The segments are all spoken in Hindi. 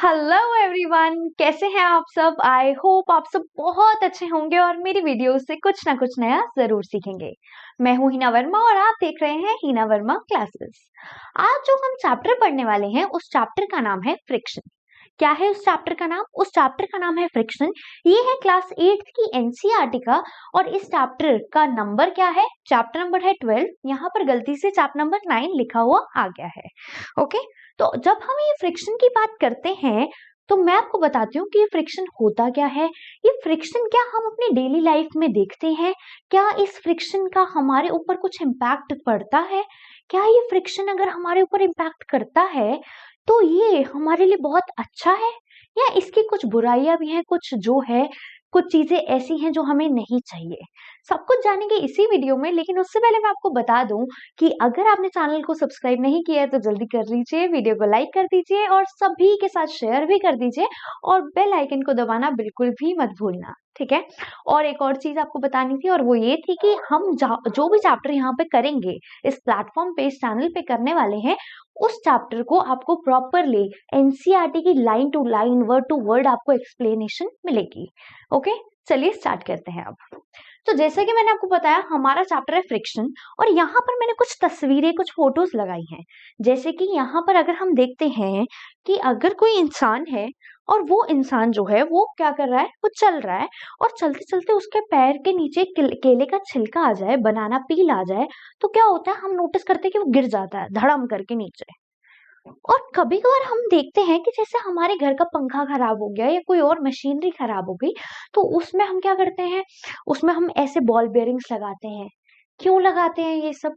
हेलो एवरीवन, कैसे हैं आप सब। आई होप आप सब बहुत अच्छे होंगे और मेरी वीडियो से कुछ ना कुछ नया जरूर सीखेंगे। मैं हूं हिना वर्मा और आप देख रहे हैं हिना वर्मा क्लासेस। आज जो हम चैप्टर पढ़ने वाले हैं उस चैप्टर का नाम है फ्रिक्शन। क्या है उस चैप्टर का नाम? उस चैप्टर का नाम है फ्रिक्शन। ये है क्लास 8 की एनसीईआरटी का और इस चैप्टर का नंबर क्या है? चैप्टर नंबर है 12। यहाँ पर गलती से चैप्टर नंबर 9 लिखा हुआ आ गया है। ओके, तो जब हम ये फ्रिक्शन की बात करते हैं तो मैं आपको बताती हूँ कि ये फ्रिक्शन होता क्या है। ये फ्रिक्शन क्या हम अपनी डेली लाइफ में देखते हैं? क्या इस फ्रिक्शन का हमारे ऊपर कुछ इम्पैक्ट पड़ता है? क्या ये फ्रिक्शन अगर हमारे ऊपर इम्पैक्ट करता है तो ये हमारे लिए बहुत अच्छा है या इसकी कुछ बुराइयां भी हैं, कुछ जो है कुछ चीजें ऐसी हैं जो हमें नहीं चाहिए। सब कुछ जानेंगे इसी वीडियो में, लेकिन उससे पहले मैं आपको बता दूं कि अगर आपने चैनल को सब्सक्राइब नहीं किया है तो जल्दी कर लीजिए, वीडियो को लाइक कर दीजिए और सभी के साथ शेयर भी कर दीजिए और बेल आइकन को दबाना बिल्कुल भी मत भूलना, ठीक है। और एक और चीज आपको बतानी थी और वो ये थी कि हम जो भी चैप्टर यहाँ पे करेंगे इस प्लेटफॉर्म पे, इस चैनल पे करने वाले हैं, उस चैप्टर को आपको प्रॉपरली एनसीईआरटी की line to line, word to word आपको एक्सप्लेनेशन मिलेगी। ओके, चलिए स्टार्ट करते हैं अब। तो जैसे कि मैंने आपको बताया हमारा चैप्टर है फ्रिक्शन और यहाँ पर मैंने कुछ तस्वीरें, कुछ फोटोज लगाई हैं। जैसे कि यहाँ पर अगर हम देखते हैं कि अगर कोई इंसान है और वो इंसान जो है वो क्या कर रहा है, वो चल रहा है और चलते चलते उसके पैर के नीचे केले का छिलका आ जाए, बनाना पील आ जाए, तो क्या होता है, हम नोटिस करते हैं कि वो गिर जाता है धड़म करके नीचे। और कभी कभार हम देखते हैं कि जैसे हमारे घर का पंखा खराब हो गया या कोई और मशीनरी खराब हो गई तो उसमें हम क्या करते हैं, उसमें हम ऐसे बॉल बेयरिंग्स लगाते हैं। क्यों लगाते हैं ये सब?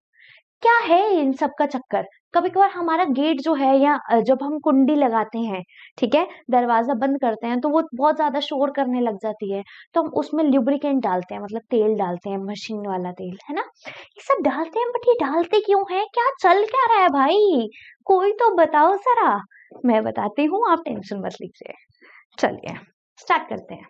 क्या है इन सब का चक्कर? कभी कभार हमारा गेट जो है या जब हम कुंडी लगाते हैं, ठीक है, दरवाजा बंद करते हैं तो वो बहुत ज्यादा शोर करने लग जाती है, तो हम उसमें ल्यूब्रिकेंट डालते हैं, मतलब तेल डालते हैं, मशीन वाला तेल, है ना। ये सब डालते हैं, बट ये डालते क्यों है? क्या चल क्या रहा है भाई? कोई तो बताओ जरा। मैं बताती हूँ, आप टेंशन मत लीजिए। चलिए स्टार्ट करते हैं।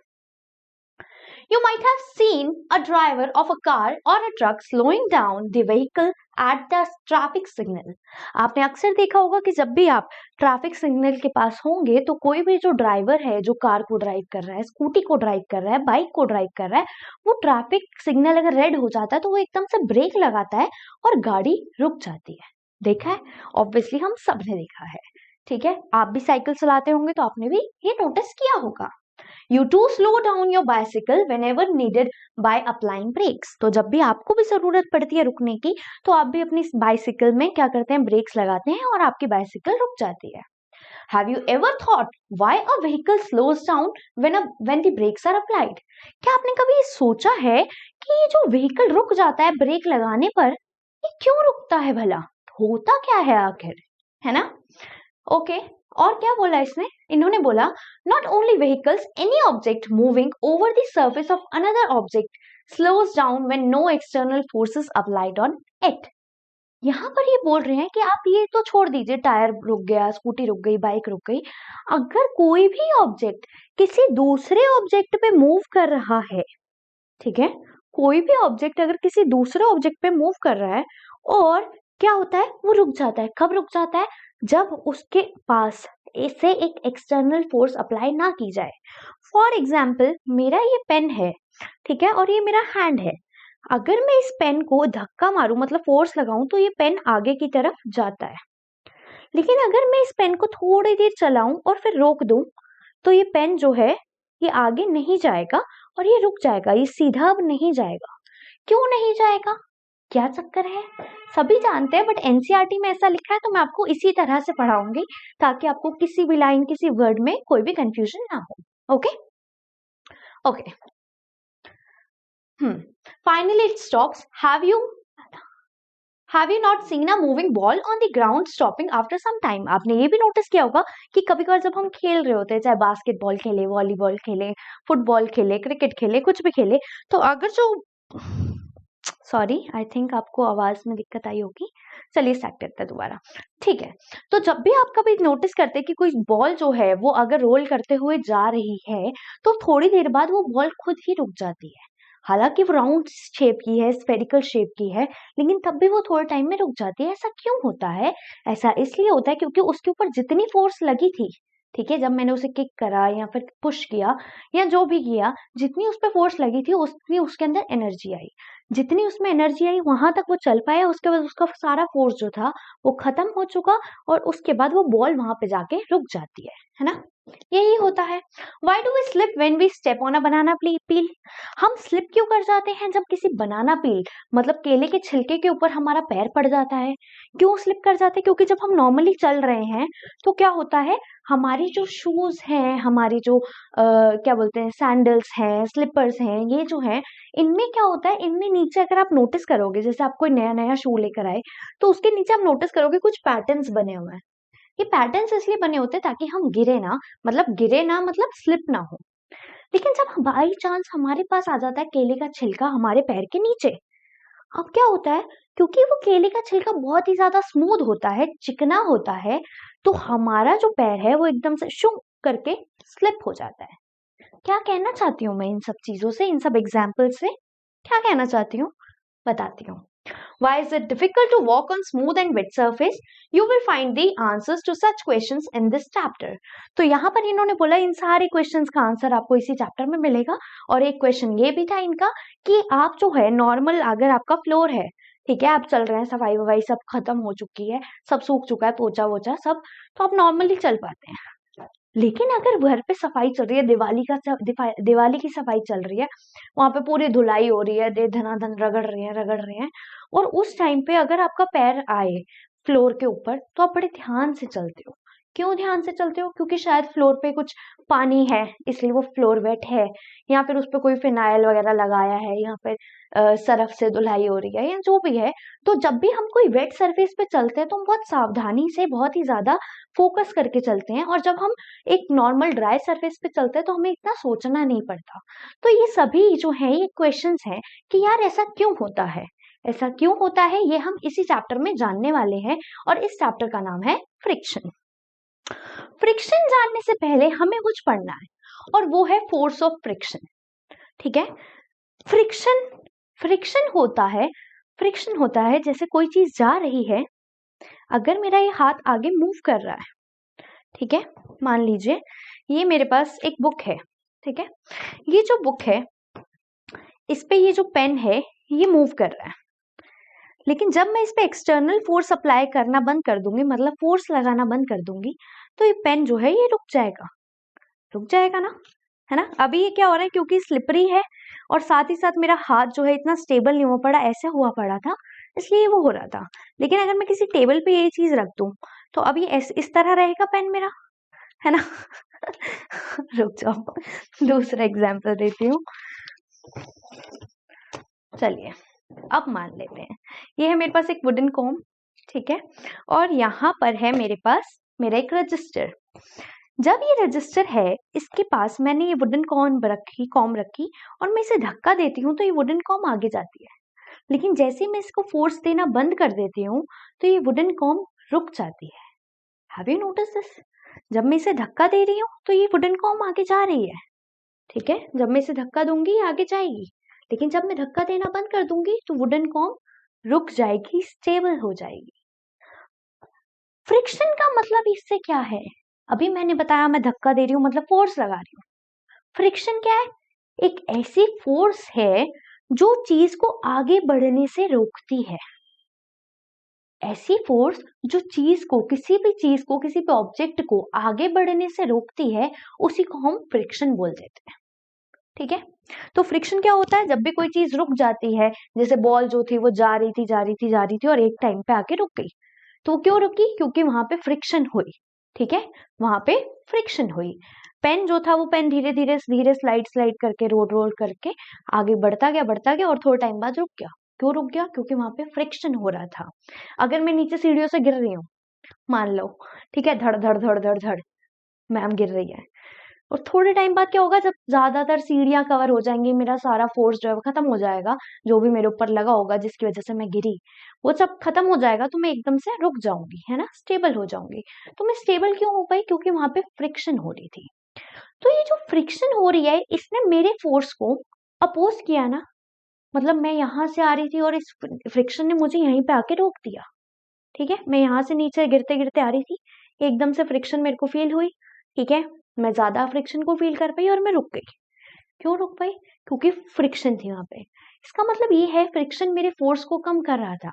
You might have seen a driver of a car or a truck slowing down the vehicle at the traffic signal. आपने अक्सर देखा होगा कि जब भी आप ट्रैफिक सिग्नल के पास होंगे तो कोई भी जो ड्राइवर है, जो कार को ड्राइव कर रहा है, स्कूटी को ड्राइव कर रहा है, बाइक को ड्राइव कर रहा है, वो ट्रैफिक सिग्नल अगर रेड हो जाता है तो वो एकदम से ब्रेक लगाता है और गाड़ी रुक जाती है। देखा है? ऑब्वियसली हम सबने देखा है, ठीक है। आप भी साइकिल चलाते होंगे तो आपने भी ये नोटिस किया होगा। You too slow down your bicycle whenever needed by applying brakes. तो जब भी आपको भी जरूरत पड़ती है रुकने की तो आप भी अपनी बाइसिकल में क्या करते हैं, ब्रेक्स लगाते हैं और आपकी बाइसिकल रुक जाती है। Have you ever thought why a vehicle slows down when the brakes are applied? क्या आपने कभी सोचा है कि ये जो व्हीकल रुक जाता है ब्रेक लगाने पर, ये क्यों रुकता है भला? होता क्या है आखिर, है ना। ओके, और क्या बोला इसने? इन्होंने बोला not only vehicles, any object moving over the surface of another object slows down when no external forces applied on it. यहाँ पर ये बोल रहे हैं कि आप ये तो छोड़ दीजिए, टायर रुक गया, स्कूटी रुक गई, बाइक रुक गई, अगर कोई भी ऑब्जेक्ट किसी दूसरे ऑब्जेक्ट पे मूव कर रहा है, ठीक है, कोई भी ऑब्जेक्ट अगर किसी दूसरे ऑब्जेक्ट पे मूव कर रहा है और क्या होता है, वो रुक जाता है। कब रुक जाता है? जब उसके पास इसे एक एक्सटर्नल फोर्स अप्लाई ना की जाए। फॉर एग्जाम्पल, मेरा ये पेन है, ठीक है, और ये मेरा हैंड है। अगर मैं इस पेन को धक्का मारूं, मतलब फोर्स लगाऊं, तो ये पेन आगे की तरफ जाता है। लेकिन अगर मैं इस पेन को थोड़ी देर चलाऊं और फिर रोक दूं तो ये पेन जो है ये आगे नहीं जाएगा और ये रुक जाएगा, ये सीधा अब नहीं जाएगा। क्यों नहीं जाएगा? क्या चक्कर है? सभी जानते हैं, बट एनसीईआरटी में ऐसा लिखा है तो मैं आपको इसी तरह से पढ़ाऊंगी ताकि आपको किसी भी लाइन, किसी वर्ड में कोई भी कंफ्यूजन ना हो। Okay okay, finally it stops. Have you not seen a moving ball on the ground stopping after some time? आपने ये भी नोटिस किया होगा कि कभी कभार जब हम खेल रहे होते हैं, चाहे बास्केटबॉल खेले, वॉलीबॉल खेले, फुटबॉल खेले, क्रिकेट खेले, कुछ भी खेले, तो अगर जो, सॉरी, आई थिंक आपको आवाज में दिक्कत आई होगी। चलिए स्टार्ट करते हैं दोबारा, ठीक है। तो जब भी आप कभी नोटिस करते हैं कि कोई बॉल जो है वो अगर रोल करते हुए जा रही है तो थोड़ी देर बाद वो बॉल खुद ही रुक जाती है। हालांकि वो राउंड शेप की है, स्फेरिकल शेप की है, लेकिन तब भी वो थोड़े टाइम में रुक जाती है। ऐसा क्यों होता है? ऐसा इसलिए होता है क्योंकि उसके ऊपर जितनी फोर्स लगी थी, ठीक है, जब मैंने उसे किक करा या फिर पुश किया या जो भी किया, जितनी उस पे फोर्स लगी थी उतनी उसके अंदर एनर्जी आई। जितनी उसमें एनर्जी आई वहां तक वो चल पाया, उसके बाद उसका सारा फोर्स जो था वो खत्म हो चुका और उसके बाद वो बॉल वहां पे जाके रुक जाती है ना। यही होता है। Why do we slip when we step on a banana peel? हम स्लिप क्यों कर जाते हैं जब किसी बनाना पील मतलब केले के छिलके के ऊपर हमारा पैर पड़ जाता है? क्यों स्लिप कर जाते हैं? क्योंकि जब हम नॉर्मली चल रहे हैं तो क्या होता है, हमारी जो शूज हैं, हमारी जो क्या बोलते हैं, सैंडल्स हैं, स्लीपर्स हैं, ये जो है, इनमें क्या होता है, इनमें नीचे अगर आप नोटिस करोगे, जैसे आप कोई नया नया शू लेकर आए तो उसके नीचे आप नोटिस करोगे कुछ पैटर्न्स बने हुए हैं। ये पैटर्न्स इसलिए बने होते हैं ताकि हम गिरे ना मतलब स्लिप ना हो। लेकिन जब बाई चांस हमारे पास आ जाता है केले का छिलका हमारे पैर के नीचे, अब क्या होता है, क्योंकि वो केले का छिलका बहुत ही ज्यादा स्मूथ होता है, चिकना होता है, तो हमारा जो पैर है वो एकदम से शू करके स्लिप हो जाता है। क्या कहना चाहती हूँ मैं इन सब चीजों से, इन सब एग्जाम्पल से क्या कहना चाहती हूँ, बताती हूँ। Why is it difficult to walk on smooth and wet surface? You will find the answers to such questions in this chapter. तो यहाँ पर इन्होंने बोला इन सारे क्वेश्चंस का आंसर आपको इसी चैप्टर में मिलेगा। और एक क्वेश्चन ये भी था इनका कि आप जो है नॉर्मल, अगर आपका फ्लोर है, ठीक है, आप चल रहे हैं, सफाई वफाई सब खत्म हो चुकी है, सब सूख चुका है, पोछा वोछा सब, तो आप नॉर्मली चल पाते हैं। लेकिन अगर घर पे सफाई चल रही है, दिवाली की सफाई चल रही है, वहां पे पूरी धुलाई हो रही है, दे धनाधन रगड़ रहे हैं, और उस टाइम पे अगर आपका पैर आए फ्लोर के ऊपर तो आप बड़े ध्यान से चलते हो। क्यों ध्यान से चलते हो? क्योंकि शायद फ्लोर पे कुछ पानी है इसलिए वो फ्लोर वेट है, या फिर उस पे कोई फिनाइल वगैरह लगाया है, या फिर सरफ से धुलाई हो रही है, या जो भी है। तो जब भी हम कोई वेट सरफेस पे चलते हैं तो हम बहुत सावधानी से, बहुत ही ज्यादा फोकस करके चलते हैं, और जब हम एक नॉर्मल ड्राई सरफेस पे चलते हैं तो हमें इतना सोचना नहीं पड़ता। तो ये सभी जो है ये क्वेश्चंस हैं कि यार ऐसा क्यों होता है, ऐसा क्यों होता है, ये हम इसी चैप्टर में जानने वाले हैं। और इस चैप्टर का नाम है फ्रिक्शन। फ्रिक्शन जानने से पहले हमें कुछ पढ़ना है, और वो है फोर्स ऑफ फ्रिक्शन। ठीक है, फ्रिक्शन फ्रिक्शन होता है जैसे कोई चीज जा रही है, अगर मेरा ये हाथ आगे मूव कर रहा है, ठीक है, मान लीजिए ये मेरे पास एक बुक है, ठीक है, ये जो बुक है इस पे ये जो पेन है ये मूव कर रहा है, लेकिन जब मैं इस पे एक्सटर्नल फोर्स अप्लाई करना बंद कर दूंगी, मतलब फोर्स लगाना बंद कर दूंगी, तो ये पेन जो है ये रुक जाएगा ना, है ना। अभी ये क्या हो रहा है, क्योंकि स्लिपरी है और साथ ही साथ मेरा हाथ जो है इतना स्टेबल नहीं हुआ पड़ा, ऐसे हुआ पड़ा था, इसलिए वो हो रहा था। लेकिन अगर मैं किसी टेबल पे ये चीज रख दूं तो अब ये इस तरह रहेगा पेन मेरा, है ना। रुक जाओ, दूसरा एग्जाम्पल देती हूँ। चलिए अब मान लेते हैं ये है मेरे पास एक वुडन कॉम, ठीक है, और यहाँ पर है मेरे पास मेरा एक रजिस्टर। जब ये रजिस्टर है, इसके पास मैंने ये वुडन कॉम रखी और मैं इसे धक्का देती हूँ तो ये वुडन कॉम आगे जाती है। लेकिन जैसे ही मैं इसको फोर्स देना बंद कर देती हूँ तो ये वुडन कॉम रुक जाती है। Have you notice this? जब मैं इसे धक्का दे रही हूँ तो ये वुडन कॉम आगे जा रही है, ठीक है, जब मैं इसे धक्का दूंगी आगे जाएगी, लेकिन जब मैं धक्का देना बंद कर दूंगी तो वुडन कॉम रुक जाएगी, स्टेबल हो जाएगी। फ्रिक्शन का मतलब इससे क्या है? अभी मैंने बताया मैं धक्का दे रही हूँ मतलब फोर्स लगा रही हूँ। फ्रिक्शन क्या है? एक ऐसी फोर्स है जो चीज को आगे बढ़ने से रोकती है। ऐसी फोर्स जो चीज को, किसी भी ऑब्जेक्ट को आगे बढ़ने से रोकती है, उसी को हम फ्रिक्शन बोल देते हैं। ठीक है, तो फ्रिक्शन क्या होता है? जब भी कोई चीज रुक जाती है, जैसे बॉल जो थी वो जा रही थी और एक टाइम पे आके रुक गई, तो वो क्यों रुकी? क्योंकि वहां पे फ्रिक्शन हुई। ठीक है, वहां पे फ्रिक्शन हुई। पेन जो था वो पेन धीरे धीरे स्लाइड करके रोल करके आगे बढ़ता गया और थोड़ा टाइम बाद रुक गया। क्यों रुक गया? क्योंकि वहां पे फ्रिक्शन हो रहा था। अगर मैं नीचे सीढ़ियों से गिर रही हूँ, मान लो, ठीक है, धड़ मैम गिर रही है, और थोड़े टाइम बाद क्या होगा, जब ज्यादातर सीढ़ियां कवर हो जाएंगी, मेरा सारा फोर्स जो है वो खत्म हो जाएगा, जो भी मेरे ऊपर लगा होगा जिसकी वजह से मैं गिरी, वो सब खत्म हो जाएगा, तो मैं एकदम से रुक जाऊंगी, है ना, स्टेबल हो जाऊंगी। तो मैं स्टेबल क्यों हो पाई? क्योंकि वहां पे फ्रिक्शन हो रही थी। तो ये जो फ्रिक्शन हो रही है इसने मेरे फोर्स को अपोज किया ना, मतलब मैं यहाँ से आ रही थी और इस फ्रिक्शन ने मुझे यहीं पे आके रोक दिया। ठीक है, मैं यहाँ से नीचे गिरते गिरते आ रही थी, एकदम से फ्रिक्शन मेरे को फील हुई, ठीक है, मैं ज्यादा फ्रिक्शन को फील कर पाई और मैं रुक गई। क्यों रुक पाई? क्योंकि फ्रिक्शन थी वहां पे। इसका मतलब ये है फ्रिक्शन मेरे फोर्स को कम कर रहा था।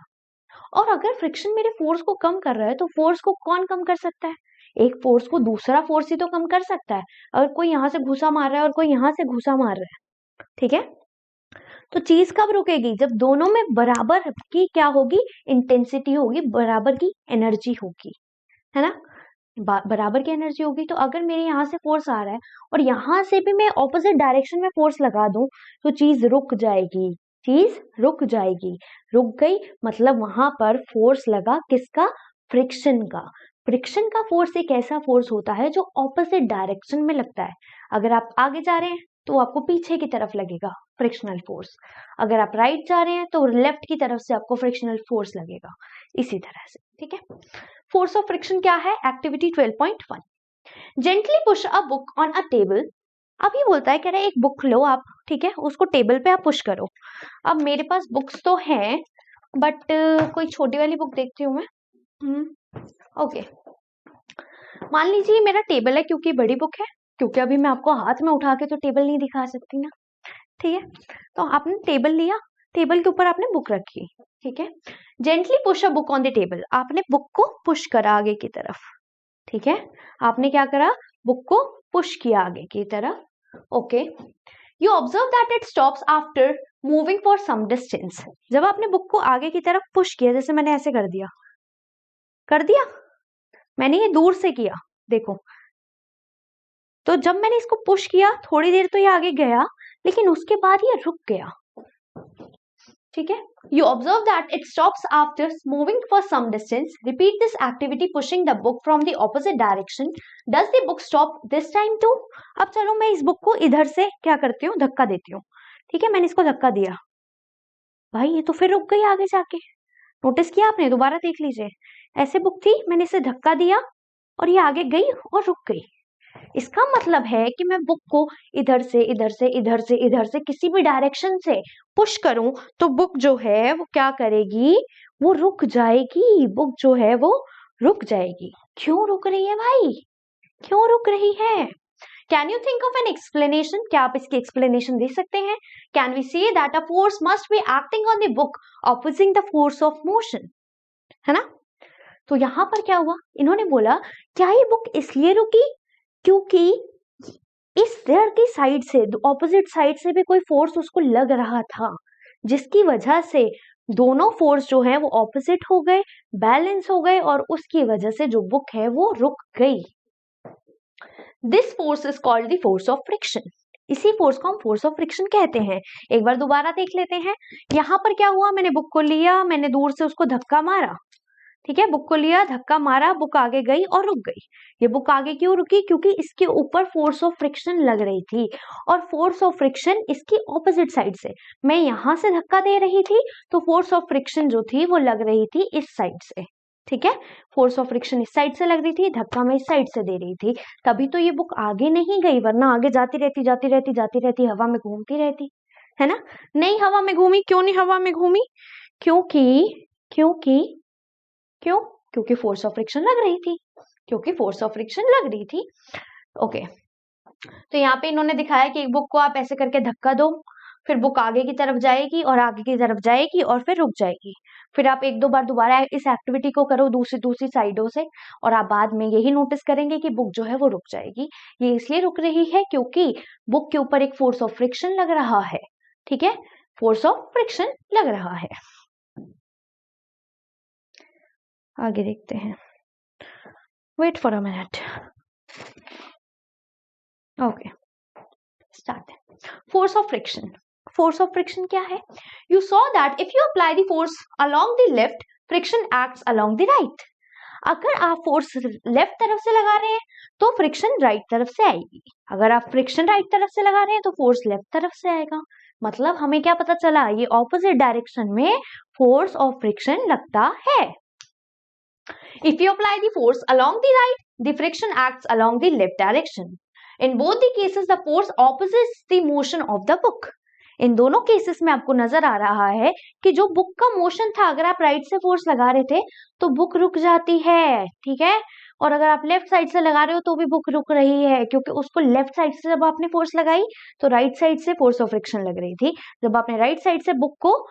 और अगर फ्रिक्शन मेरे फोर्स को कम कर रहा है तो फोर्स को कौन कम कर सकता है? एक फोर्स को दूसरा फोर्स ही तो कम कर सकता है। अगर कोई यहाँ से घुसा मार रहा है और कोई यहाँ से घुसा मार रहा है, ठीक है, तो चीज कब रुकेगी? जब दोनों में बराबर की क्या होगी? इंटेंसिटी होगी, बराबर की एनर्जी होगी, है ना? बराबर की एनर्जी होगी। तो अगर मेरे यहाँ से फोर्स आ रहा है और यहाँ से भी मैं ऑपोजिट डायरेक्शन में फोर्स लगा दूं तो चीज रुक जाएगी। चीज रुक जाएगी। रुक गई मतलब वहां पर फोर्स लगा किसका? फ्रिक्शन का। फ्रिक्शन का फोर्स एक ऐसा फोर्स होता है जो ऑपोजिट डायरेक्शन में लगता है। अगर आप आगे जा रहे हैं तो आपको पीछे की तरफ लगेगा फ्रिक्शनल फोर्स। अगर आप राइट जा रहे हैं तो लेफ्ट की तरफ से आपको फ्रिक्शनल फोर्स लगेगा। इसी तरह से, ठीक है। फोर्स ऑफ फ्रिक्शन क्या है? Activity 12.1, gently push a book on a table. अब ये बोलता है, कह रहा है एक बुक लो आप, ठीक है, उसको टेबल पे आप पुश करो। अब मेरे पास बुक्स तो हैं बट कोई छोटी वाली बुक देखती हूँ मैं। ओके, मान लीजिए मेरा टेबल है, क्योंकि बड़ी बुक है, क्योंकि अभी मैं आपको हाथ में उठा के तो टेबल नहीं दिखा सकती ना, ठीक है। तो आपने टेबल लिया, टेबल के ऊपर आपने बुक रखी, ठीक है। Gently push a book on the table, आपने बुक को पुश करा आगे की तरफ, ठीक है। आपने क्या करा? बुक को पुश किया आगे की तरफ। Okay, you observe that it stops after moving for some distance. जब आपने बुक को आगे की तरफ पुश किया, जैसे मैंने ऐसे कर दिया, मैंने ये दूर से किया, देखो। तो जब मैंने इसको पुश किया थोड़ी देर तो ये आगे गया, लेकिन उसके बाद ये रुक गया, ठीक है। You observe that it stops after moving for some distance. Repeat this activity pushing the book from the opposite direction. Does the book stop this time too? अब चलो मैं इस बुक को इधर से क्या करती हूँ? धक्का देती हूँ, ठीक है। मैंने इसको धक्का दिया, भाई ये तो फिर रुक गई आगे जाके। नोटिस किया आपने? दोबारा देख लीजिए, ऐसे बुक थी, मैंने इसे धक्का दिया और ये आगे गई और रुक गई। इसका मतलब है कि मैं बुक को इधर से इधर से इधर से इधर से किसी भी डायरेक्शन से पुश करूं तो बुक जो है वो क्या करेगी? वो रुक जाएगी। बुक जो है वो रुक जाएगी। क्यों रुक रही है भाई? क्यों रुक रही है? Can you think of an explanation? क्या आप इसकी एक्सप्लेनेशन दे सकते हैं? Can we say that a force must be acting on the book opposing the force of motion, है ना? तो यहां पर क्या हुआ? इन्होंने बोला क्या ये बुक इसलिए रुकी क्योंकि इस रेयर की साइड से, ऑपोजिट साइड से भी कोई फोर्स उसको लग रहा था, जिसकी वजह से दोनों फोर्स जो है वो ऑपोजिट हो गए, बैलेंस हो गए, और उसकी वजह से जो बुक है वो रुक गई। This force is called the force of friction. इसी फोर्स को हम फोर्स ऑफ फ्रिक्शन कहते हैं। एक बार दोबारा देख लेते हैं। यहाँ पर क्या हुआ? मैंने बुक को लिया, मैंने दूर से उसको धक्का मारा, ठीक है। बुक को लिया, धक्का मारा, बुक आगे गई और रुक गई। ये बुक आगे क्यों रुकी? क्योंकि इसके ऊपर फोर्स ऑफ फ्रिक्शन लग रही थी, और फोर्स ऑफ फ्रिक्शन इसकी ऑपोजिट साइड से, मैं यहां से धक्का दे रही थी तो फोर्स ऑफ फ्रिक्शन जो थी वो लग रही थी इस साइड से, ठीक है। फोर्स ऑफ फ्रिक्शन इस साइड से लग रही थी, धक्का मैं इस साइड से दे रही थी, तभी तो ये बुक आगे नहीं गई, वरना आगे जाती रहती जाती रहती जाती रहती, हवा में घूमती रहती, है ना? नहीं हवा में घूमी। क्यों नहीं हवा में घूमी? क्योंकि क्यों? क्योंकि फोर्स ऑफ फ्रिक्शन लग रही थी, क्योंकि फोर्स ऑफ फ्रिक्शन लग रही थी। ओके, तो यहाँ पे इन्होंने दिखाया कि एक बुक को आप ऐसे करके धक्का दो, फिर बुक आगे की तरफ जाएगी और आगे की तरफ जाएगी और फिर रुक जाएगी। फिर आप एक दो बार दोबारा इस एक्टिविटी को करो दूसरी साइडों से, और आप बाद में यही नोटिस करेंगे कि बुक जो है वो रुक जाएगी। ये इसलिए रुक रही है क्योंकि बुक के ऊपर एक फोर्स ऑफ फ्रिक्शन लग रहा है, ठीक है। फोर्स ऑफ फ्रिक्शन लग रहा है। आगे देखते हैं। Wait for a minute. Okay, start. Force of friction. Force of friction क्या है? You saw that if you apply the force along the left, friction acts along the right. अगर आप फोर्स लेफ्ट तरफ से लगा रहे हैं तो फ्रिक्शन राइट तरफ से आएगी। अगर आप फ्रिक्शन राइट तरफ से लगा रहे हैं तो फोर्स लेफ्ट तरफ से आएगा। मतलब हमें क्या पता चला? ये ऑपोजिट डायरेक्शन में फोर्स ऑफ फ्रिक्शन लगता है। If you apply the force along the right, the friction acts along the left direction. In both the cases, the force opposites the motion of the book. इन दोनों केसेस में आपको नजर आ रहा है कि जो बुक का मोशन था, अगर आप राइट से फोर्स लगा रहे थे तो बुक रुक जाती है, ठीक है। और अगर आप लेफ्ट साइड से लगा रहे हो तो भी बुक रुक रही है, क्योंकि उसको लेफ्ट साइड से जब आपने फोर्स लगाई तो राइट साइड से फोर्स ऑफ फ्रिक्शन लग रही थी। जब आपने राइट साइड से बुक को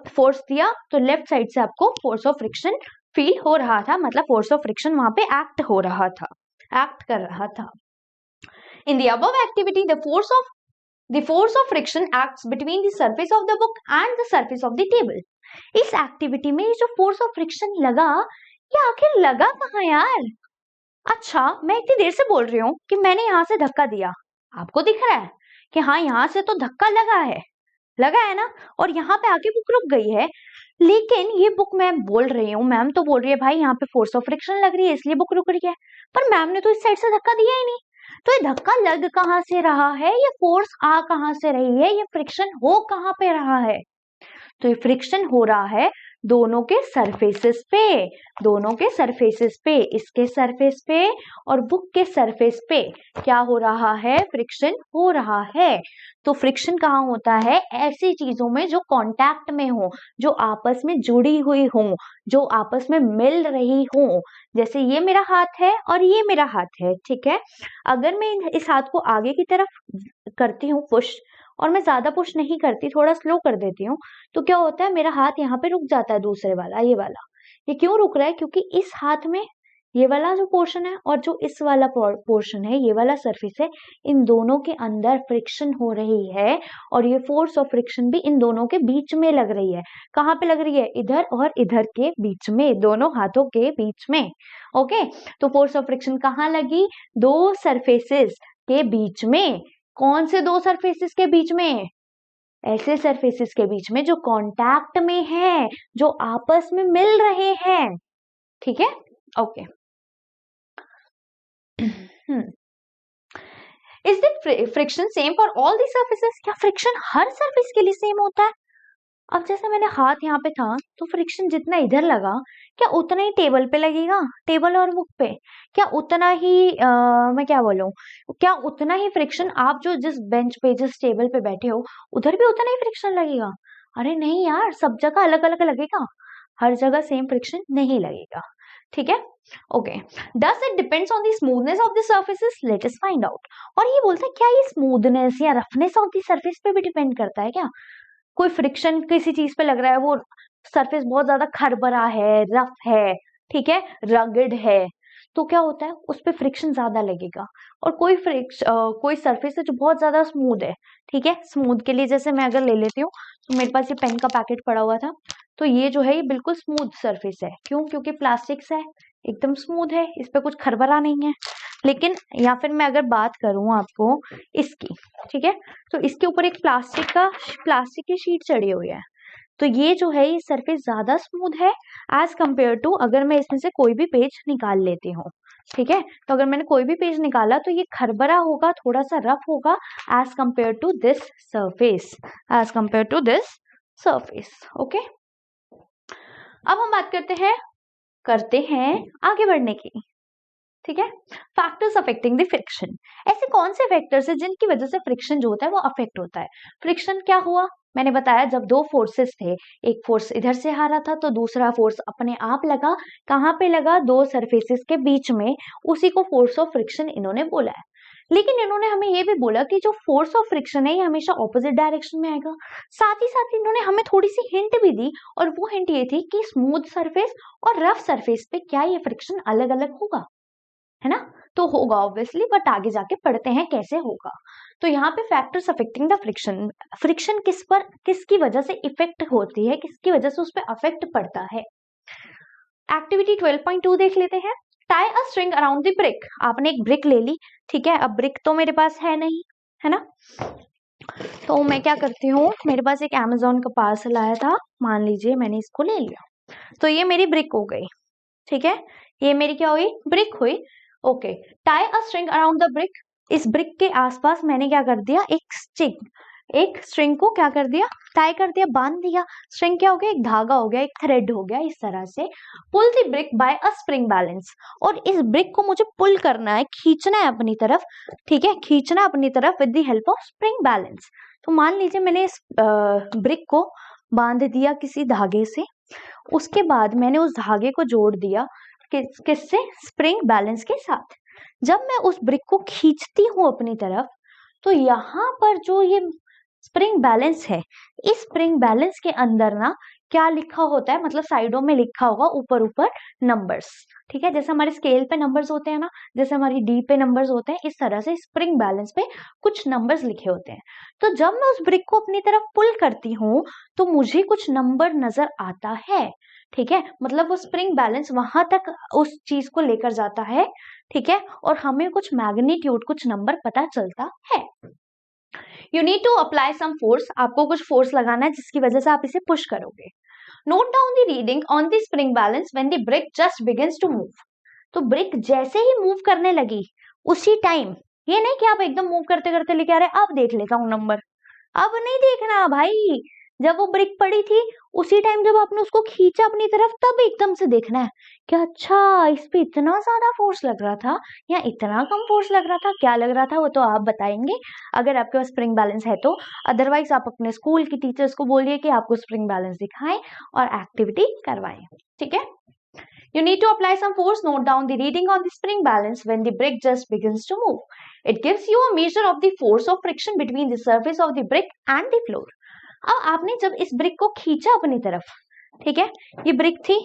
फोर्स दिया तो लेफ्ट साइड से आपको फोर्स ऑफ फ्रिक्शन फील हो रहा था, मतलब फोर्स ऑफ फ्रिक्शन वहां पे एक्ट हो रहा था, एक्ट कर रहा था। In the above activity the force of friction acts between the surface of the book and the surface of the table. इस एक्टिविटी में जो फोर्स ऑफ फ्रिक्शन लगा, ये आखिर लगा कहाँ यार? अच्छा, मैं इतनी देर से बोल रही हूँ कि मैंने यहाँ से धक्का दिया, आपको दिख रहा है कि हाँ यहाँ से तो धक्का लगा है ना, और यहाँ पे आके बुक रुक गई है। लेकिन ये बुक मैम बोल रही हूँ, मैम तो बोल रही है भाई यहाँ पे फोर्स ऑफ फ्रिक्शन लग रही है इसलिए बुक रुक रही है, पर मैम ने तो इस साइड से धक्का दिया ही नहीं। तो ये धक्का लग कहाँ से रहा है, ये फोर्स आ कहाँ से रही है, ये फ्रिक्शन हो कहाँ पे रहा है? तो ये फ्रिक्शन हो रहा है दोनों के सरफेसेस पे, इसके सरफेस पे और बुक के सरफेस पे क्या हो रहा है? फ्रिक्शन हो रहा है। तो फ्रिक्शन कहाँ होता है? ऐसी चीजों में जो कांटेक्ट में हो, जो आपस में जुड़ी हुई हो, जो आपस में मिल रही हो। जैसे ये मेरा हाथ है और ये मेरा हाथ है, ठीक है। अगर मैं इस हाथ को आगे की तरफ करती हूँ पुश, और मैं ज्यादा पुश नहीं करती, थोड़ा स्लो कर देती हूँ, तो क्या होता है? मेरा हाथ यहाँ पे रुक जाता है, दूसरे वाला, ये वाला। ये क्यों रुक रहा है? क्योंकि इस हाथ में ये वाला जो पोर्शन है और जो इस वाला पोर्शन है, ये वाला सरफेस है, इन दोनों के अंदर फ्रिक्शन हो रही है, और ये फोर्स ऑफ फ्रिक्शन भी इन दोनों के बीच में लग रही है। कहाँ पे लग रही है? इधर और इधर के बीच में, दोनों हाथों के बीच में। ओके, तो फोर्स ऑफ फ्रिक्शन कहाँ लगी? दो सरफेसेस के बीच में। कौन से दो सरफेसेस के बीच में? ऐसे सरफेसेस के बीच में जो कांटेक्ट में है, जो आपस में मिल रहे हैं, ठीक है। Okay, is the friction same for all the surfaces? क्या फ्रिक्शन हर सरफेस के लिए सेम होता है? अब जैसे मैंने हाथ यहाँ पे था, तो फ्रिक्शन जितना इधर लगा, क्या उतना ही टेबल पे लगेगा, टेबल और बुक पे? क्या उतना ही मैं क्या बोलूं, क्या उतना ही फ्रिक्शन आप जो जिस बेंच पे, जिस टेबल पे बैठे हो, उधर भी उतना ही फ्रिक्शन लगेगा? अरे नहीं यार, सब जगह अलग अलग लगेगा, हर जगह सेम फ्रिक्शन नहीं लगेगा, ठीक है। Okay, does it depends on the smoothness of the surfaces? Let us find out. और ये बोलता है क्या ये स्मूथनेस या रफनेस ऑफ द सरफेस पे भी डिपेंड करता है क्या? कोई फ्रिक्शन किसी चीज पे लग रहा है, वो सरफेस बहुत ज्यादा खरबरा है, रफ है, ठीक है, रगड़ है, तो क्या होता है? उस पे फ्रिक्शन ज्यादा लगेगा। और कोई सरफेस है जो बहुत ज्यादा स्मूथ है, ठीक है। स्मूथ के लिए जैसे मैं अगर ले लेती हूँ, तो मेरे पास ये पेन का पैकेट पड़ा हुआ था, तो ये जो है ये बिल्कुल स्मूथ सरफेस है। क्यों? क्योंकि प्लास्टिक से है, एकदम स्मूथ है, इस पे कुछ खरबरा नहीं है। लेकिन या फिर मैं अगर बात करूं आपको इसकी, ठीक है, तो इसके ऊपर एक प्लास्टिक की शीट चढ़ी हुई है, तो ये जो है ये सरफेस ज्यादा स्मूथ है एज कंपेयर टू अगर मैं इसमें से कोई भी पेज निकाल लेती हूँ, ठीक है। तो अगर मैंने कोई भी पेज निकाला तो ये खरबरा होगा, थोड़ा सा रफ होगा as compare to this surface, okay. अब हम बात करते हैं आगे बढ़ने की, ठीक है। Factors affecting the friction. ऐसे कौन से फैक्टर्स है जिनकी वजह से फ्रिक्शन जो होता है वो अफेक्ट होता है? फ्रिक्शन क्या हुआ? मैंने बताया, जब दो फोर्सेस थे, एक फोर्स इधर से आ रहा था तो दूसरा फोर्स अपने आप लगा। कहाँ पे लगा? दो सरफेसेस के बीच में, उसी को फोर्स ऑफ फ्रिक्शन इन्होंने बोला है। लेकिन इन्होंने हमें ये भी बोला कि जो फोर्स ऑफ फ्रिक्शन है ये हमेशा ऑपोजिट डायरेक्शन में आएगा। साथ ही साथ इन्होंने हमें थोड़ी सी हिंट भी दी, और वो हिंट ये थी कि स्मूथ सरफेस और रफ सरफेस पे क्या ये फ्रिक्शन अलग अलग होगा, है ना। तो होगा ऑब्वियसली, बट आगे जाके पढ़ते हैं कैसे होगा। तो यहाँ पे factors affecting the friction, friction किसकी वजह से इफेक्ट होती है, किसकी वजह से उस पर अफेक्ट पड़ता है। एक्टिविटी 12.2 देख लेते हैं। Tie a string around the brick. आपने एक ब्रिक ले ली, ठीक है। अब ब्रिक तो मेरे पास है नहीं, है ना, तो मैं क्या करती हूँ, मेरे पास एक अमेजोन का पार्सल आया था, मान लीजिए मैंने इसको ले लिया, तो ये मेरी ब्रिक हो गई, ठीक है। ये मेरी क्या हुई? ब्रिक हुई। Okay, tie a string around the brick. इस ब्रिक के आसपास मैंने क्या कर दिया? एक स्ट्रिंग को क्या कर दिया? टाई कर दिया, बांध दिया। स्ट्रिंग क्या हो गया? एक धागा हो गया, एक थ्रेड हो गया, इस तरह से। Pull the brick by a spring balance. और इस ब्रिक को मुझे पुल करना है, खींचना है अपनी तरफ, ठीक है, खींचना अपनी तरफ with the help of spring balance. तो मान लीजिए मैंने इस ब्रिक को बांध दिया किसी धागे से, उसके बाद मैंने उस धागे को जोड़ दिया किससे? स्प्रिंग बैलेंस के साथ। जब मैं उस ब्रिक को खींचती हूँ अपनी तरफ, तो यहाँ पर जो ये स्प्रिंग बैलेंस है, इस स्प्रिंग बैलेंस के अंदर ना क्या लिखा होता है, मतलब साइडों में लिखा होगा ऊपर ऊपर नंबर्स, ठीक है, जैसे हमारे स्केल पे नंबर्स होते हैं ना, जैसे हमारी डी पे नंबर्स होते हैं, इस तरह से स्प्रिंग बैलेंस पे कुछ नंबर्स लिखे होते हैं। तो जब मैं उस ब्रिक को अपनी तरफ पुल करती हूँ तो मुझे कुछ नंबर नजर आता है, ठीक है, मतलब वो स्प्रिंग बैलेंस वहां तक उस चीज को लेकर जाता है, ठीक है, और हमें कुछ मैग्नीट्यूड, कुछ नंबर पता चलता है। You need to apply some force, आपको कुछ फोर्स लगाना है जिसकी वजह से आप इसे पुश करोगे। Note down the reading on the spring balance when the brick just begins to move. तो ब्रिक जैसे ही मूव करने लगी उसी टाइम, ये नहीं कि आप एकदम मूव करते करते लेके आ रहे अब देख लेता हूँ नंबर, अब नहीं देखना भाई। जब वो ब्रिक पड़ी थी उसी टाइम जब आपने उसको खींचा अपनी तरफ, तब एकदम से देखना है कि अच्छा इस पे इतना ज्यादा फोर्स लग रहा था या इतना कम फोर्स लग रहा था, क्या लग रहा था वो तो आप बताएंगे अगर आपके पास स्प्रिंग बैलेंस है तो। अदरवाइज आप अपने स्कूल की टीचर्स को बोलिए कि आपको स्प्रिंग बैलेंस दिखाएं और एक्टिविटी करवाएं, ठीक है। You need to apply some force. Note down the reading on the spring balance when the brick just begins to move. It gives you a measure of the force of friction between the surface of the brick and the floor. अब आपने जब इस ब्रिक को खींचा अपनी तरफ, ठीक है, ये ब्रिक थी,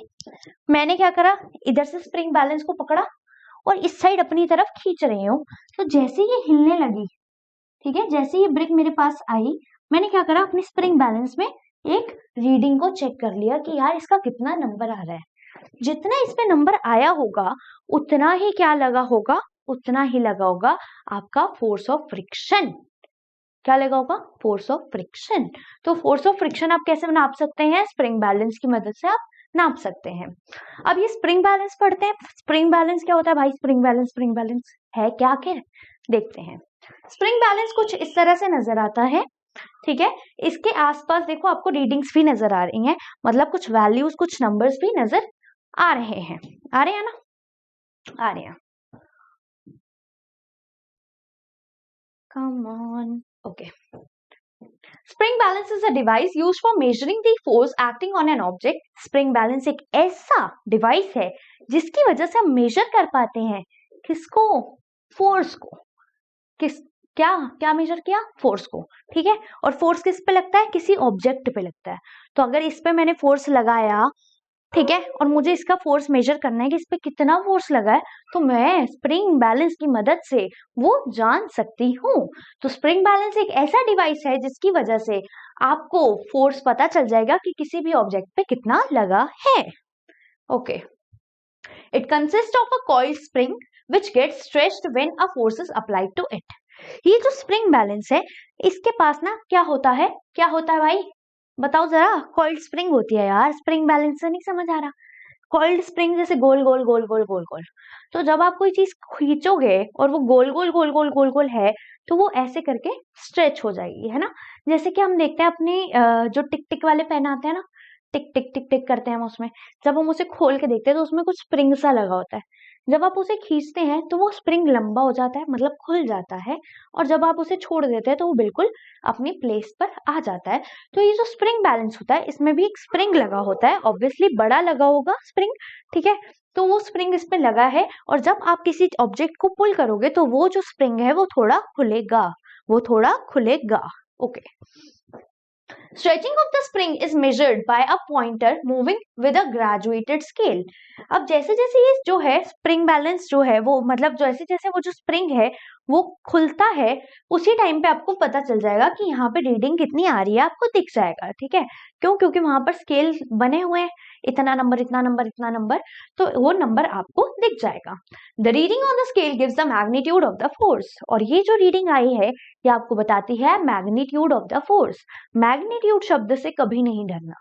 मैंने क्या करा, इधर से स्प्रिंग बैलेंस को पकड़ा और इस साइड अपनी तरफ खींच रही हूँ। तो जैसे ये हिलने लगी, ठीक है, जैसे ये ब्रिक मेरे पास आई, मैंने क्या करा, अपनी स्प्रिंग बैलेंस में एक रीडिंग को चेक कर लिया कि यार इसका कितना नंबर आ रहा है। जितना इस पे नंबर आया होगा उतना ही क्या लगा होगा, उतना ही लगा होगा आपका फोर्स ऑफ फ्रिक्शन। क्या लगा होगा? Force of friction. तो फोर्स ऑफ फ्रिक्शन आप कैसे नाप सकते हैं? स्प्रिंग बैलेंस की मदद से आप नाप सकते हैं। अब ये स्प्रिंग बैलेंस पढ़ते हैं। स्प्रिंग बैलेंस क्या होता है भाई? स्प्रिंग बैलेंस है क्या आखिर? देखते हैं। स्प्रिंग बैलेंस कुछ इस तरह से नजर आता है, ठीक है। इसके आसपास देखो आपको रीडिंग्स भी नजर आ रही हैं, मतलब कुछ वैल्यूज, कुछ नंबर्स भी नजर आ रहे हैं। आ रहे हैं ना? आ रहे हैं। Come on. Okay. Spring balance is a device used for measuring the force acting on an object. Spring balance एक ऐसा डिवाइस है जिसकी वजह से हम मेजर कर पाते हैं किसको? फोर्स को। क्या मेजर किया? फोर्स को, ठीक है। और फोर्स किस पे लगता है? किसी ऑब्जेक्ट पे लगता है। तो अगर इस पे मैंने फोर्स लगाया, ठीक है, और मुझे इसका फोर्स मेजर करना है कि इस पे कितना फोर्स लगा है, तो मैं स्प्रिंग बैलेंस की मदद से वो जान सकती हूँ। तो स्प्रिंग बैलेंस एक ऐसा डिवाइस है जिसकी वजह से आपको फोर्स पता चल जाएगा कि किसी भी ऑब्जेक्ट पे कितना लगा है। Okay. It consist of a coiled spring which gets stretched when a force is applied to it. ये जो स्प्रिंग बैलेंस है, इसके पास ना क्या होता है? क्या होता है भाई? बताओ जरा। कॉइल्ड स्प्रिंग होती है यार, स्प्रिंग बैलेंस से नहीं समझ आ रहा? कॉइल्ड स्प्रिंग जैसे गोल गोल गोल गोल गोल गोल। तो जब आप कोई चीज खींचोगे और वो गोल गोल गोल गोल गोल गोल है, तो वो ऐसे करके स्ट्रेच हो जाएगी, है ना। जैसे कि हम देखते हैं अपनी जो टिक टिक वाले पेन आते हैं ना, टिक टिक टिक टिक करते हैं हम उसमें, जब हम उसे खोल के देखते हैं तो उसमें कुछ स्प्रिंग सा लगा होता है। जब आप उसे खींचते हैं तो वो स्प्रिंग लंबा हो जाता है, मतलब खुल जाता है, और जब आप उसे छोड़ देते हैं तो वो बिल्कुल अपनी प्लेस पर आ जाता है। तो ये जो स्प्रिंग बैलेंस होता है, इसमें भी एक स्प्रिंग लगा होता है, ऑब्वियसली बड़ा लगा होगा स्प्रिंग, ठीक है। तो वो स्प्रिंग इसमें लगा है, और जब आप किसी ऑब्जेक्ट को पुल करोगे तो वो जो स्प्रिंग है वो थोड़ा खुलेगा, वो थोड़ा खुलेगा। Okay. Stretching of the spring is measured by a pointer moving with a graduated scale. अब जैसे जैसे ये जो है स्प्रिंग बैलेंस जो है वो, मतलब जैसे जैसे वो जो स्प्रिंग है वो खुलता है, उसी टाइम पे आपको पता चल जाएगा कि यहाँ पे रीडिंग कितनी आ रही है, आपको दिख जाएगा, ठीक है। क्यों? क्योंकि वहां पर स्केल बने हुए हैं, इतना नंबर इतना नंबर इतना नंबर, तो वो नंबर आपको दिख जाएगा। The reading on the scale gives the magnitude of the force. और ये जो रीडिंग आई है ये आपको बताती है magnitude of the force. Magnitude शब्द से कभी नहीं डरना।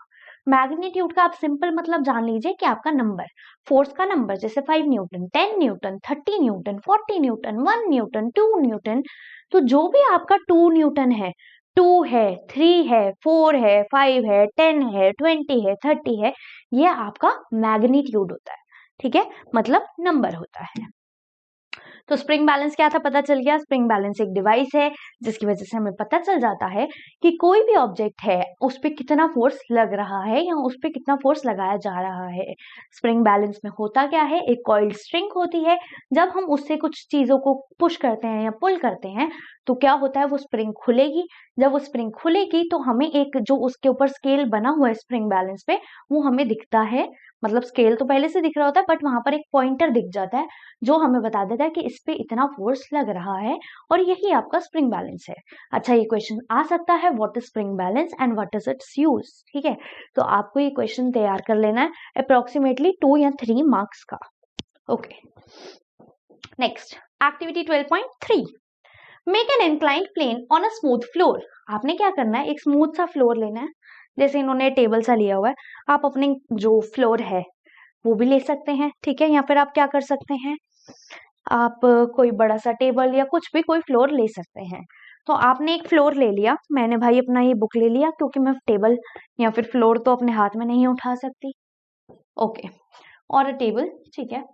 मैग्नीट्यूड का आप सिंपल मतलब जान लीजिए कि आपका नंबर, फोर्स का नंबर, जैसे 5 Newton, 10 Newton, 30 Newton, 40 Newton, 1 Newton, 2 Newton. तो जो भी आपका 2 न्यूटन है, 2 है, 3 है, 4 है, 5 है, 10 है, 20 है, 30 है, ये आपका मैग्नीट्यूड होता है, ठीक है, मतलब नंबर होता है। तो स्प्रिंग बैलेंस क्या था पता चल गया। स्प्रिंग बैलेंस एक डिवाइस है जिसकी वजह से हमें पता चल जाता है कि कोई भी ऑब्जेक्ट है उस पर कितना फोर्स लग रहा है या उस पर कितना फोर्स लगाया जा रहा है। स्प्रिंग बैलेंस में होता क्या है, एक कॉइल्ड स्ट्रिंग होती है, जब हम उससे कुछ चीजों को पुश करते हैं या पुल करते हैं तो क्या होता है, वो स्प्रिंग खुलेगी। जब वो स्प्रिंग खुलेगी तो हमें एक जो उसके ऊपर स्केल बना हुआ है स्प्रिंग बैलेंस पे वो हमें दिखता है। मतलब स्केल तो पहले से दिख रहा होता है बट वहां पर एक पॉइंटर दिख जाता है जो हमें बता देता है कि इस पे इतना फोर्स लग रहा है और यही आपका स्प्रिंग बैलेंस है। अच्छा, ये क्वेश्चन आ सकता है what is spring balance and what is it's use. ठीक है, तो आपको ये क्वेश्चन तैयार कर लेना है अप्रोक्सीमेटली 2 या 3 मार्क्स का। Okay, next activity 12.3, make an inclined plane on a smooth floor. आपने क्या करना है, एक स्मूथ सा फ्लोर लेना है, जैसे इन्होंने टेबल सा लिया हुआ है, आप अपने जो फ्लोर है वो भी ले सकते हैं। ठीक है, या फिर आप क्या कर सकते हैं, आप कोई बड़ा सा टेबल या कुछ भी कोई फ्लोर ले सकते हैं। तो आपने एक फ्लोर ले लिया, मैंने भाई अपना ये बुक ले लिया क्योंकि मैं टेबल या फिर फ्लोर तो अपने हाथ में नहीं उठा सकती। ओके, और अ टेबल, ठीक है।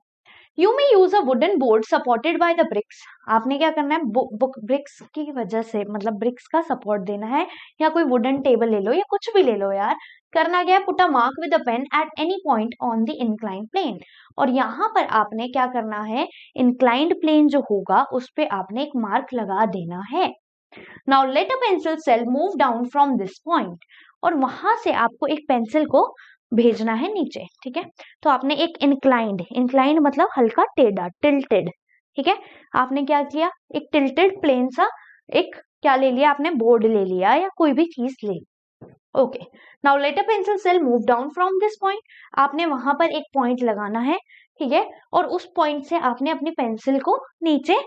You may use a wooden board supported by the bricks. आपने क्या करना है, बुक ब्रिक्स की वजह से मतलब ब्रिक्स का सपोर्ट देना है, या कोई वुडन टेबल ले लो या कुछ भी ले लो यार। करना क्या है, put a mark with a pen at any point on the inclined plane. और यहाँ पर आपने क्या करना है, इंक्लाइंड प्लेन जो होगा उस पे आपने एक मार्क लगा देना है। Now let a pencil cell move down from this point. और वहां से आपको एक पेंसिल को भेजना है नीचे। ठीक है, तो आपने एक इंक्लाइंड मतलब हल्का टेढ़ा, टिल्टेड। ठीक है, आपने क्या किया, एक टिल्टेड प्लेन सा एक क्या ले लिया आपने, बोर्ड ले लिया या कोई भी चीज ले ली। Okay, now let a pencil cell move down from this point. आपने वहां पर एक पॉइंट लगाना है। ठीक है, और उस पॉइंट से आपने अपनी पेंसिल को नीचे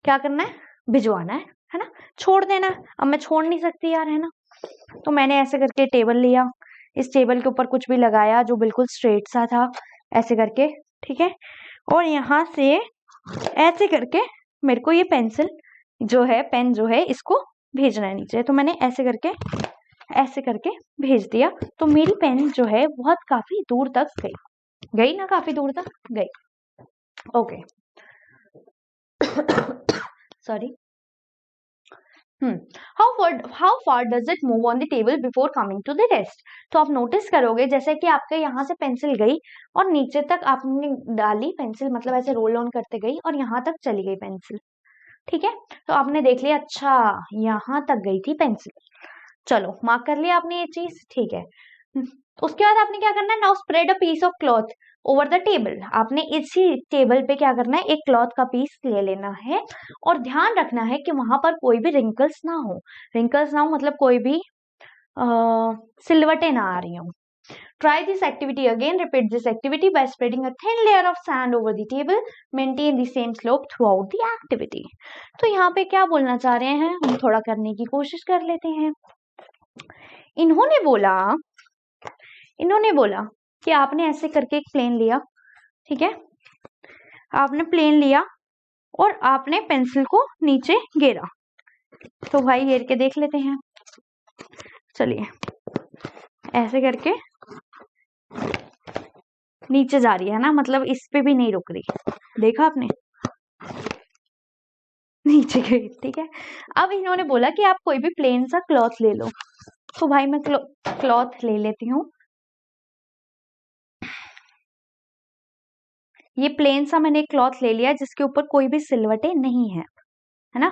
क्या करना है, भिजवाना है ना, छोड़ देना। अब मैं छोड़ नहीं सकती यार, है ना, तो मैंने ऐसे करके टेबल लिया, इस टेबल के ऊपर कुछ भी लगाया जो बिल्कुल स्ट्रेट सा था, ऐसे करके। ठीक है, और यहाँ से ऐसे करके मेरे को ये पेंसिल जो है, पेन जो है, इसको भेजना है नीचे। तो मैंने ऐसे करके भेज दिया, तो मेरी पेन जो है बहुत काफी दूर तक गई ना, काफी दूर तक गई। Okay, sorry. How far does it move on the table before coming to the rest. तो आप नोटिस करोगे जैसे कि आपके यहाँ से पेंसिल गई और नीचे तक आपने डाली पेंसिल, मतलब ऐसे रोल ऑन करते गई और यहाँ तक चली गई पेंसिल। ठीक है, तो आपने देख लिया, अच्छा यहाँ तक गई थी पेंसिल, चलो मार्क कर लिया आपने ये चीज। ठीक है, उसके बाद आपने क्या करना है, now spread a piece of cloth over the table. आपने इसी टेबल पे क्या करना है, एक क्लॉथ का पीस ले लेना है और ध्यान रखना है कि वहां पर कोई भी रिंकल्स ना हो। रिंकल्स ना हो मतलब कोई भी सिलवटें ना आ रही हो। Try this activity again. Repeat this activity by spreading a thin layer of sand over the table. Maintain the same slope throughout the activity. तो यहाँ पे क्या बोलना चाह रहे हैं, हम थोड़ा करने की कोशिश कर लेते हैं। इन्होंने बोला कि आपने ऐसे करके एक प्लेन लिया। ठीक है, आपने प्लेन लिया और आपने पेंसिल को नीचे गिरा। तो भाई गिर के देख लेते हैं, चलिए ऐसे करके नीचे जा रही है ना, मतलब इस पे भी नहीं रुक रही, देखा आपने, नीचे गई। ठीक है, अब इन्होंने बोला कि आप कोई भी प्लेन सा क्लॉथ ले लो। तो भाई मैं क्लॉथ ले लेती हूँ, ये प्लेन सा मैंने क्लॉथ ले लिया जिसके ऊपर कोई भी सिलवटे नहीं है ना,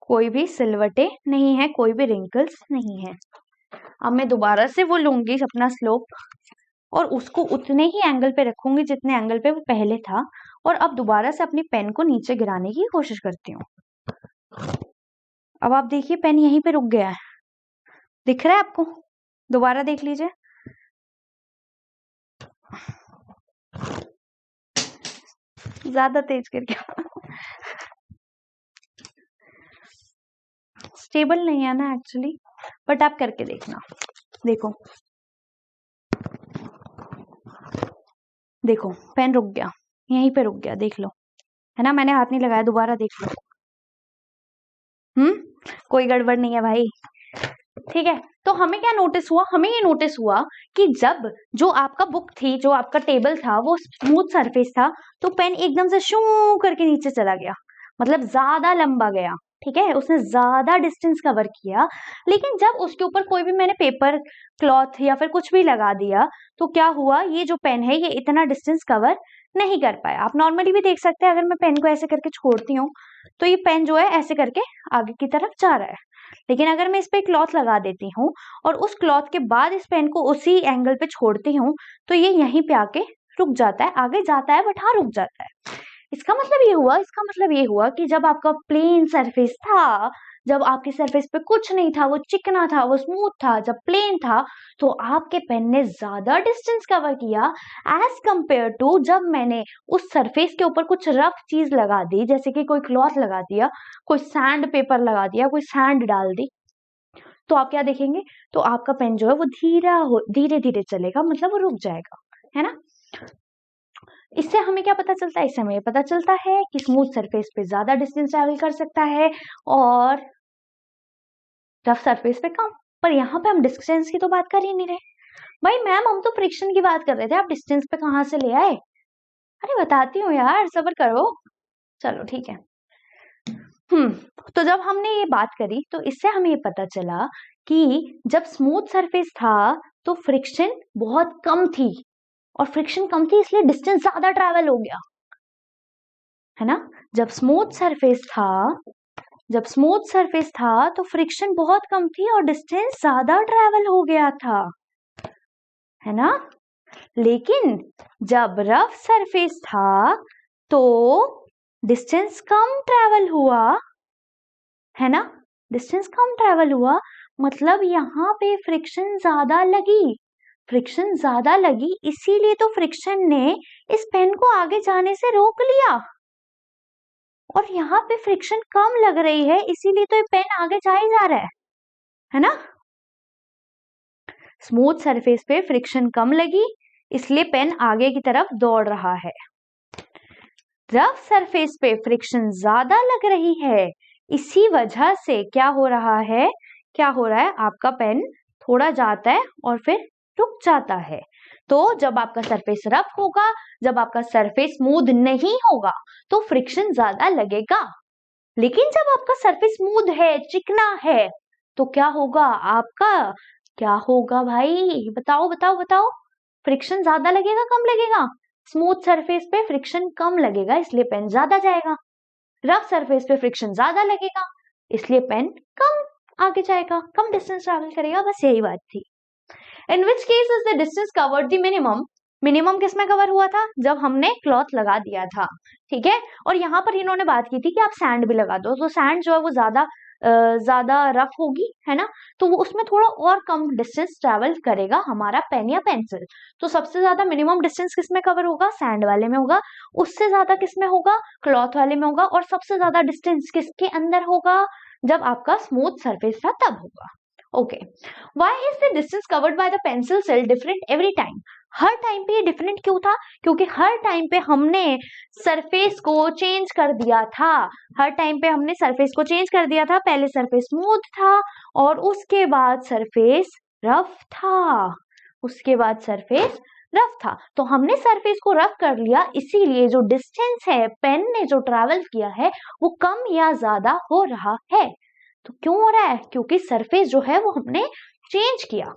कोई भी सिलवटे नहीं है, कोई भी रिंकल्स नहीं है। अब मैं दोबारा से वो लूंगी अपना स्लोप और उसको उतने ही एंगल पे रखूंगी जितने एंगल पे वो पहले था, और अब दोबारा से अपनी पेन को नीचे गिराने की कोशिश करती हूँ। अब आप देखिए पेन यहीं पे रुक गया है, दिख रहा है आपको, दोबारा देख लीजिए। ज्यादा तेज करके स्टेबल नहीं है ना एक्चुअली, बट आप करके देखना। देखो देखो पेन रुक गया, यहीं पे रुक गया, देख लो, है ना, मैंने हाथ नहीं लगाया, दोबारा देख लो। कोई गड़बड़ नहीं है भाई, ठीक है, तो हमें क्या नोटिस हुआ, हमें ये नोटिस हुआ कि जब जो आपका बुक थी, जो आपका टेबल था, वो स्मूथ सरफेस था, तो पेन एकदम से शू करके नीचे चला गया, मतलब ज्यादा लंबा गया। ठीक है, उसने ज्यादा डिस्टेंस कवर किया। लेकिन जब उसके ऊपर कोई भी मैंने पेपर, क्लॉथ या फिर कुछ भी लगा दिया, तो क्या हुआ, ये जो पेन है ये इतना डिस्टेंस कवर नहीं कर पाया। आप नॉर्मली भी देख सकते हैं, अगर मैं पेन को ऐसे करके छोड़ती हूँ तो ये पेन जो है ऐसे करके आगे की तरफ जा रहा है। लेकिन अगर मैं इस पे क्लॉथ लगा देती हूँ और उस क्लॉथ के बाद इस पेन को उसी एंगल पे छोड़ती हूँ, तो ये यहीं पे आके रुक जाता है, आगे जाता है बट हाँ रुक जाता है। इसका मतलब ये हुआ कि जब आपका प्लेन सरफेस था, जब आपकी सरफेस पे कुछ नहीं था, वो चिकना था, वो स्मूथ था, जब प्लेन था, तो आपके पेन ने ज्यादा डिस्टेंस कवर किया एज कंपेयर टू जब मैंने उस सरफेस के ऊपर कुछ रफ चीज लगा दी, जैसे कि कोई क्लॉथ लगा दिया, कोई सैंड पेपर लगा दिया, कोई सैंड डाल दी। तो आप क्या देखेंगे, तो आपका पेन जो है वो धीरे धीरे चलेगा, मतलब वो रुक जाएगा, है ना। इससे हमें क्या पता चलता है, इससे हमें पता चलता है कि स्मूथ सरफेस पे ज्यादा डिस्टेंस ट्रेवल कर सकता है और रफ सरफेस पे कम। पर यहाँ पे हम डिस्टेंस की तो बात कर ही नहीं रहे। भाई मैम, हम तो फ्रिक्शन की बात कर रहे थे, आप डिस्टेंस पे कहाँ से ले आए? अरे बताती हूँ यार, सब्र करो। चलो ठीक है। तो जब हमने ये बात करी तो इससे हमें ये पता चला कि जब स्मूथ सरफेस था तो फ्रिक्शन बहुत कम थी, और फ्रिक्शन कम थी इसलिए डिस्टेंस ज्यादा ट्रैवल हो गया, है ना। जब स्मूथ सरफेस था तो फ्रिक्शन बहुत कम थी और डिस्टेंस ज्यादा ट्रैवल हो गया था, है ना। लेकिन जब रफ सरफेस था तो डिस्टेंस कम ट्रैवल हुआ, है ना। डिस्टेंस कम ट्रैवल हुआ, मतलब यहाँ पे फ्रिक्शन ज्यादा लगी, इसीलिए तो फ्रिक्शन ने इस पेन को आगे जाने से रोक लिया। और यहाँ पे फ्रिक्शन कम लग रही है, इसीलिए तो ये पेन आगे जा ही जा रहा है ना। स्मूथ सरफेस पे फ्रिक्शन कम लगी, इसलिए पेन आगे की तरफ दौड़ रहा है। रफ सरफेस पे फ्रिक्शन ज्यादा लग रही है, इसी वजह से क्या हो रहा है, आपका पेन थोड़ा जाता है और फिर रुक जाता है। तो जब आपका सरफेस रफ होगा, जब आपका सरफेस स्मूथ नहीं होगा, तो फ्रिक्शन ज्यादा लगेगा। लेकिन जब आपका सरफेस स्मूथ है, चिकना है, तो क्या होगा भाई, बताओ। फ्रिक्शन ज्यादा लगेगा कम लगेगा? स्मूथ सरफेस पे फ्रिक्शन कम लगेगा, इसलिए पेन ज्यादा जाएगा। रफ सरफेस पे फ्रिक्शन ज्यादा लगेगा, इसलिए पेन कम आगे जाएगा, कम डिस्टेंस ट्रैवल करेगा। बस यही बात थी। In which case is the distance covered the minimum किस में कवर हुआ था? जब हमने क्लॉथ लगा दिया था, ठीक है। और यहाँ पर इन्होंने बात की थी कि आप सैंड भी लगा दो, तो सैंड जो है वो ज्यादा रफ होगी, है ना, तो वो उसमें थोड़ा और कम डिस्टेंस ट्रैवल करेगा हमारा पेन या पेंसिल। तो सबसे ज्यादा मिनिमम डिस्टेंस किस में कवर होगा? सैंड वाले में होगा। उससे ज्यादा किस में होगा? क्लॉथ वाले में होगा। और सबसे ज्यादा डिस्टेंस किसके अंदर होगा? जब आपका स्मूथ सरफेस था तब होगा। Okay, why is the distance covered by the pencil cell different every time? हर टाइम पे ये डिफरेंट क्यों था? क्योंकि हर टाइम पे हमने सरफेस को चेंज कर दिया था। पहले सरफेस स्मूथ था और उसके बाद सरफेस रफ था। तो हमने सरफेस को रफ कर लिया, इसीलिए जो डिस्टेंस है पेन ने जो ट्रैवल किया है वो कम या ज्यादा हो रहा है। तो क्यों हो रहा है? क्योंकि सरफेस जो है वो हमने चेंज किया।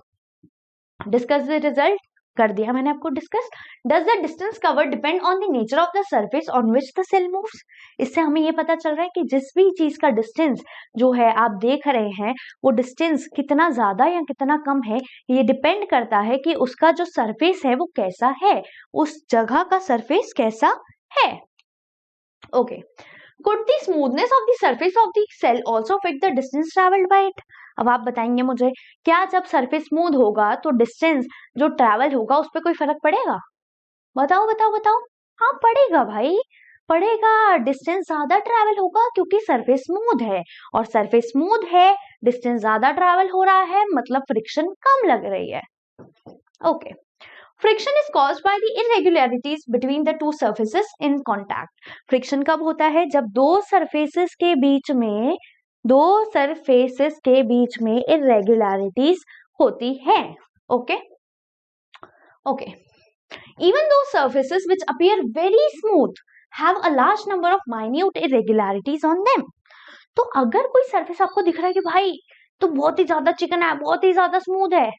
डिस्कस द रिजल्ट कर दिया मैंने आपको discuss. Does the distance cover depend on the nature of the surface on which the cell moves? इससे हमें ये पता चल रहा है कि जिस भी चीज का डिस्टेंस जो है आप देख रहे हैं, वो डिस्टेंस कितना ज्यादा या कितना कम है, ये डिपेंड करता है कि उसका जो सरफेस है वो कैसा है, उस जगह का सरफेस कैसा है। Okay, could the smoothness of the surface of the cell also affect the distance traveled by it? अब आप बताएंगे मुझे, क्या जब सरफेस स्मूथ होगा तो डिस्टेंस जो ट्रैवल होगा उस पर कोई फर्क पड़ेगा? बताओ। हाँ पड़ेगा भाई, पड़ेगा। डिस्टेंस ज्यादा ट्रैवल होगा क्योंकि सरफेस स्मूथ है, और सरफेस स्मूथ है, डिस्टेंस ज्यादा ट्रैवल हो रहा है, मतलब फ्रिक्शन कम लग रही है। Okay, friction is caused by the irregularities between the two surfaces in contact. Friction कब होता है? जब दो सरफेसेस के बीच में दो सरफेसेस के बीच में इरेगुलरिटीज होती है। Okay okay even those surfaces which appear very smooth have a large number of minute irregularities on them। तो अगर कोई सरफेस आपको दिख रहा है कि भाई तो बहुत ही ज्यादा चिकन है, बहुत ही ज्यादा स्मूथ है,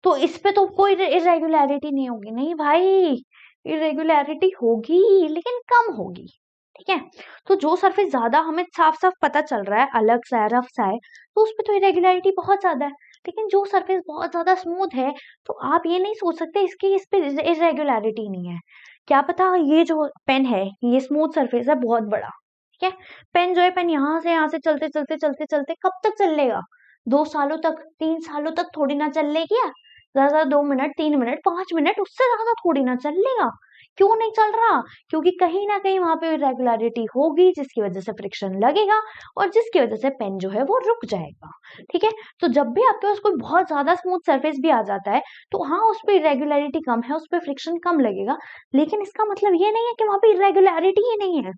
तो इस पे तो कोई इरेगुलरिटी नहीं होगी, नहीं भाई, इरेगुलरिटी होगी लेकिन कम होगी। ठीक है, तो जो सरफेस ज्यादा हमें साफ साफ पता चल रहा है, अलग सा है, रफ सा है, तो उस पे तो इरेगुलरिटी बहुत ज्यादा है। लेकिन जो सरफेस बहुत ज्यादा स्मूथ है, तो आप ये नहीं सोच सकते इसकी इस पे इरेगुलरिटी नहीं है। क्या पता ये जो पेन है, ये स्मूथ सरफेस है बहुत बड़ा, ठीक है, पेन जो है, पेन यहाँ से चलते चलते चलते चलते कब तक चलेगा? 2 सालों तक, 3 सालों तक थोड़ी ना चलेगी। ज्यादा 2 मिनट, 3 मिनट, 5 मिनट, उससे ज्यादा थोड़ी ना चलेगा। क्यों नहीं चल रहा? क्योंकि कहीं ना कहीं वहां पे इरेगुलरिटी होगी, जिसकी वजह से फ्रिक्शन लगेगा और जिसकी वजह से पेन जो है वो रुक जाएगा। ठीक है, तो जब भी आपके पास कोई बहुत ज्यादा स्मूथ सरफेस भी आ जाता है, तो हाँ उस पर इरेगुलरिटी कम है, उस पर फ्रिक्शन कम लगेगा, लेकिन इसका मतलब ये नहीं है कि वहां पे इरेगुलरिटी ही नहीं है।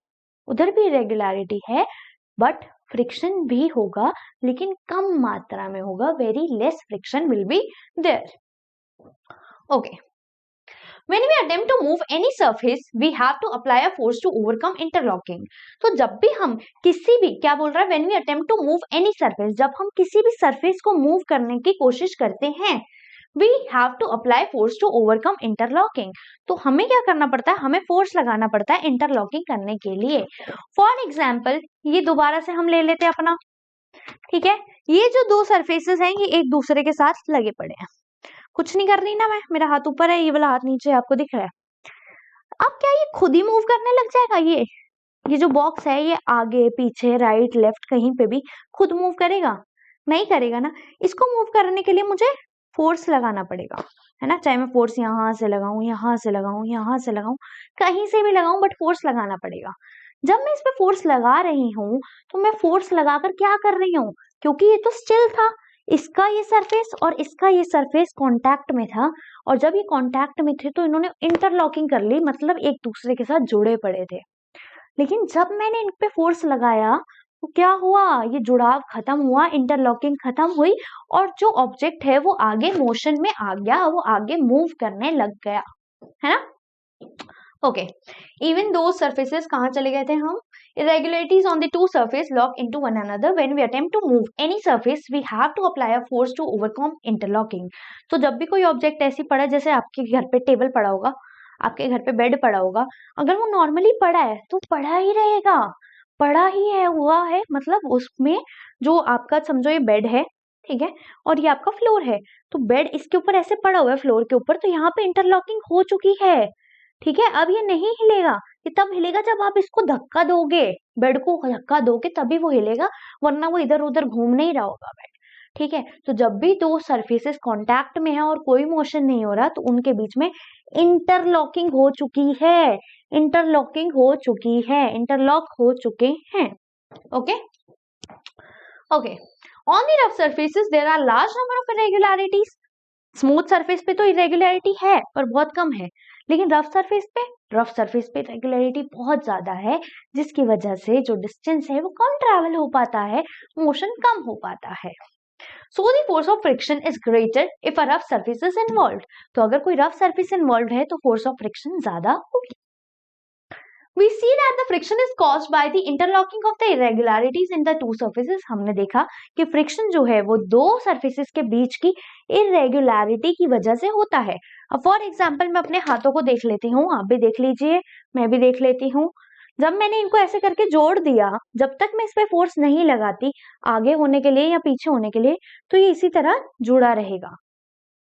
उधर भी इरेगुलरिटी है, बट फ्रिक्शन भी होगा, लेकिन कम मात्रा में होगा। Very less friction will be there. Okay. When we attempt to move any surface, we have to apply a force to overcome interlocking. तो जब भी हम किसी भी, क्या बोल रहा है, when we attempt to move any surface, जब हम किसी भी सरफेस को मूव करने की कोशिश करते हैं, we have to apply force to overcome interlocking। तो हमें क्या करना पड़ता है? हमें फोर्स लगाना पड़ता है इंटरलॉकिंग करने के लिए। फॉर एग्जाम्पल, ये दोबारा से हम ले लेते हैं अपना, ठीक है, ये जो दो सरफेसेस हैं, ये एक दूसरे के साथ लगे पड़े हैं, कुछ नहीं कर रही ना मैं, मेरा हाथ ऊपर है, ये वाला हाथ नीचे है, आपको दिख रहा है। अब क्या ये खुद ही मूव करने लग जाएगा? ये जो बॉक्स है, ये आगे पीछे राइट लेफ्ट कहीं पे भी खुद मूव करेगा? नहीं करेगा ना। इसको मूव करने के लिए मुझे फोर्स लगाना पड़ेगा, है ना, चाहे मैं फोर्स यहाँ से लगाऊं, यहाँ से लगाऊं, यहाँ से लगाऊं, कहीं से भी लगाऊं, बट फोर्स लगाना पड़ेगा। जब मैं इस पे फोर्स लगा रही हूँ, तो मैं फोर्स लगाकर क्या कर रही हूँ? क्योंकि ये तो स्टिल था, इसका ये सरफेस और इसका ये सरफेस कांटेक्ट में था, और जब ये कांटेक्ट में थे तो इन्होंने इंटरलॉकिंग कर ली, मतलब एक दूसरे के साथ जुड़े पड़े थे। लेकिन जब मैंने इन पे फोर्स लगाया, तो क्या हुआ? ये जुड़ाव खत्म हुआ, इंटरलॉकिंग खत्म हुई, और जो ऑब्जेक्ट है वो आगे मोशन में आ गया, वो आगे मूव करने लग गया, है ना। ओके, इवन दो सरफेसेस कहाँ चले गए थे हम? Irregularities on the two surface lock into one another. When we attempt to move any surface, we have to apply a force to overcome interlocking. तो जब भी कोई ऑब्जेक्ट ऐसी पड़ा, जैसे आपके घर पे टेबल पड़ा होगा, आपके घर पे बेड पड़ा होगा, अगर वो नॉर्मली पड़ा है तो पड़ा ही रहेगा, पड़ा ही है, हुआ है, मतलब उसमें जो आपका, समझो ये बेड है, ठीक है, और ये आपका फ्लोर है, तो बेड इसके ऊपर ऐसे पड़ा हुआ है फ्लोर के ऊपर, तो यहाँ पे इंटरलॉकिंग हो चुकी है, ठीक है। अब ये नहीं हिलेगा, ये तब हिलेगा जब आप इसको धक्का दोगे, बेड को धक्का दोगे तभी वो हिलेगा, वरना वो इधर उधर घूम नहीं रहा होगा बेड, ठीक है। तो जब भी दो सरफेसेस कांटेक्ट में है और कोई मोशन नहीं हो रहा, तो उनके बीच में इंटरलॉकिंग हो चुकी है, इंटरलॉकिंग हो चुकी है, इंटरलॉक हो चुके हैं। Okay okay, on the rough surfaces there are large number of irregularities. Smooth surface पे तो इरेगुलरिटी है पर बहुत कम है, लेकिन रफ सरफेस पे रेगुलरिटी बहुत ज्यादा है, जिसकी वजह से जो डिस्टेंस है वो कम ट्रैवल हो पाता है, मोशन कम हो पाता है। So the force of friction is greater if a rough surface is involved. तो अगर कोई रफ सरफेस इन्वॉल्व है तो फोर्स ऑफ फ्रिक्शन ज्यादा होगी। We see that the friction is caused by the interlocking of the irregularities in the two surfaces। हमने देखा कि फ्रिक्शन जो है वो दो सरफेसेस के बीच की इरेगुलरिटी की वजह से होता है। अब फॉर एग्जाम्पल मैं अपने हाथों को देख लेती हूँ, आप भी देख लीजिए, मैं भी देख लेती हूँ। जब मैंने इनको ऐसे करके जोड़ दिया, जब तक मैं इस पे फोर्स नहीं लगाती आगे होने के लिए या पीछे होने के लिए, तो ये इसी तरह जुड़ा रहेगा,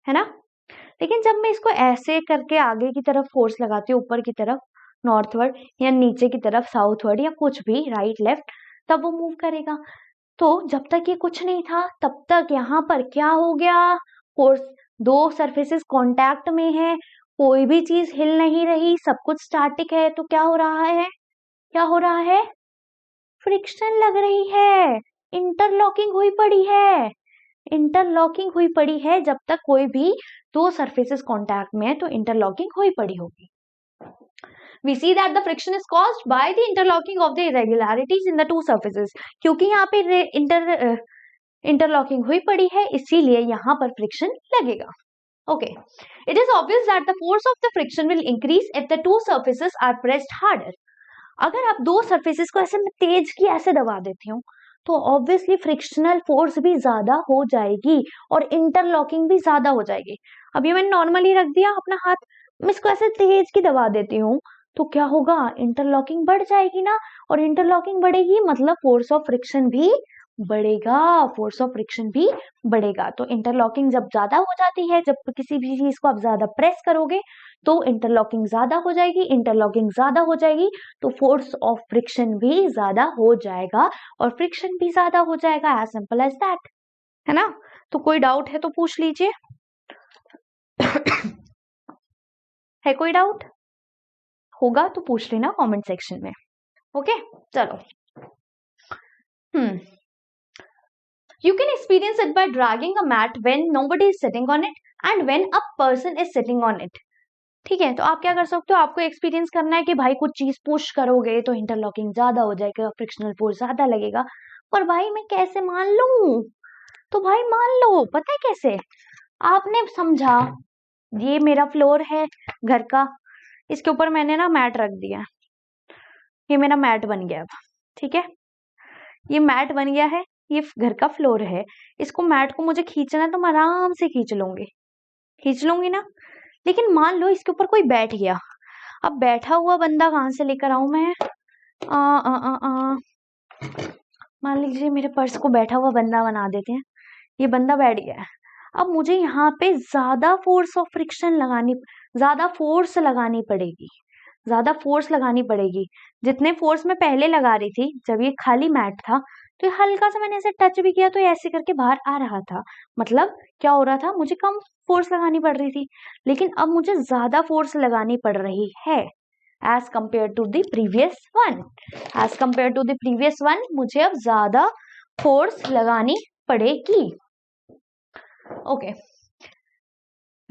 है ना। लेकिन जब मैं इसको ऐसे करके आगे की तरफ फोर्स लगाती हूँ, ऊपर की तरफ नॉर्थवर्ड, या नीचे की तरफ साउथवर्ड, या कुछ भी राइट लेफ्ट, तब वो मूव करेगा। तो जब तक ये कुछ नहीं था, तब तक यहाँ पर क्या हो गया? फोर्स, दो सरफेसेस कांटेक्ट में है, कोई भी चीज हिल नहीं रही, सब कुछ स्टैटिक है, तो क्या हो रहा है? क्या हो रहा है? फ्रिक्शन लग रही है, इंटरलॉकिंग हुई पड़ी है, इंटरलॉकिंग हुई पड़ी है। जब तक कोई भी दो सरफेसेस कांटेक्ट में है तो इंटरलॉकिंग हुई पड़ी होगी। We see that the friction is caused by the interlocking of the irregularities in the two surfaces. क्योंकि यहाँ पे इंटरलॉकिंग हुई पड़ी है, इसीलिए यहाँ पर फ्रिक्शन लगेगा. Okay. It is obvious that the force of the friction will increase if the two surfaces are pressed harder. अगर आप दो सरफेसेस को ऐसे मैं तेज की ऐसे दबा देती हूँ तो ऑब्वियसली फ्रिक्शनल फोर्स भी ज्यादा हो जाएगी और इंटरलॉकिंग भी ज्यादा हो जाएगी. अभी मैंने नॉर्मली रख दिया अपना हाथ, मैं इसको ऐसे तेज की दबा देती हूँ तो क्या होगा, इंटरलॉकिंग बढ़ जाएगी ना, और इंटरलॉकिंग बढ़ेगी मतलब फोर्स ऑफ फ्रिक्शन भी बढ़ेगा, फोर्स ऑफ फ्रिक्शन भी बढ़ेगा. तो इंटरलॉकिंग जब ज्यादा हो जाती है, जब किसी भी चीज को आप ज्यादा प्रेस करोगे तो इंटरलॉकिंग ज्यादा हो जाएगी, इंटरलॉकिंग ज्यादा हो जाएगी तो फोर्स ऑफ फ्रिक्शन भी ज्यादा हो जाएगा और फ्रिक्शन भी ज्यादा हो जाएगा. एज सिंपल एज दैट, है ना. तो कोई डाउट है तो पूछ लीजिए. है कोई डाउट? होगा तो पूछ लेना कमेंट सेक्शन में. ओके चलो. You can experience it by dragging a mat when nobody is sitting on it and when a person is sitting on it. ठीक है, तो आप क्या कर सकते हो, आपको एक्सपीरियंस करना है कि भाई कुछ चीज पुश करोगे तो इंटरलॉकिंग ज्यादा हो जाएगा, फ्रिक्शनल फोर्स ज्यादा लगेगा. पर भाई मैं कैसे मान लूं? तो भाई मान लो, पता है कैसे, आपने समझा ये मेरा फ्लोर है घर का, इसके ऊपर मैंने ना मैट रख दिया, ये मेरा मैट बन गया. ठीक है, ये मैट बन गया है, ये घर का फ्लोर है, इसको मैट को मुझे खींचना है तो मैं आराम से खींच लूंगी ना. लेकिन मान लो इसके ऊपर कोई बैठ गया, अब बैठा हुआ बंदा कहाँ से लेकर आऊं मैं? मान लीजिए मेरे पर्स को बैठा हुआ बंदा बना देते हैं, ये बंदा बैठ गया है. अब मुझे यहाँ पे ज्यादा फोर्स ऑफ फ्रिक्शन ज्यादा फोर्स लगानी पड़ेगी. जितने फोर्स मैं पहले लगा रही थी जब ये खाली मैट था, तो ये हल्का सा मैंने ऐसे टच भी किया तो ये ऐसे करके बाहर आ रहा था. मतलब क्या हो रहा था, मुझे कम फोर्स लगानी पड़ रही थी. लेकिन अब मुझे ज्यादा फोर्स लगानी पड़ रही है as compare to the previous one. मुझे अब ज्यादा फोर्स लगानी पड़ेगी. Okay.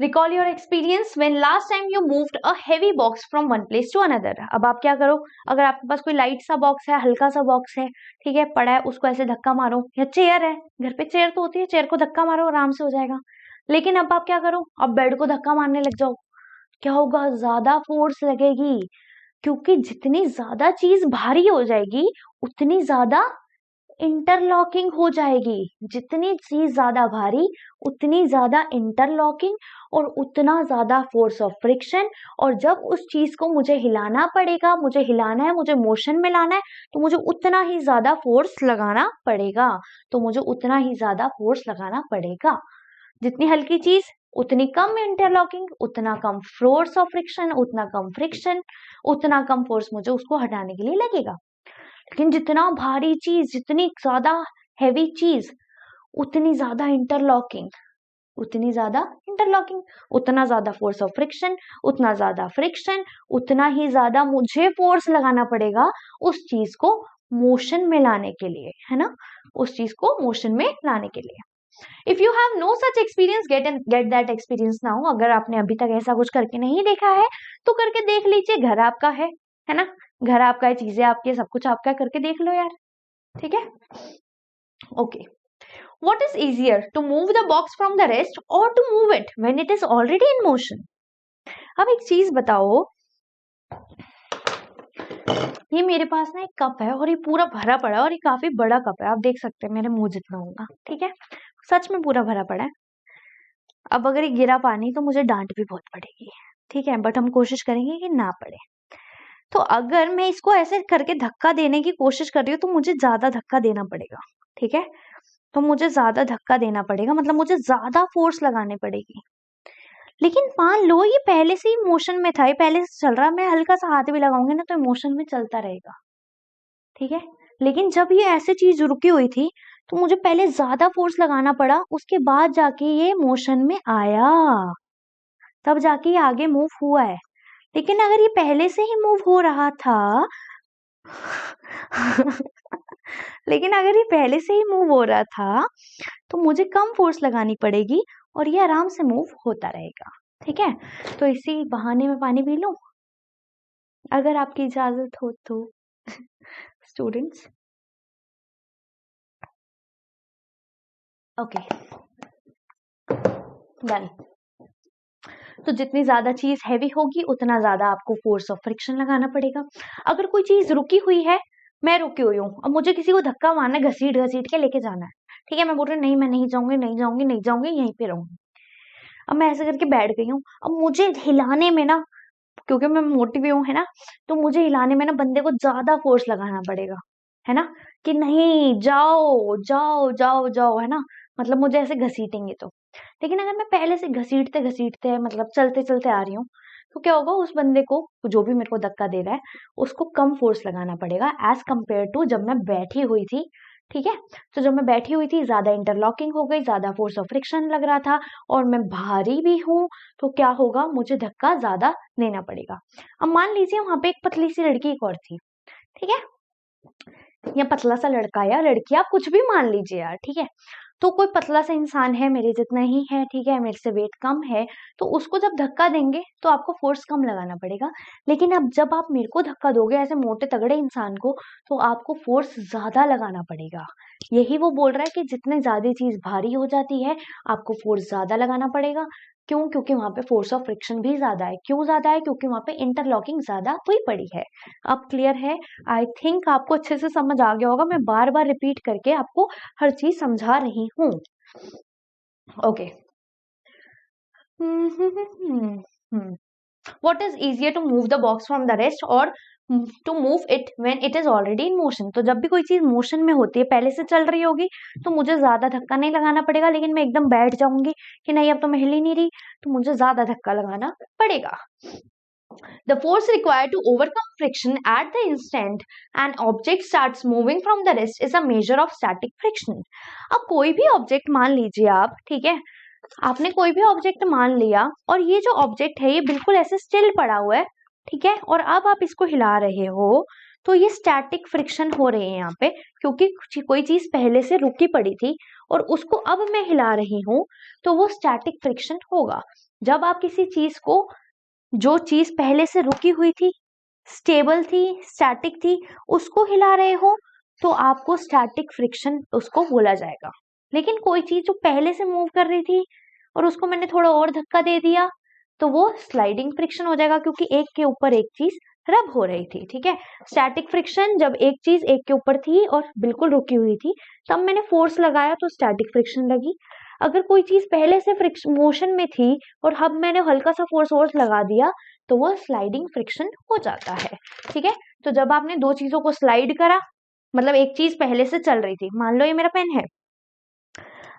Recall your experience when last time you moved a heavy box from one place to another. अब आप क्या करो, अगर आपके पास कोई लाइट सा बॉक्स है, हल्का सा बॉक्स है, ठीक है, पड़ा है, उसको ऐसे धक्का मारो, या चेयर है, घर पे चेयर तो होती है, चेयर को धक्का मारो आराम से हो जाएगा. लेकिन अब आप क्या करो, अब बेड को धक्का मारने लग जाओ, क्या होगा, ज्यादा फोर्स लगेगी. क्योंकि जितनी ज्यादा चीज भारी हो जाएगी उतनी ज्यादा इंटरलॉकिंग हो जाएगी. जितनी चीज ज्यादा भारी उतनी ज्यादा इंटरलॉकिंग और उतना ज्यादा फोर्स ऑफ फ्रिक्शन. और जब उस चीज को मुझे हिलाना पड़ेगा, मुझे हिलाना है, मुझे मोशन में लाना है, तो मुझे उतना ही ज्यादा फोर्स लगाना पड़ेगा. जितनी हल्की चीज उतनी कम इंटरलॉकिंग, उतना कम फोर्स ऑफ फ्रिक्शन, उतना कम फ्रिक्शन, उतना कम फोर्स मुझे उसको हटाने के लिए लगेगा. लेकिन जितना भारी चीज, जितनी ज्यादा हैवी चीज, उतनी ज्यादा इंटरलॉकिंग, उतना ज्यादा फोर्स ऑफ फ्रिक्शन, उतना ज्यादा फ्रिक्शन, उतना ही ज्यादा मुझे फोर्स लगाना पड़ेगा उस चीज को मोशन में लाने के लिए, है ना, उस चीज को मोशन में लाने के लिए. If you have no such experience, get that experience now. अगर आपने अभी तक ऐसा कुछ करके नहीं देखा है तो करके देख लीजिए, घर आपका है ना, घर आपका है, चीजें आपकी, सब कुछ आपका, करके देख लो यार. ठीक है. Okay. What is easier, to move the box from the rest or to move it when it is already in motion? अब एक चीज बताओ, ये मेरे पास ना एक कप है और ये पूरा भरा पड़ा है और ये काफी बड़ा कप है, आप देख सकते हैं मेरे मुंह जितना होगा. ठीक है, सच में पूरा भरा पड़ा है. अब अगर ये गिरा पानी तो मुझे डांट भी बहुत पड़ेगी. ठीक है, बट हम कोशिश करेंगे कि ना पड़े. तो अगर मैं इसको ऐसे करके धक्का देने की कोशिश कर रही हूँ तो मुझे ज्यादा धक्का देना पड़ेगा. ठीक है, तो मुझे ज्यादा धक्का देना पड़ेगा, मतलब मुझे ज्यादा फोर्स लगानी पड़ेगी. लेकिन मान लो ये पहले से ही मोशन में था, ये पहले से चल रहा, मैं हल्का सा हाथ भी लगाऊंगी ना तो मोशन में चलता रहेगा. ठीक है, लेकिन जब ये ऐसे चीज रुकी हुई थी तो मुझे पहले ज्यादा फोर्स लगाना पड़ा, उसके बाद जाके ये मोशन में आया, तब जाके ये आगे मूव हुआ है. लेकिन अगर ये पहले से ही मूव हो रहा था लेकिन अगर ये पहले से ही मूव हो रहा था तो मुझे कम फोर्स लगानी पड़ेगी और ये आराम से मूव होता रहेगा. ठीक है, तो इसी बहाने में पानी पी लूं. अगर आपकी इजाजत हो तो स्टूडेंट्स। Okay done. तो जितनी ज्यादा चीज हैवी होगी उतना ज्यादा आपको फोर्स ऑफ फ्रिक्शन लगाना पड़ेगा। अगर कोई चीज रुकी हुई है, मैं रुकी हुई हूँ, अब मुझे किसी को धक्का मारना है, घसीट घसीट के लेके जाना है, ठीक है, मैं बोल रही हूँ नहीं मैं नहीं जाऊंगी नहीं जाऊंगी नहीं जाऊंगी, यहीं पे रहूंगी। अब मैं ऐसे करके बैठ गई हूँ, अब मुझे हिलाने में ना, क्योंकि मैं मोटी भी हूँ है ना, तो मुझे हिलाने में ना बंदे को ज्यादा फोर्स लगाना पड़ेगा, है ना, कि नहीं जाओ जाओ जाओ जाओ, है ना, मतलब मुझे ऐसे घसीटेंगे तो। लेकिन अगर मैं पहले से घसीटते घसीटते मतलब चलते चलते आ रही हूँ, तो क्या होगा, उस बंदे को जो भी मेरे को धक्का दे रहा है उसको कम फोर्स लगाना पड़ेगा एज कम्पेयर टू जब मैं बैठी हुई थी। ठीक है, तो जब मैं बैठी हुई थी ज्यादा इंटरलॉकिंग हो गई, ज्यादा फोर्स ऑफ फ्रिक्शन लग रहा था, और मैं भारी भी हूं, तो क्या होगा, मुझे धक्का ज्यादा देना पड़ेगा। अब मान लीजिए वहां पे एक पतली सी लड़की एक और थी, ठीक है, या पतला सा लड़का या लड़की, आप कुछ भी मान लीजिए यार, ठीक है, तो कोई पतला सा इंसान है, मेरे जितना ही है, ठीक है, मेरे से वेट कम है, तो उसको जब धक्का देंगे तो आपको फोर्स कम लगाना पड़ेगा। लेकिन अब जब आप मेरे को धक्का दोगे ऐसे मोटे तगड़े इंसान को, तो आपको फोर्स ज्यादा लगाना पड़ेगा। यही वो बोल रहा है कि जितने ज्यादा चीज भारी हो जाती है आपको फोर्स ज्यादा लगाना पड़ेगा। क्यों? क्योंकि वहां पे फोर्स ऑफ फ्रिक्शन भी ज्यादा है। क्यों ज्यादा है? क्योंकि वहां पे इंटरलॉकिंग ज्यादा हुई पड़ी है। अब क्लियर है? आई थिंक आपको अच्छे से समझ आ गया होगा, मैं बार बार रिपीट करके आपको हर चीज समझा रही हूँ। Okay. What is easier to move the box from the rest or to move it when it is already in motion? तो जब भी कोई चीज मोशन में होती है, पहले से चल रही होगी, तो मुझे ज्यादा धक्का नहीं लगाना पड़ेगा। लेकिन मैं एकदम बैठ जाऊंगी कि नहीं अब तो मैं हिल ही नहीं रही, तो मुझे ज्यादा धक्का लगाना पड़ेगा। The force required to overcome friction at the instant an object starts moving from the rest is a measure of static friction. अब कोई भी ऑब्जेक्ट मान लीजिए आप, ठीक है, आपने कोई भी ऑब्जेक्ट मान लिया और ये जो ऑब्जेक्ट है ये बिल्कुल ऐसे स्टिल पड़ा हुआ है, ठीक है, और अब आप इसको हिला रहे हो, तो ये स्टैटिक फ्रिक्शन हो रही है यहाँ पे, क्योंकि कोई चीज पहले से रुकी पड़ी थी और उसको अब मैं हिला रही हूँ, तो वो स्टैटिक फ्रिक्शन होगा। जब आप किसी चीज को, जो चीज पहले से रुकी हुई थी, स्टेबल थी, स्टैटिक थी, उसको हिला रहे हो, तो आपको स्टैटिक फ्रिक्शन उसको बोला जाएगा। लेकिन कोई चीज जो पहले से मूव कर रही थी और उसको मैंने थोड़ा और धक्का दे दिया, तो वो स्लाइडिंग फ्रिक्शन हो जाएगा, क्योंकि एक के ऊपर एक चीज रब हो रही थी। ठीक है, स्टैटिक फ्रिक्शन जब एक चीज एक के ऊपर थी और बिल्कुल रुकी हुई थी, तब मैंने फोर्स लगाया तो स्टैटिक फ्रिक्शन लगी। अगर कोई चीज पहले से फ्रिक्शन मोशन में थी और अब मैंने हल्का सा फोर्स लगा दिया, तो वो स्लाइडिंग फ्रिक्शन हो जाता है। ठीक है, तो जब आपने दो चीजों को स्लाइड करा, मतलब एक चीज पहले से चल रही थी, मान लो ये मेरा पेन है,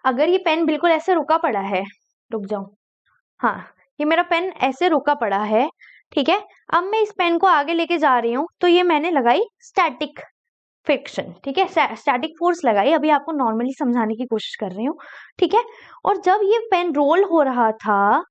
अगर ये पेन बिल्कुल ऐसे रुका पड़ा है, रुक जाओ, हाँ, ये मेरा पेन ऐसे रुका पड़ा है, ठीक है, अब मैं इस पेन को आगे लेके जा रही हूँ, तो ये मैंने लगाई स्टैटिक फ्रिक्शन, ठीक है, स्टैटिक फोर्स लगाई। अभी आपको नॉर्मली समझाने की कोशिश कर रही हूँ, ठीक है। और जब ये पेन रोल हो रहा था,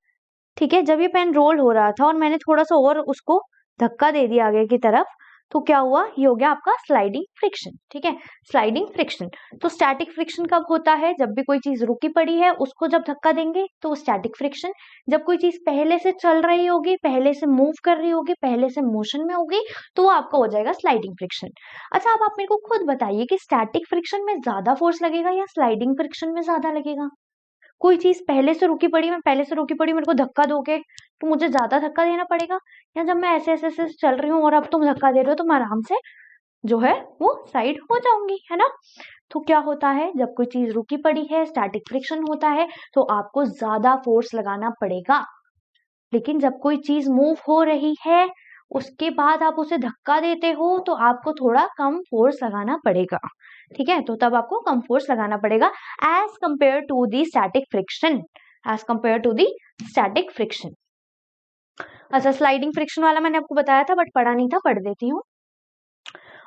ठीक है, जब ये पेन रोल हो रहा था और मैंने थोड़ा सा और उसको धक्का दे दिया आगे की तरफ, तो क्या हुआ, ये हो गया आपका स्लाइडिंग फ्रिक्शन। ठीक है, स्लाइडिंग फ्रिक्शन। तो स्टैटिक फ्रिक्शन कब होता है, जब भी कोई चीज रुकी पड़ी है उसको जब धक्का देंगे तो वो स्टैटिक फ्रिक्शन। जब कोई चीज पहले से चल रही होगी, पहले से मूव कर रही होगी, पहले से मोशन में होगी, तो वो आपका हो जाएगा स्लाइडिंग फ्रिक्शन। अच्छा, अब आप मेरे को खुद बताइए कि स्टैटिक फ्रिक्शन में ज्यादा फोर्स लगेगा या स्लाइडिंग फ्रिक्शन में ज्यादा लगेगा? कोई चीज पहले से रुकी पड़ी, मैं पहले से रुकी पड़ी, मेरे को धक्का दोगे तो मुझे ज्यादा धक्का देना पड़ेगा, या जब मैं ऐसे ऐसे ऐसे चल रही हूँ और अब तुम धक्का दे रहे हो तो मैं आराम से जो है वो साइड हो जाऊंगी, है ना। तो क्या होता है, जब कोई चीज रुकी पड़ी है, स्टैटिक फ्रिक्शन होता है, तो आपको ज्यादा फोर्स लगाना पड़ेगा। लेकिन जब कोई चीज मूव हो रही है, उसके बाद आप उसे धक्का देते हो, तो आपको थोड़ा कम फोर्स लगाना पड़ेगा। ठीक है, तो तब आपको कम फोर्स लगाना पड़ेगा as compare to the static friction, as compare to the static friction. अच्छा, स्लाइडिंग फ्रिक्शन वाला मैंने आपको बताया था बट पढ़ा नहीं था, पढ़ देती हूँ।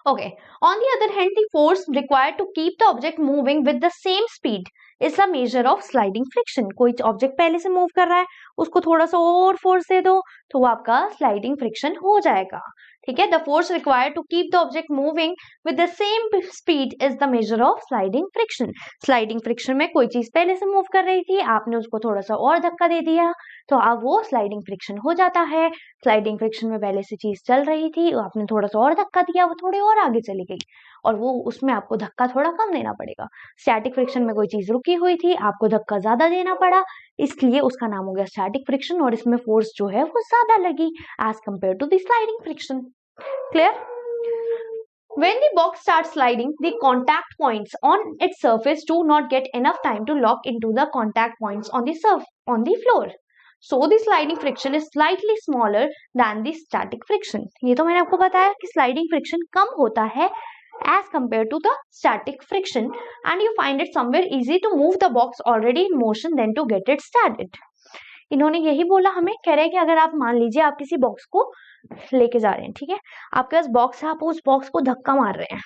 Okay. On the other hand, the force required to keep the object moving with the same speed is a measure of sliding friction. कोई ऑब्जेक्ट पहले से मूव कर रहा है, उसको थोड़ा सा और फोर्स दे दो, तो वो आपका स्लाइडिंग फ्रिक्शन हो जाएगा। ठीक है, the force required to keep the object moving with the same speed is the measure of sliding friction. Sliding friction में कोई चीज पहले से मूव कर रही थी, आपने उसको थोड़ा सा और धक्का दे दिया तो अब वो स्लाइडिंग फ्रिक्शन हो जाता है। स्लाइडिंग फ्रिक्शन में पहले से चीज चल रही थी, आपने थोड़ा सा और धक्का दिया, वो थोड़ी और आगे चली गई और वो उसमें आपको धक्का थोड़ा कम देना पड़ेगा। स्टैटिक फ्रिक्शन में कोई चीज रुकी हुई थी, आपको धक्का ज्यादा देना पड़ा, इसलिए उसका नाम हो गया स्टैटिक फ्रिक्शन और इसमें फोर्स जो है वो ज्यादा लगी as compare to the sliding friction. Clear? When the box starts sliding, the contact points on its surface do not get enough time to lock into the contact points on the floor. So the sliding friction is slightly smaller than the static friction. ये तो मैंने आपको बताया कि sliding friction कम होता है as compared to the static friction, and you find it somewhere easy to move the box already in motion than to get it started. इन्होंने यही बोला, हमें कह रहे हैं कि अगर आप मान लीजिए आप किसी बॉक्स को लेके जा रहे हैं, ठीक है, आपके पास बॉक्स है, आप उस बॉक्स को धक्का मार रहे हैं,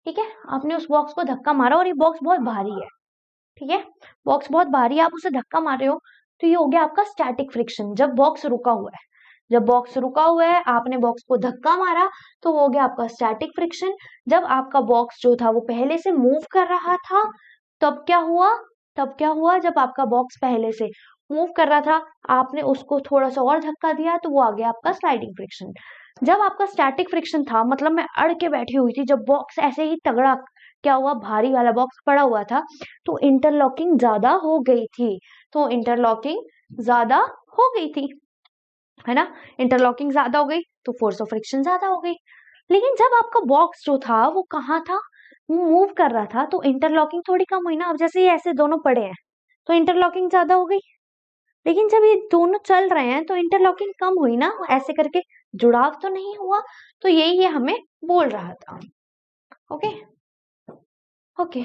ठीक है, आपने उस बॉक्स को धक्का मारा और ये बॉक्स बहुत भारी है, ठीक है, बॉक्स बहुत भारी है, आप उसे धक्का मार रहे हो तो ये हो गया आपका स्टैटिक फ्रिक्शन। जब बॉक्स रुका हुआ है, जब बॉक्स रुका हुआ है आपने बॉक्स को धक्का मारा तो वो हो गया आपका स्टैटिक फ्रिक्शन। जब आपका बॉक्स जो था वो पहले से मूव कर रहा था तब क्या हुआ, जब आपका बॉक्स पहले से मूव कर रहा था आपने उसको थोड़ा सा और धक्का दिया तो वो आ गया आपका स्लाइडिंग फ्रिक्शन। जब आपका स्टैटिक फ्रिक्शन था, मतलब मैं अड़ के बैठी हुई थी, जब बॉक्स ऐसे ही तगड़ा क्या हुआ, भारी वाला बॉक्स पड़ा हुआ था तो इंटरलॉकिंग ज्यादा हो गई थी, है ना, इंटरलॉकिंग ज्यादा हो गई तो फोर्स ऑफ फ्रिक्शन ज्यादा हो गई। लेकिन जब आपका बॉक्स जो था वो कहाँ था, मूव कर रहा था तो इंटरलॉकिंग थोड़ी कम हुई ना। अब जैसे ये ऐसे दोनों पड़े हैं तो इंटरलॉकिंग ज्यादा हो गई, लेकिन जब ये दोनों चल रहे हैं तो इंटरलॉकिंग कम हुई ना, ऐसे करके जुड़ाव तो नहीं हुआ। तो यही ये हमें बोल रहा था। Okay okay,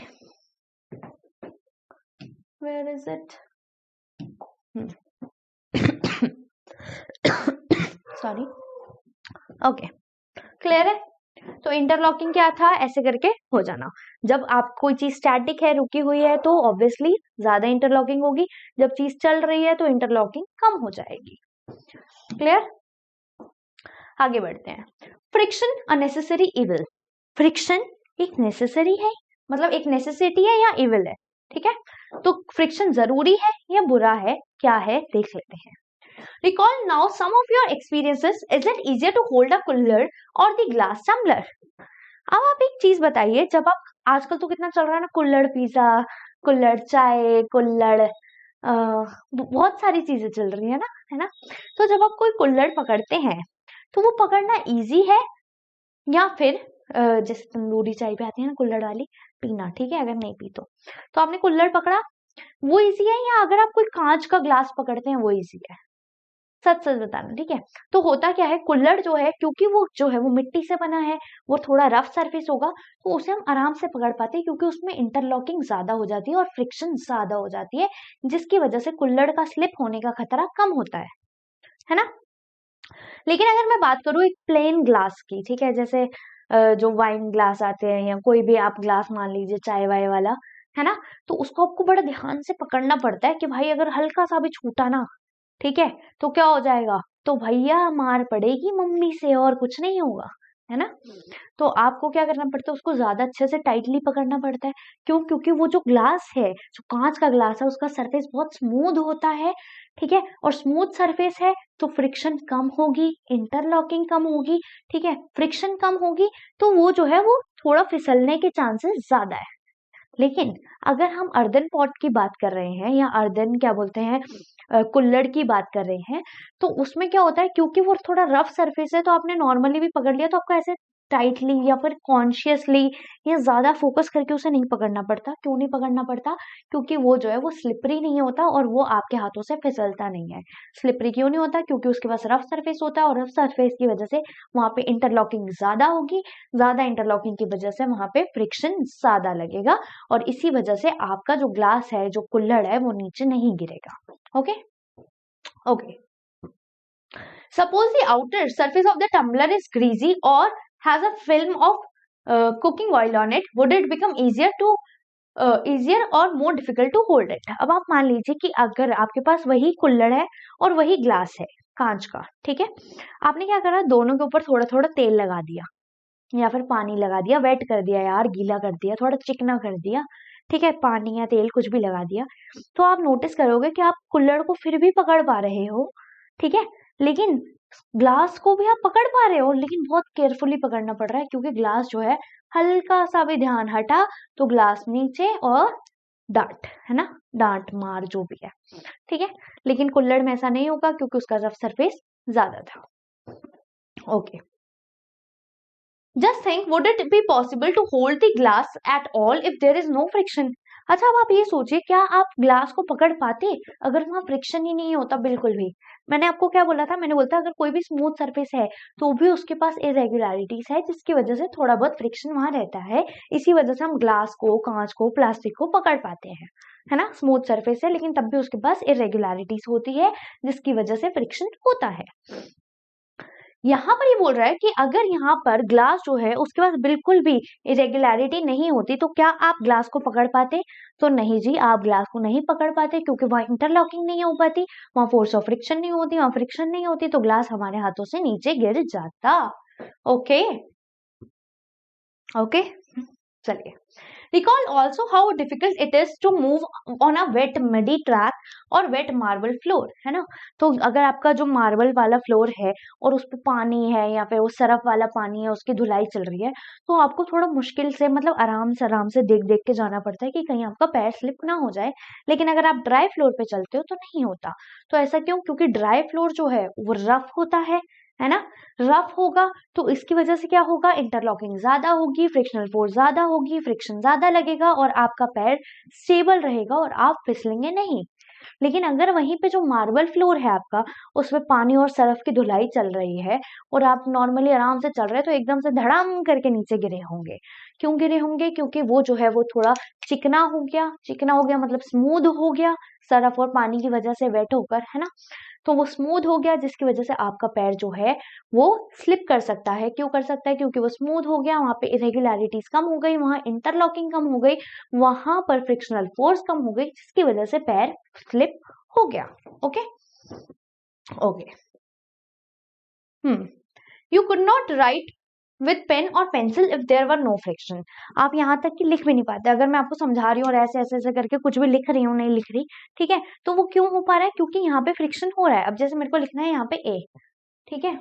where is it, sorry, okay, clear है। तो इंटरलॉकिंग क्या था, ऐसे करके हो जाना। जब आप कोई चीज स्टैटिक है, रुकी हुई है, तो ऑब्वियसली ज्यादा इंटरलॉकिंग होगी, जब चीज चल रही है तो इंटरलॉकिंग कम हो जाएगी। क्लियर? आगे बढ़ते हैं। Friction a necessary evil. Friction एक नेसेसरी है, मतलब एक नेसेसिटी है या इविल है, ठीक है। तो फ्रिक्शन जरूरी है या बुरा है, क्या है, देख लेते हैं। Recall now some of your experiences. Is it easier to hold a cooler or the glass tumbler? अब आप एक चीज बताइए, जब आप, आजकल तो कितना चल रहा है ना, कुल्हड़ पिज्जा, कुल्हड़ चाय, कुल्हड़ बहुत सारी चीजें चल रही है ना। तो जब आप कोई कुल्हड़ पकड़ते हैं तो वो पकड़ना इजी है या फिर जैसे तंदूरी चाय पे आती है ना कुल्हड़ वाली, पीना, ठीक है, अगर नहीं पी तो आपने कुल्हड़ पकड़ा, वो इजी है, या अगर आप कोई कांच का ग्लास पकड़ते हैं वो इजी है? सच सच बताना, ठीक है। तो होता क्या है, कुल्हड़ जो है, क्योंकि वो जो है वो मिट्टी से बना है, वो थोड़ा रफ सरफेस होगा, तो उसे हम आराम से पकड़ पाते हैं क्योंकि उसमें इंटरलॉकिंग ज्यादा हो जाती है और फ्रिक्शन ज्यादा हो जाती है, जिसकी वजह से कुल्हड़ का स्लिप होने का खतरा कम होता है ना। लेकिन अगर मैं बात करूँ एक प्लेन ग्लास की, ठीक है, जैसे जो वाइन ग्लास आते हैं या कोई भी आप ग्लास मान लीजिए चाय वाय वाला, है ना, तो उसको आपको बड़ा ध्यान से पकड़ना पड़ता है कि भाई अगर हल्का सा भी छूटा ना, ठीक है, तो क्या हो जाएगा, तो भैया मार पड़ेगी मम्मी से, और कुछ नहीं होगा, है ना। तो आपको क्या करना पड़ता है, उसको ज्यादा अच्छे से टाइटली पकड़ना पड़ता है। क्यों? क्योंकि वो जो ग्लास है, जो कांच का ग्लास है, उसका सरफेस बहुत स्मूथ होता है, ठीक है, और स्मूथ सरफेस है तो फ्रिक्शन कम होगी, इंटरलॉकिंग कम होगी, ठीक है, फ्रिक्शन कम होगी तो वो जो है वो थोड़ा फिसलने के चांसेस ज्यादा है। लेकिन अगर हम अर्दन पॉट की बात कर रहे हैं या अर्दन क्या बोलते हैं कुल्हड़ की बात कर रहे हैं, तो उसमें क्या होता है, क्योंकि वो थोड़ा रफ सरफेस है तो आपने नॉर्मली भी पकड़ लिया तो आपको ऐसे टाइटली या फिर कॉन्शियसली या ज्यादा फोकस करके उसे नहीं पकड़ना पड़ता। क्यों नहीं पकड़ना पड़ता? क्योंकि वो जो है वो स्लिपरी नहीं होता और वो आपके हाथों से फिसलता नहीं है। स्लिपरी क्यों नहीं होता? क्योंकि उसके पास रफ सरफेस होता है और रफ सरफेस की वजह से वहां पे इंटरलॉकिंग ज्यादा होगी, ज्यादा इंटरलॉकिंग की वजह से वहां पे फ्रिक्शन ज्यादा लगेगा और इसी वजह से आपका जो ग्लास है, जो कुल्हड़ है, वो नीचे नहीं गिरेगा। Okay okay, suppose the outer surface of the tumbler is greasy or has a film of cooking oil on it, would it become easier or more difficult to hold it? अब आप मान लीजिए कि अगर आपके पास वही कुल्हड़ है और वही ग्लास है, कांच का, ठीक है। आपने क्या करा, दोनों के ऊपर थोड़ा थोड़ा तेल लगा दिया या फिर पानी लगा दिया, वेट कर दिया यार, गीला कर दिया, थोड़ा चिकना कर दिया, ठीक है, पानी या तेल कुछ भी लगा दिया। तो आप नोटिस करोगे कि आप कुल्हड़ को फिर भी पकड़ पा रहे हो, ठीक है, लेकिन ग्लास को भी आप पकड़ पा रहे हो, लेकिन बहुत केयरफुली पकड़ना पड़ रहा है, क्योंकि ग्लास जो है हल्का सा भी ध्यान हटा तो ग्लास नीचे और डांट, है ना, डांट मार जो भी है, ठीक है। लेकिन कुल्हड़ में ऐसा नहीं होगा क्योंकि उसका रफ सरफेस ज्यादा था। Okay, just think, would it be possible to hold the glass at all if there is no friction. अच्छा, अब आप ये सोचिए, क्या आप ग्लास को पकड़ पाते अगर वहां फ्रिक्शन ही नहीं होता बिल्कुल भी। मैंने आपको क्या बोला था, मैंने बोलता अगर कोई भी स्मूथ सरफेस है तो भी उसके पास इरेगुलरिटीज है, जिसकी वजह से थोड़ा बहुत फ्रिक्शन वहां रहता है, इसी वजह से हम ग्लास को, कांच को, प्लास्टिक को पकड़ पाते हैं, है ना। स्मूथ सरफेस है लेकिन तब भी उसके पास इरेगुलरिटीज होती है, जिसकी वजह से फ्रिक्शन होता है। यहाँ पर ये बोल रहा है कि अगर यहाँ पर ग्लास जो है उसके पास बिल्कुल भी इरेगुलरिटी नहीं होती तो क्या आप ग्लास को पकड़ पाते? तो नहीं जी, आप ग्लास को नहीं पकड़ पाते, क्योंकि वहां इंटरलॉकिंग नहीं हो पाती, वहां फोर्स ऑफ फ्रिक्शन नहीं होती, वहां फ्रिक्शन नहीं होती, तो ग्लास हमारे हाथों से नीचे गिर जाता। ओके ओके, चलिए। Recall also how difficult it is to move on a wet muddy track और wet marble floor, है ना। तो अगर आपका जो मार्बल वाला फ्लोर है और उस पर पानी है या फिर वो सरफ वाला पानी है, उसकी धुलाई चल रही है, तो आपको थोड़ा मुश्किल से, मतलब आराम से देख देख के जाना पड़ता है कि कहीं आपका पैर स्लिप ना हो जाए। लेकिन अगर आप ड्राई फ्लोर पे चलते हो तो नहीं होता। तो ऐसा क्यों? क्योंकि ड्राई फ्लोर जो है वो रफ होता है ना। रफ होगा तो इसकी वजह से क्या होगा, इंटरलॉकिंग ज्यादा होगी, फ्रिक्शनल फोर्स ज्यादा होगी, फ्रिक्शन ज्यादा लगेगा और आपका पैर स्टेबल रहेगा और आप फिसलेंगे नहीं। लेकिन अगर वहीं पे जो मार्बल फ्लोर है आपका, उसमें पानी और सरफ की धुलाई चल रही है और आप नॉर्मली आराम से चल रहे हैं, तो एकदम से धड़ाम करके नीचे गिरे होंगे। क्यों गिरे होंगे? क्योंकि वो जो है वो थोड़ा चिकना हो गया, चिकना हो गया मतलब स्मूथ हो गया, सरफ और पानी की वजह से वेट होकर, है ना। तो वो स्मूथ हो गया, जिसकी वजह से आपका पैर जो है वो स्लिप कर सकता है। क्यों कर सकता है? क्योंकि वो स्मूथ हो गया, वहां पे इरेगुलरिटीज कम हो गई, वहां इंटरलॉकिंग कम हो गई, वहां पर फ्रिक्शनल फोर्स कम हो गई, जिसकी वजह से पैर स्लिप हो गया। Okay okay, you could not write with pen और pencil if there were no friction. आप यहाँ तक कि लिख भी नहीं पाते। अगर मैं आपको समझा रही हूँ और ऐसे ऐसे ऐसे करके कुछ भी लिख रही हूँ, नहीं लिख रही, ठीक है, तो वो क्यों हो पा रहा है? क्योंकि यहाँ पे फ्रिक्शन हो रहा है। अब जैसे मेरे को लिखना है यहाँ पे ए, ठीक है,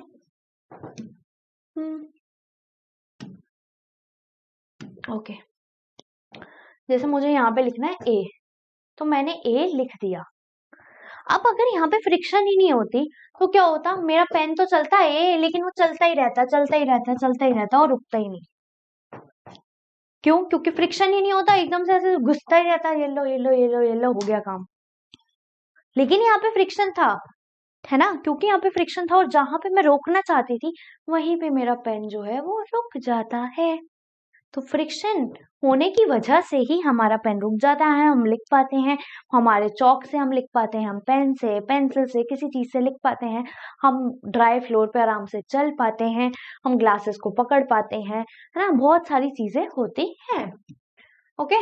ओके, जैसे मुझे यहाँ पे लिखना है ए, तो मैंने ए लिख दिया। अब अगर यहाँ पे फ्रिक्शन ही नहीं होती तो क्या होता? मेरा पेन तो चलता है लेकिन वो चलता ही रहता, चलता ही रहता, चलता ही रहता और रुकता ही नहीं। क्यों? क्योंकि फ्रिक्शन ही नहीं होता, एकदम से ऐसे घुसता ही रहता, येलो येलो येलो येलो हो गया काम। लेकिन यहाँ पे फ्रिक्शन था, है ना, क्योंकि यहाँ पे फ्रिक्शन था और जहां पे मैं रोकना चाहती थी वहीं पे मेरा पेन जो है वो रुक जाता है। तो फ्रिक्शन होने की वजह से ही हमारा पेन रुक जाता है, हम लिख पाते हैं, हमारे चौक से हम लिख पाते हैं, हम पेन से, पेंसिल से, किसी चीज से लिख पाते हैं, हम ड्राई फ्लोर पे आराम से चल पाते हैं, हम ग्लासेस को पकड़ पाते हैं, है ना, बहुत सारी चीजें होती हैं। Okay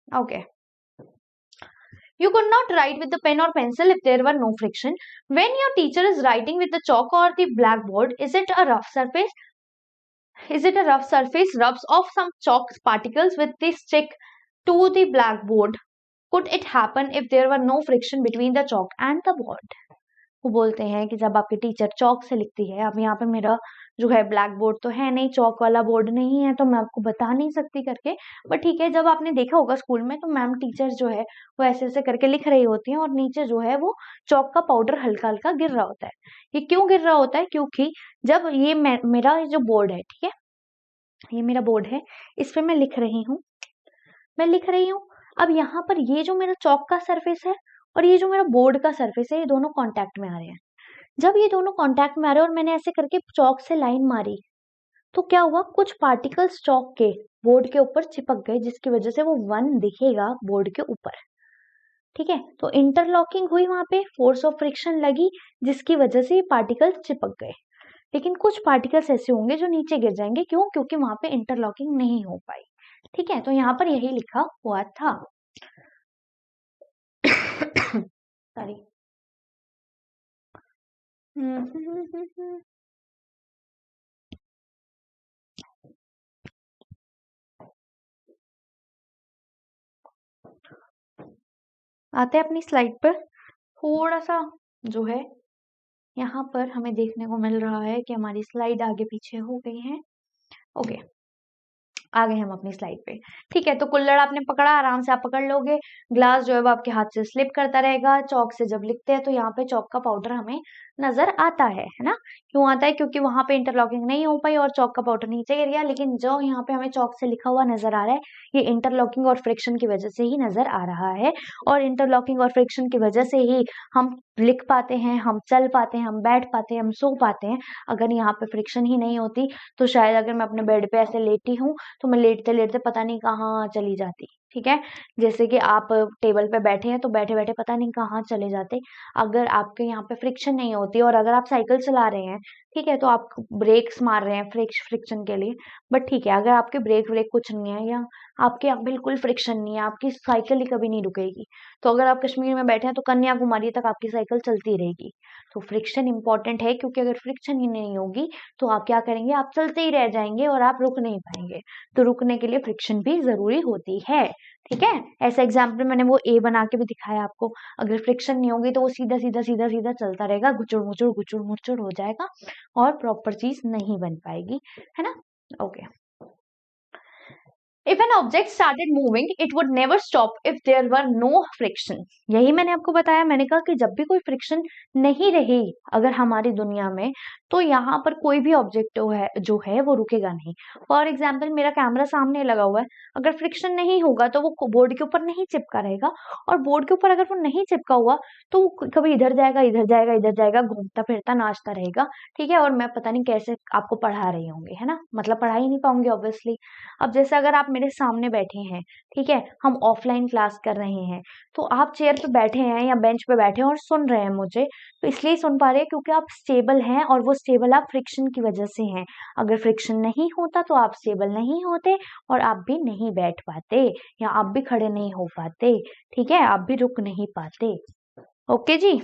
okay, you could not write with the pen or pencil if there were no friction. When your teacher is writing with the chalk or the blackboard, is it a rough surface? Is it a rough surface rubs off some chalk particles with the stick to the blackboard? Could it happen if there were no friction between the chalk and the board? वो बोलते हैं कि जब आपकी टीचर चौक से लिखती है, अब यहाँ पे मेरा जो है ब्लैक बोर्ड तो है नहीं, चौक वाला बोर्ड नहीं है, तो मैं आपको बता नहीं सकती करके, बट ठीक है, जब आपने देखा होगा स्कूल में तो मैम टीचर जो है वो ऐसे ऐसे करके लिख रही होती हैं और नीचे जो है वो चौक का पाउडर हल्का हल्का गिर रहा होता है। ये क्यों गिर रहा होता है? क्योंकि जब ये मेरा जो बोर्ड है, ठीक है, ये मेरा बोर्ड है, इस पे मैं लिख रही हूँ, मैं लिख रही हूँ। अब यहाँ पर ये जो मेरा चौक का सरफेस है और ये जो मेरा बोर्ड का सरफेस है, ये दोनों कांटेक्ट में आ रहे हैं। जब ये दोनों कांटेक्ट में आ रहे हैं और मैंने ऐसे करके चौक से लाइन मारी, तो क्या हुआ? कुछ पार्टिकल्स चौक के बोर्ड के ऊपर चिपक गए, जिसकी वजह से वो वन दिखेगा बोर्ड के ऊपर। ठीक है, तो इंटरलॉकिंग हुई, वहां पे फोर्स ऑफ फ्रिक्शन लगी, जिसकी वजह से ये पार्टिकल्स चिपक गए। लेकिन कुछ पार्टिकल्स ऐसे होंगे जो नीचे गिर जाएंगे। क्यों? क्योंकि वहां पे इंटरलॉकिंग नहीं हो पाई। ठीक है, तो यहाँ पर यही लिखा हुआ था। सॉरी। आते हैं अपनी स्लाइड पर। थोड़ा सा जो है यहाँ पर हमें देखने को मिल रहा है कि हमारी स्लाइड आगे पीछे हो गई है। ओके, आ गए हम अपनी स्लाइड पे। ठीक है, तो कुल्हड़ आपने पकड़ा, आराम से आप पकड़ लोगे। ग्लास जो है वो आपके हाथ से स्लिप करता रहेगा। चौक से जब लिखते हैं तो यहाँ पे चौक का पाउडर हमें नजर आता है ना। क्यों आता है? क्योंकि वहां पे इंटरलॉकिंग नहीं हो पाई और चौक का पाउडर नीचे गिर गया। लेकिन जो यहाँ पे हमें चौक से लिखा हुआ नजर आ रहा है, ये इंटरलॉकिंग और फ्रिक्शन की वजह से ही नजर आ रहा है। और इंटरलॉकिंग और फ्रिक्शन की वजह से ही हम लिख पाते हैं, हम चल पाते हैं, हम बैठ पाते हैं, हम सो पाते हैं। अगर यहाँ पे फ्रिक्शन ही नहीं होती तो शायद अगर मैं अपने बेड पे ऐसे लेटी हूँ तो मैं लेटते लेटते पता नहीं कहाँ चली जाती। ठीक है, जैसे कि आप टेबल पे बैठे हैं तो बैठे बैठे पता नहीं कहाँ चले जाते अगर आपके यहाँ पे फ्रिक्शन नहीं होती। और अगर आप साइकिल चला रहे हैं, ठीक है, तो आप ब्रेक्स मार रहे हैं फ्रिक्शन के लिए। बट ठीक है, अगर आपके ब्रेक व्रेक कुछ नहीं है या आपके यहाँ बिल्कुल फ्रिक्शन नहीं है, आपकी साइकिल ही कभी नहीं रुकेगी। तो अगर आप कश्मीर में बैठे हैं तो कन्याकुमारी तक आपकी साइकिल चलती रहेगी। तो फ्रिक्शन इंपॉर्टेंट है, क्योंकि अगर फ्रिक्शन ही नहीं होगी तो आप क्या करेंगे? आप चलते ही रह जाएंगे और आप रुक नहीं पाएंगे। तो रुकने के लिए फ्रिक्शन भी जरूरी होती है। ठीक है, ऐसा एग्जाम्पल मैंने वो ए बना के भी दिखाया आपको। अगर फ्रिक्शन नहीं होगी तो वो सीधा सीधा सीधा सीधा चलता रहेगा, गुचुड़ मुचुड़ हो जाएगा और प्रॉपर चीज नहीं बन पाएगी, है ना। Okay, If an object started moving, it would never stop if there were no friction. यही मैंने आपको बताया। मैंने कहा कि जब भी कोई फ्रिक्शन नहीं रही अगर हमारी दुनिया में, तो यहाँ पर कोई भी ऑब्जेक्ट जो है वो रुकेगा नहीं। फॉर एग्जाम्पल, मेरा कैमरा सामने लगा हुआ है, अगर फ्रिक्शन नहीं होगा तो वो बोर्ड के ऊपर नहीं चिपका रहेगा। और बोर्ड के ऊपर अगर वो नहीं चिपका हुआ तो वो कभी इधर जाएगा, इधर जाएगा, इधर जाएगा, घूमता फिरता नाचता रहेगा। ठीक है, और मैं पता नहीं कैसे आपको पढ़ा रही होंगी, है ना, मतलब पढ़ा ही नहीं पाऊंगी ऑब्वियसली। अब जैसे अगर आप मेरे सामने बैठे हैं, ठीक है, हम ऑफलाइन क्लास कर रहे हैं, तो आप चेयर पे बैठे हैं या बेंच पे बैठे हैं और सुन रहे हैं मुझे, तो इसलिए सुन पा रहे हैं क्योंकि आप स्टेबल हैं, और वो स्टेबल आप फ्रिक्शन की वजह से हैं। अगर फ्रिक्शन नहीं होता तो आप स्टेबल नहीं होते और आप भी नहीं बैठ पाते या आप भी खड़े नहीं हो पाते। ठीक है, आप भी रुक नहीं पाते। ओके जी।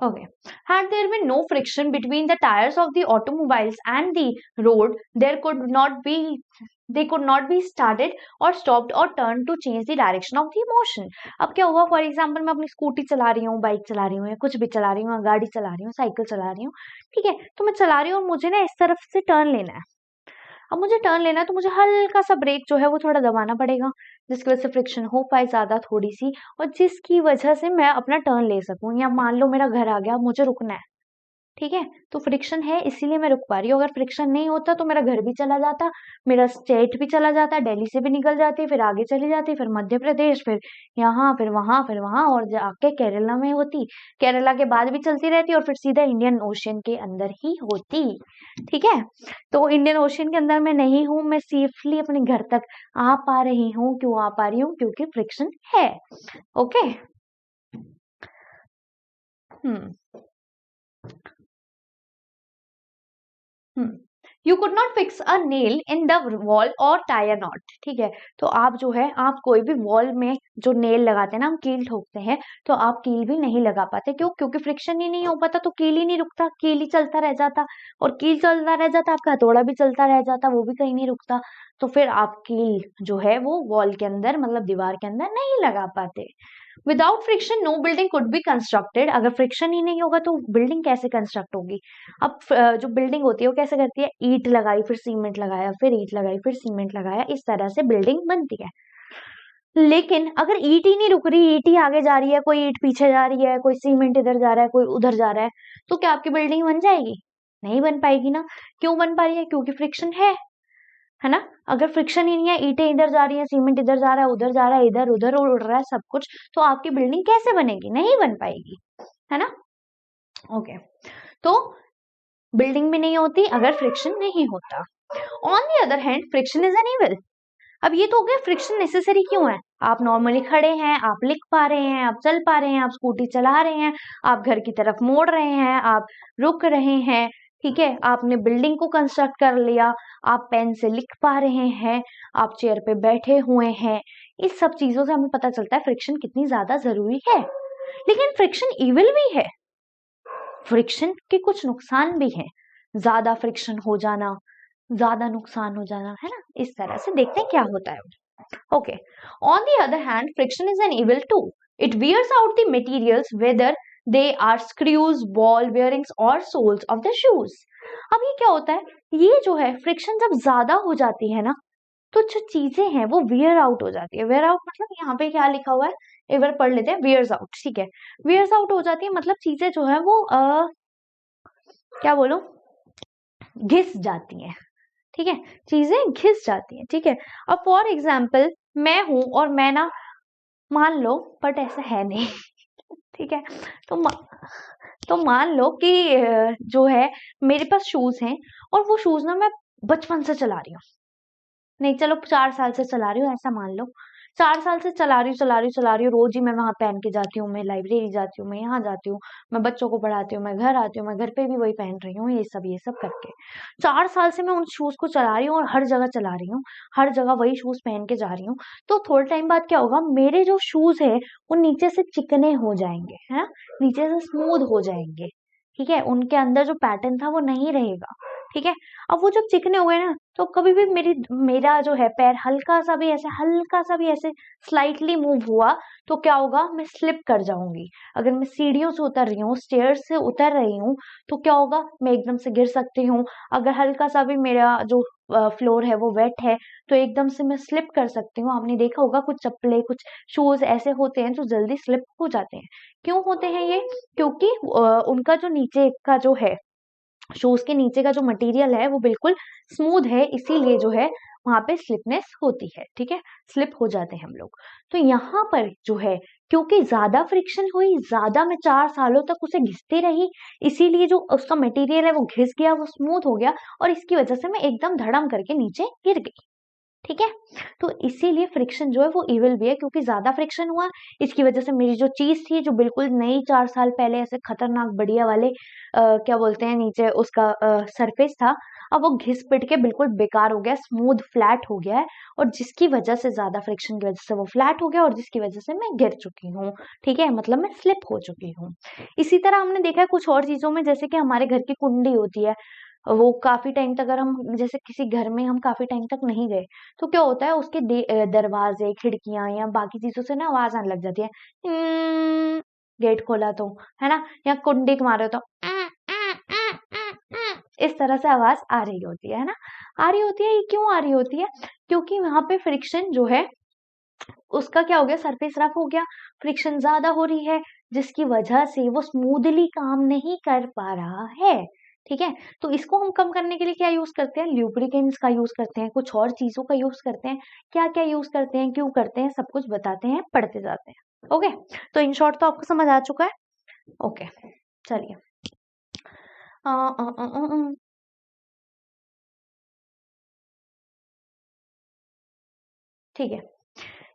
Okay. Had there been no friction between the tires of the automobiles and the road, they could not be started or stopped or turned to change the direction of the motion. अब क्या हुआ? फॉर एग्जाम्पल, मैं अपनी स्कूटी चला रही हूँ, बाइक चला रही हूँ, या कुछ भी चला रही हूँ, गाड़ी चला रही हूँ, साइकिल चला रही हूँ। ठीक है, तो मैं चला रही हूँ और मुझे ना इस तरफ से टर्न लेना है। अब मुझे टर्न लेना है तो मुझे हल्का सा ब्रेक जो है वो थोड़ा दबाना पड़ेगा, जिसकी वजह से फ्रिक्शन हो पाए ज्यादा थोड़ी सी, और जिसकी वजह से मैं अपना टर्न ले सकूं। या मान लो मेरा घर आ गया, मुझे रुकना है, ठीक है, तो फ्रिक्शन है इसीलिए मैं रुक पा रही हूँ। अगर फ्रिक्शन नहीं होता तो मेरा घर भी चला जाता, मेरा स्टेट भी चला जाता, दिल्ली से भी निकल जाती, फिर आगे चली जाती, फिर मध्य प्रदेश, फिर यहाँ, फिर वहां और जाके केरला में होती। केरला के बाद भी चलती रहती और फिर सीधा इंडियन ओशियन के अंदर ही होती। ठीक है, तो इंडियन ओशियन के अंदर मैं नहीं हूँ, मैं सेफली अपने घर तक आ पा रही हूँ। क्यों आ पा रही हूँ? क्योंकि फ्रिक्शन है। Okay. Hmm you could not fix a nail in the wall और टाई अ नॉट। ठीक है, तो आप जो है, आप कोई भी वॉल में जो नेल लगाते हैं ना, हम कील ठोकते हैं, तो आप कील भी नहीं लगा पाते। क्यों? क्योंकि फ्रिक्शन ही नहीं हो पाता, तो कील ही नहीं रुकता, कील ही चलता रह जाता, और कील चलता रह जाता, आपका हथौड़ा भी चलता रह जाता, वो भी कहीं नहीं रुकता। तो फिर आप कील जो है वो वॉल के अंदर, मतलब दीवार के अंदर नहीं लगा पाते। Without friction no building could be constructed. अगर फ्रिक्शन ही नहीं होगा तो बिल्डिंग कैसे कंस्ट्रक्ट होगी? अब जो बिल्डिंग होती है वो कैसे करती है? ईंट लगाई, फिर सीमेंट लगाया, फिर ईंट लगाई, फिर सीमेंट लगाया, इस तरह से बिल्डिंग बनती है। लेकिन अगर ईंट ही नहीं रुक रही, ईंट ही आगे जा रही है, कोई ईंट पीछे जा रही है, कोई सीमेंट इधर जा रहा है, कोई उधर जा रहा है, तो क्या आपकी बिल्डिंग बन जाएगी? नहीं बन पाएगी ना। क्यों बन पा रही है? क्योंकि फ्रिक्शन है ना। अगर फ्रिक्शन ही नहीं है, ईंटें इधर जा रही है, सीमेंट इधर जा रहा है, उधर जा रहा है, इधर उधर उड़ रहा है सब कुछ, तो आपकी बिल्डिंग कैसे बनेगी? नहीं बन पाएगी, है ना। ओके, तो बिल्डिंग भी नहीं होती अगर फ्रिक्शन नहीं होता। On the other hand, friction is an evil. अब ये तो हो गया फ्रिक्शन नेसेसरी क्यों है। आप नॉर्मली खड़े हैं, आप लिख पा रहे हैं, आप चल पा रहे हैं, आप स्कूटी चला रहे हैं, आप घर की तरफ मोड़ रहे हैं, आप रुक रहे हैं, ठीक है, आपने बिल्डिंग को कंस्ट्रक्ट कर लिया, आप पेन से लिख पा रहे हैं, आप चेयर पे बैठे हुए हैं, इस सब चीजों से हमें पता चलता है फ्रिक्शन कितनी ज्यादा जरूरी है। लेकिन फ्रिक्शन इविल भी है, फ्रिक्शन के कुछ नुकसान भी हैं, ज्यादा फ्रिक्शन हो जाना, ज्यादा नुकसान हो जाना, है ना। इस तरह से देखते हैं क्या होता है। Okay, on the other hand friction is an evil too, it wears out the materials whether they are screws, ball bearings or soles of the shoes। अब ये क्या होता है, ये जो है फ्रिक्शन जब ज्यादा हो जाती है ना, तो जो चीजें हैं वो वेयर आउट हो जाती है। वेयर आउट मतलब यहाँ पे क्या लिखा हुआ है, एक बार पढ़ लेते हैं, वेयर्स आउट, ठीक है। वेयर्स आउट हो जाती है मतलब चीजें जो है वो क्या बोलो, घिस जाती हैं, ठीक है, चीजें घिस जाती हैं, ठीक है। अब फॉर एग्जाम्पल मैं हूं और मैं ना, मान लो, बट ऐसा है नहीं ठीक है, तो मान लो कि जो है मेरे पास शूज हैं और वो शूज ना मैं बचपन से चला रही हूँ, नहीं चलो 4 साल से चला रही हूँ, ऐसा मान लो 4 साल से चला रही हूँ, रोज ही मैं वहां पहन के जाती हूँ, मैं लाइब्रेरी जाती हूँ, मैं यहाँ जाती हूँ, मैं बच्चों को पढ़ाती हूँ, मैं घर आती हूँ, मैं घर पे भी वही पहन रही हूँ, ये सब करके 4 साल से मैं उन शूज को चला रही हूँ और हर जगह चला रही हूँ, हर जगह वही शूज पहन के जा रही हूँ। तो थोड़े टाइम बाद क्या होगा, मेरे जो शूज है वो नीचे से चिकने हो जाएंगे, है ना, नीचे से स्मूथ हो जाएंगे, ठीक है, उनके अंदर जो पैटर्न था वो नहीं रहेगा, ठीक है। अब वो जब चिकने हुए ना, तो कभी भी मेरा जो है पैर हल्का सा भी ऐसे स्लाइटली मूव हुआ तो क्या होगा, मैं स्लिप कर जाऊंगी। अगर मैं सीढ़ियों से उतर रही हूँ, स्टेयर्स से उतर रही हूँ, तो क्या होगा, मैं एकदम से गिर सकती हूँ। अगर हल्का सा भी मेरा जो फ्लोर है वो वेट है, तो एकदम से मैं स्लिप कर सकती हूँ। आपने देखा होगा कुछ चप्पलें, कुछ शूज ऐसे होते हैं जो जल्दी स्लिप हो जाते हैं। क्यों होते हैं ये, क्योंकि उनका जो नीचे का जो है, शूज के नीचे का जो मटेरियल है वो बिल्कुल स्मूथ है, इसीलिए जो है वहां पे स्लिपनेस होती है, ठीक है, स्लिप हो जाते हैं हम लोग। तो यहाँ पर जो है, क्योंकि ज्यादा फ्रिक्शन हुई, ज्यादा मैं 4 सालों तक उसे घिसती रही, इसीलिए जो उसका मटेरियल है वो घिस गया, वो स्मूथ हो गया, और इसकी वजह से मैं एकदम धड़म करके नीचे गिर गई, ठीक है। तो इसीलिए फ्रिक्शन जो है वो इविल भी है, क्योंकि ज्यादा फ्रिक्शन हुआ, इसकी वजह से मेरी जो चीज थी, जो बिल्कुल नई 4 साल पहले ऐसे खतरनाक बढ़िया वाले क्या बोलते हैं, नीचे उसका सरफेस था, अब वो घिस पिट के बिल्कुल बेकार हो गया, स्मूथ फ्लैट हो गया है, और जिसकी वजह से, ज्यादा फ्रिक्शन की वजह से वो फ्लैट हो गया, और जिसकी वजह से मैं गिर चुकी हूँ, ठीक है, मतलब मैं स्लिप हो चुकी हूँ। इसी तरह हमने देखा है कुछ और चीजों में, जैसे कि हमारे घर की कुंडी होती है, वो काफी टाइम तक, अगर हम जैसे किसी घर में हम काफी टाइम तक नहीं गए, तो क्या होता है, उसके दरवाजे, खिड़कियां या बाकी चीजों से ना आवाज आने लग जाती है, गेट खोला तो, है ना, या कुंडी मारो तो इस तरह से आवाज आ रही होती है ना, आ रही होती है। ये क्यों आ रही होती है, क्योंकि वहां पे फ्रिक्शन जो है उसका क्या हो गया, सरफेस रफ हो गया, फ्रिक्शन ज्यादा हो रही है, जिसकी वजह से वो स्मूथली काम नहीं कर पा रहा है, ठीक है। तो इसको हम कम करने के लिए क्या यूज करते हैं, ल्यूब्रिकेंट्स का यूज करते हैं, कुछ और चीजों का यूज करते हैं, क्या क्या यूज करते हैं, क्यों करते हैं, सब कुछ बताते हैं, पढ़ते जाते हैं। ओके, तो इन शॉर्ट तो आपको समझ आ चुका है। ओके, चलिए, ठीक है।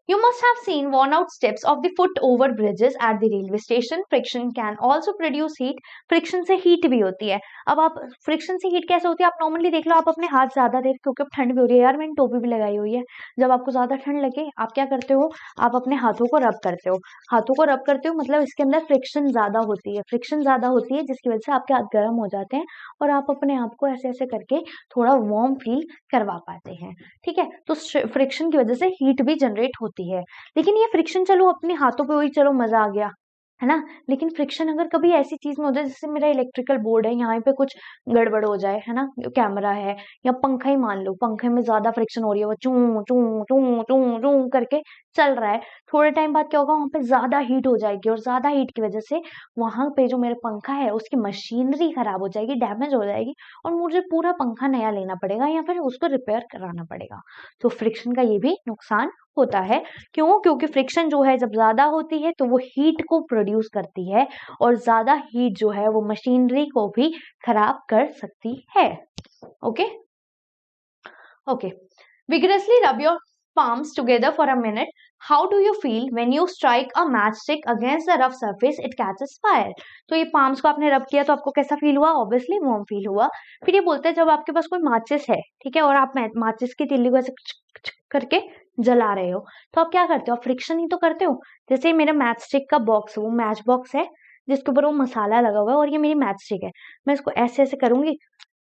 You must have seen worn out steps of the foot over bridges at the railway station. Friction can also produce heat. Friction से heat भी होती है। अब आप friction से heat कैसे होती है, आप नॉर्मली देख लो, आप अपने हाथ ज्यादा देर, क्योंकि अब ठंड भी हो रही है यार, मैंने टोपी भी लगाई हुई है, जब आपको ज्यादा ठंड लगे आप क्या करते हो, आप अपने हाथों को रब करते हो, हाथों को रब करते हो मतलब इसके अंदर फ्रिक्शन ज्यादा होती है, फ्रिक्शन ज्यादा होती है, जिसकी वजह से आपके हाथ गर्म हो जाते हैं और आप अपने आप को ऐसे ऐसे करके थोड़ा वार्म फील करवा पाते हैं, ठीक है। तो फ्रिक्शन की वजह से हीट भी जनरेट होती है। लेकिन ये फ्रिक्शन चलो अपने हाथों पे हुई, चलो मजा आ गया, है ना। लेकिन फ्रिक्शन अगर कभी ऐसी चीज में हो जाए, जैसे मेरा इलेक्ट्रिकल बोर्ड है, यहाँ पे कुछ गड़बड़ हो जाए, है ना, कैमरा है या पंखा ही मान लो, पंखे में ज्यादा फ्रिक्शन हो रही है, वो चू चू चू चू चू करके चल रहा है, थोड़े टाइम बाद क्या होगा, वहां पे ज्यादा हीट हो जाएगी, और ज्यादा हीट की वजह से वहां पे जो मेरा पंखा है उसकी मशीनरी खराब हो जाएगी, डैमेज हो जाएगी, और मुझे पूरा पंखा नया लेना पड़ेगा या फिर उसको रिपेयर कराना पड़ेगा। तो फ्रिक्शन का ये भी नुकसान होता है। क्यों, क्योंकि फ्रिक्शन जो है जब ज्यादा होती है तो वो हीट को प्रोड्यूस करती है, और ज्यादा हीट जो है वो मशीनरी को भी खराब कर सकती है। Okay okay, vigorously rub your palms together for a minute. How do you feel when you strike a match stick against the rough surface it catches fire. तो ये पाम्स को आपने रब किया तो आपको कैसा फील हुआ? ऑब्वियसली वार्म फील हुआ। फिर ये बोलते हैं जब आपके पास कोई माचिस है, ठीक है, और आप माचिस की तिल्ली को ऐसे करके जला रहे हो तो आप क्या करते हो? आप फ्रिक्शन ही तो करते हो। जैसे मेरा मैच स्टिक का बॉक्स, वो मैच बॉक्स है जिसके ऊपर वो मसाला लगा हुआ है और ये मेरी मैच स्टिक है, मैं इसको ऐसे ऐसे करूंगी,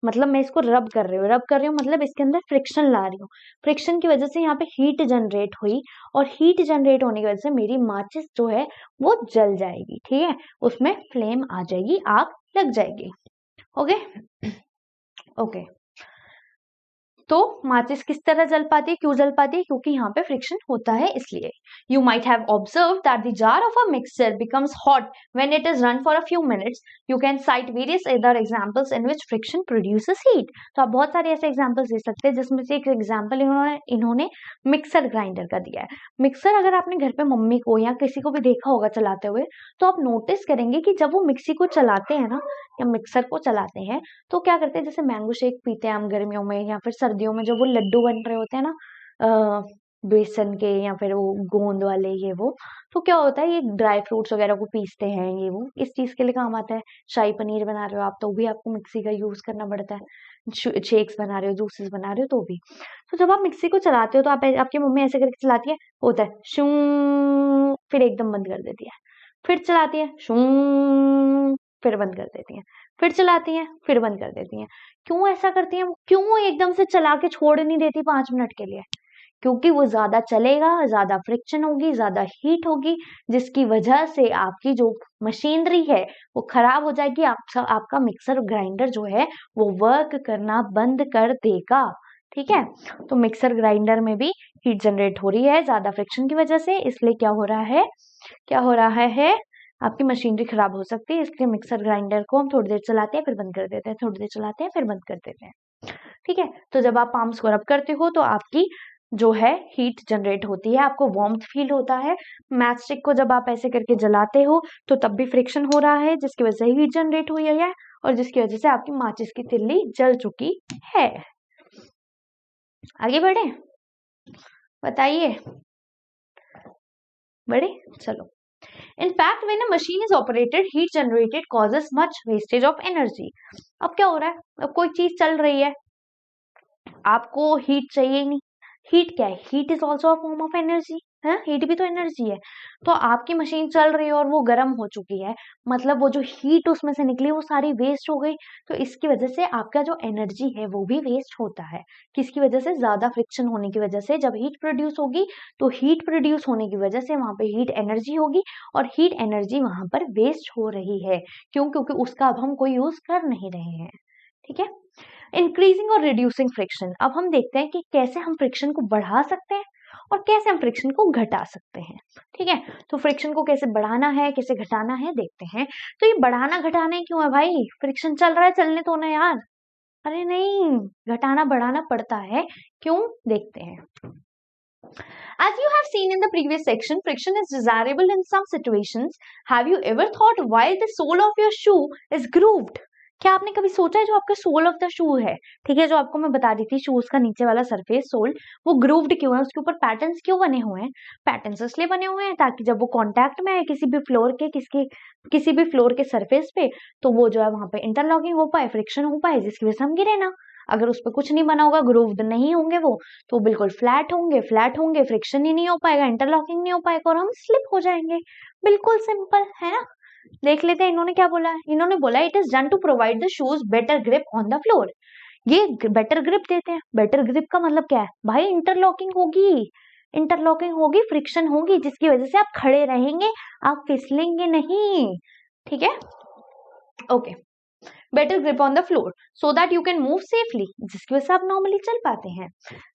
मतलब मैं इसको रब कर रही हूँ। रब कर रही हूँ मतलब इसके अंदर फ्रिक्शन ला रही हूँ। फ्रिक्शन की वजह से यहाँ पे हीट जनरेट हुई और हीट जनरेट होने की वजह से मेरी माचिस जो है वो जल जाएगी, ठीक है, उसमें फ्लेम आ जाएगी, आग लग जाएगी। Okay okay. तो माचिस किस तरह जल पाती है? क्यों जल पाती है? क्योंकि यहाँ पे फ्रिक्शन होता है इसलिए। You might have observe that the jar of a mixture becomes hot when it is run for a few minutes. You can site various other examples in which friction produces heat. तो आप बहुत सारे ऐसे एग्जांपल्स दे सकते हैं जिसमें से एक एग्जांपल इन्होंने मिक्सर ग्राइंडर का दिया है। मिक्सर अगर आपने घर पे मम्मी को या किसी को भी देखा होगा चलाते हुए तो आप नोटिस करेंगे कि जब वो मिक्सी को चलाते हैं ना या मिक्सर को चलाते हैं तो क्या करते हैं, जैसे मैंगो शेक पीते हैं हम गर्मियों में या फिर सर्दियों में, जब वो लड्डू बन रहे होते हैं ना बेसन के या फिर वो गोंद वाले ये वो, तो क्या होता है ये ड्राई फ्रूट्स वगैरह को पीसते हैं, ये वो इस चीज के लिए काम आता है। शाही पनीर बना रहे हो आप तो भी आपको मिक्सी का यूज करना पड़ता है। शेक्स बना रहे हो, जूसेस बना रहे हो तो भी। तो जब आप मिक्सी को चलाते हो तो आप आपकी मम्मी ऐसे करके चलाती है, होता है शू, फिर एकदम बंद कर देती है, फिर चलाती है शू, फिर बंद कर देती हैं, फिर चलाती हैं, फिर बंद कर देती हैं। क्यों ऐसा करती हैं? क्यों एकदम से चला के छोड़ नहीं देती 5 मिनट के लिए? क्योंकि वो ज्यादा चलेगा, ज्यादा फ्रिक्शन होगी, ज्यादा हीट होगी, जिसकी वजह से आपकी जो मशीनरी है वो खराब हो जाएगी। आपका मिक्सर ग्राइंडर जो है वो वर्क करना बंद कर देगा, ठीक है। तो मिक्सर ग्राइंडर में भी हीट जनरेट हो रही है ज्यादा फ्रिक्शन की वजह से, इसलिए क्या हो रहा है, क्या हो रहा है, आपकी मशीनरी खराब हो सकती है। इसलिए मिक्सर ग्राइंडर को हम थोड़ी देर चलाते हैं फिर बंद कर देते हैं, थोड़ी देर चलाते हैं फिर बंद कर देते हैं, ठीक है। तो जब आप पाम्स को रब करते हो तो आपकी जो है हीट जनरेट होती है, आपको वार्मथ फील होता है। मैच स्टिक को जब आप ऐसे करके जलाते हो तो तब भी फ्रिक्शन हो रहा है जिसकी वजह से हीट जनरेट हुई है और जिसकी वजह से आपकी माचिस की तिल्ली जल चुकी है। आगे बढ़े, बताइए, बढ़े, चलो। In fact, when a machine is operated, heat generated causes much wastage of energy. अब क्या हो रहा है? अब कोई चीज चल रही है, आपको हीट चाहिए ही नहीं। हीट क्या है? Heat is also a form of energy है, हीट भी तो एनर्जी है। तो आपकी मशीन चल रही है और वो गर्म हो चुकी है, मतलब वो जो हीट उसमें से निकली वो सारी वेस्ट हो गई। तो इसकी वजह से आपका जो एनर्जी है वो भी वेस्ट होता है। किसकी वजह से? ज्यादा फ्रिक्शन होने की वजह से। जब हीट प्रोड्यूस होगी तो हीट प्रोड्यूस होने की वजह से वहां पे हीट एनर्जी होगी और हीट एनर्जी वहां पर वेस्ट हो रही है। क्यों? क्योंकि उसका अब हम कोई यूज कर नहीं रहे हैं, ठीक है। इंक्रीजिंग और रिड्यूसिंग फ्रिक्शन। अब हम देखते हैं कि कैसे हम फ्रिक्शन को बढ़ा सकते हैं और कैसे हम फ्रिक्शन को घटा सकते हैं, ठीक है। तो फ्रिक्शन को कैसे बढ़ाना है, कैसे घटाना है, देखते हैं। तो ये बढ़ाना घटाना क्यों है भाई? फ्रिक्शन चल रहा है, चलने तो ना यार। अरे नहीं, घटाना बढ़ाना पड़ता है, क्यों? देखते हैं। As you have seen in the previous section, friction is desirable in some situations. Have you ever thought why the sole of your shoe is grooved? क्या आपने कभी सोचा है जो आपका सोल ऑफ द शू है, ठीक है, जो आपको मैं बता रही थी शूज का नीचे वाला सरफेस सोल, वो ग्रूव्ड क्यों है? उसके ऊपर पैटर्न्स क्यों बने हुए हैं? पैटर्न्स इसलिए बने हुए हैं ताकि जब वो कांटेक्ट में है किसी भी फ्लोर के किसी भी फ्लोर के सरफेस पे तो वो जो है वहां पे इंटरलॉकिंग हो पाए, फ्रिक्शन हो पाए, जिसकी वजह से हम गिरे ना। अगर उस पर कुछ नहीं बना होगा, ग्रूव्ड नहीं होंगे वो, तो बिल्कुल फ्लैट होंगे, फ्रिक्शन ही नहीं हो पाएगा, इंटरलॉकिंग नहीं हो पाएगा और हम स्लिप हो जाएंगे। बिल्कुल सिंपल है ना। देख लेते हैं इन्होंने क्या बोला है। इन्होंने बोला it is done to provide the shoes better grip on the floor. ये बेटर ग्रिप देते हैं। बेटर ग्रिप का मतलब क्या है भाई? इंटरलॉकिंग होगी, फ्रिक्शन होगी, जिसकी वजह से आप खड़े रहेंगे, आप फिसलेंगे नहीं, ठीक है। Okay, better grip on the floor so that you can move safely, जिसकी वजह से आप नॉर्मली चल पाते हैं।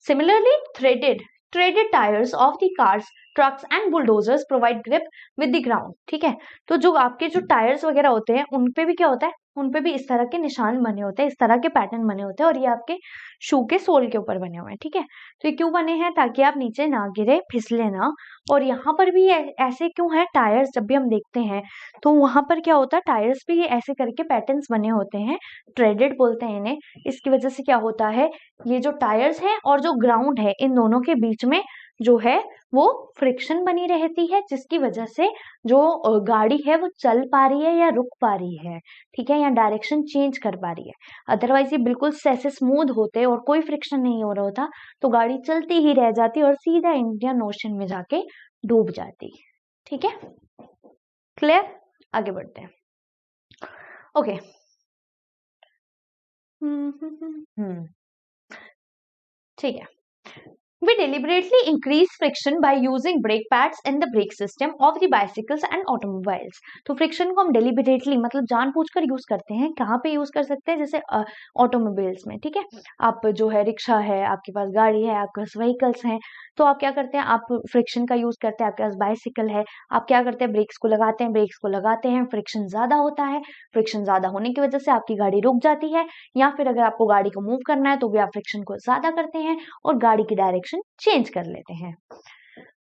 Similarly threaded tyres of the cars, trucks and bulldozers provide grip with the ground, ठीक है। तो जो आपके जो टायर्स वगैरह होते हैं उनपे भी क्या होता है, उनपे भी इस तरह के निशान बने होते हैं, इस तरह के पैटर्न बने होते हैं और ये आपके शू के सोल के ऊपर बने हुए हैं, ठीक है। तो ये क्यों बने हैं? ताकि आप नीचे ना गिरे, फिसले ना। और यहाँ पर भी ऐसे क्यों है? टायर्स जब भी हम देखते हैं तो वहां पर क्या होता है, टायर्स भी ऐसे करके पैटर्न्स बने होते हैं, ट्रेडेड बोलते हैं इन्हें। इसकी वजह से क्या होता है, ये जो टायर्स है और जो ग्राउंड है इन दोनों के बीच में जो है वो फ्रिक्शन बनी रहती है, जिसकी वजह से जो गाड़ी है वो चल पा रही है या रुक पा रही है, ठीक है, या डायरेक्शन चेंज कर पा रही है। अदरवाइज ये बिल्कुल ऐसे स्मूथ होते और कोई फ्रिक्शन नहीं हो रहा होता तो गाड़ी चलती ही रह जाती और सीधा इंडियन ओशन में जाके डूब जाती। ठीक है, क्लियर? आगे बढ़ते हैं। ओके, ठीक है। We deliberately increase friction by using brake pads in the brake system of the bicycles and automobiles. तो फ्रिक्शन को हम deliberately मतलब जानबूझकर यूज करते हैं। कहाँ पे यूज कर सकते हैं? जैसे ऑटोमोबाइल्स में, ठीक है। आप जो है रिक्शा है, आपके पास गाड़ी है, आपके पास व्हीकल्स हैं, तो आप क्या करते हैं? आप फ्रिक्शन का यूज करते हैं। आपके पास बाइसिकल है, आप क्या करते हैं? ब्रेक्स को लगाते हैं, ब्रेक्स को लगाते हैं, फ्रिक्शन ज्यादा होता है, फ्रिक्शन ज्यादा होने की वजह से आपकी गाड़ी रुक जाती है, या फिर अगर आपको गाड़ी को मूव करना है तो भी आप फ्रिक्शन को ज्यादा करते हैं और गाड़ी की डायरेक्शन चेंज कर लेते हैं।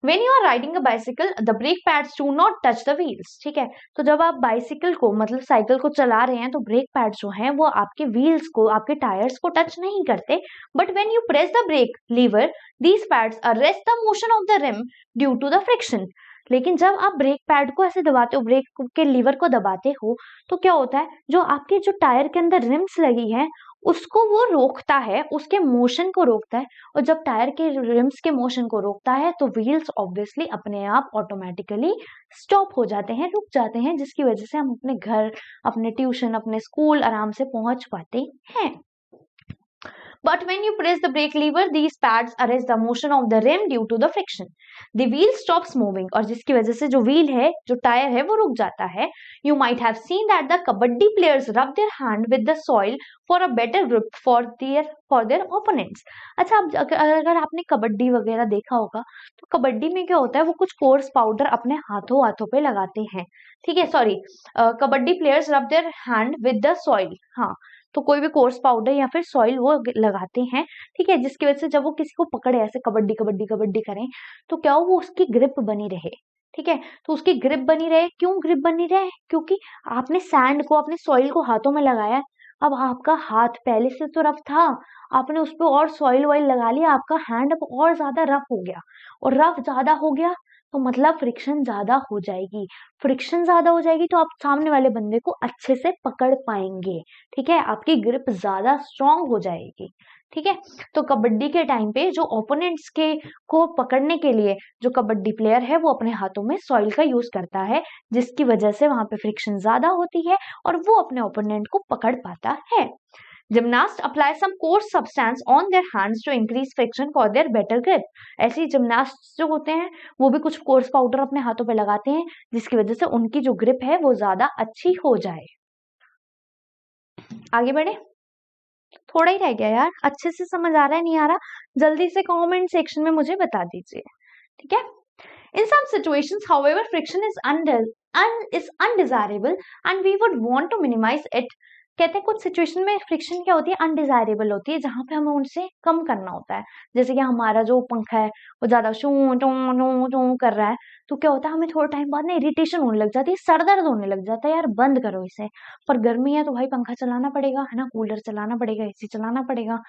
When you are riding a bicycle, the brake pads do not touch the wheels. ठीक है, तो जब आप बाइसिकल को मतलब साइकिल को चला रहे हैं तो ब्रेक पैड्स जो हैं वो आपके व्हील्स को, आपके टायर्स को टच नहीं करते। But when you press the brake lever, these pads arrest the motion of the rim due to the friction. लेकिन जब आप ब्रेक पैड को ऐसे दबाते हो, ब्रेक के लीवर को दबाते हो, तो क्या होता है? जो आपके जो टायर के अंदर रिम्स लगी है उसको वो रोकता है, उसके मोशन को रोकता है। और जब टायर के रिम्स के मोशन को रोकता है तो व्हील्स ऑब्वियसली अपने आप ऑटोमेटिकली स्टॉप हो जाते हैं, रुक जाते हैं, जिसकी वजह से हम अपने घर, अपने ट्यूशन, अपने स्कूल आराम से पहुंच पाते हैं। But when you press the brake lever, these pads arrest the motion of the rim due to the friction. The wheel stops moving और जिसकी वजह से जो व्हील है, जो टायर है, वो रुक जाता है। You might have seen that the kabaddi players rub their hand with the soil for a better grip for their opponents. अच्छा, अब अगर आपने कबड्डी वगैरह देखा होगा तो कबड्डी में क्या होता है? वो कुछ कोर्स पाउडर अपने हाथों हाथों पे लगाते हैं, ठीक है। सॉरी, कबड्डी प्लेयर्स रब their hand with the soil. हाँ, तो कोई भी कोर्स पाउडर या फिर सॉइल वो लगाते हैं, ठीक है, जिसकी वजह से जब वो किसी को पकड़े ऐसे कबड्डी कबड्डी कबड्डी करें तो क्या हो, वो उसकी ग्रिप बनी रहे, ठीक है। तो उसकी ग्रिप बनी रहे, क्यों ग्रिप बनी रहे? क्योंकि आपने सैंड को, आपने सॉइल को हाथों में लगाया। अब आपका हाथ पहले से तो रफ था, आपने उस पर और सॉइल वॉइल लगा लिया, आपका हैंड अब और ज्यादा रफ हो गया, और रफ ज्यादा हो गया तो मतलब फ्रिक्शन ज्यादा हो जाएगी। फ्रिक्शन ज्यादा हो जाएगी तो आप सामने वाले बंदे को अच्छे से पकड़ पाएंगे, ठीक है, आपकी ग्रिप ज्यादा स्ट्रांग हो जाएगी, ठीक है। तो कबड्डी के टाइम पे जो ओपोनेंट्स के को पकड़ने के लिए जो कबड्डी प्लेयर है वो अपने हाथों में सॉइल का यूज करता है, जिसकी वजह से वहां पे फ्रिक्शन ज्यादा होती है और वो अपने ओपोनेंट को पकड़ पाता है। Gymnasts apply some coarse substance on their hands to increase friction for their better grip. ऐसे ही जिमनास्ट जो होते हैं वो भी कुछ कोर्स पाउडर अपने हाथों पे लगाते हैं, जिसकी वजह से उनकी जो ग्रिप है वो ज्यादा अच्छी हो जाए। आगे बढ़े, थोड़ा ही रह गया यार, अच्छे से समझ आ रहा है नहीं आ रहा? जल्दी से कमेंट सेक्शन में मुझे बता दीजिए, ठीक है। In some situations, however, friction is undesirable and we would want to minimize it. कहते हैं कुछ सिचुएशन में फ्रिक्शन क्या होती है? अनडिजायरेबल होती है, जहां पे हमें उनसे कम करना होता है। जैसे कि हमारा जो पंखा है वो ज्यादा शू टू टू टू कर रहा है, तो क्या होता है? हमें थोड़ा टाइम बाद ना इरिटेशन होने लग जाती है, सर दर्द होने लग जाता है, यार बंद करो इसे। पर गर्मी है तो भाई पंखा चलाना पड़ेगा, है ना, कूलर चलाना पड़ेगा, एसी चलाना पड़ेगा।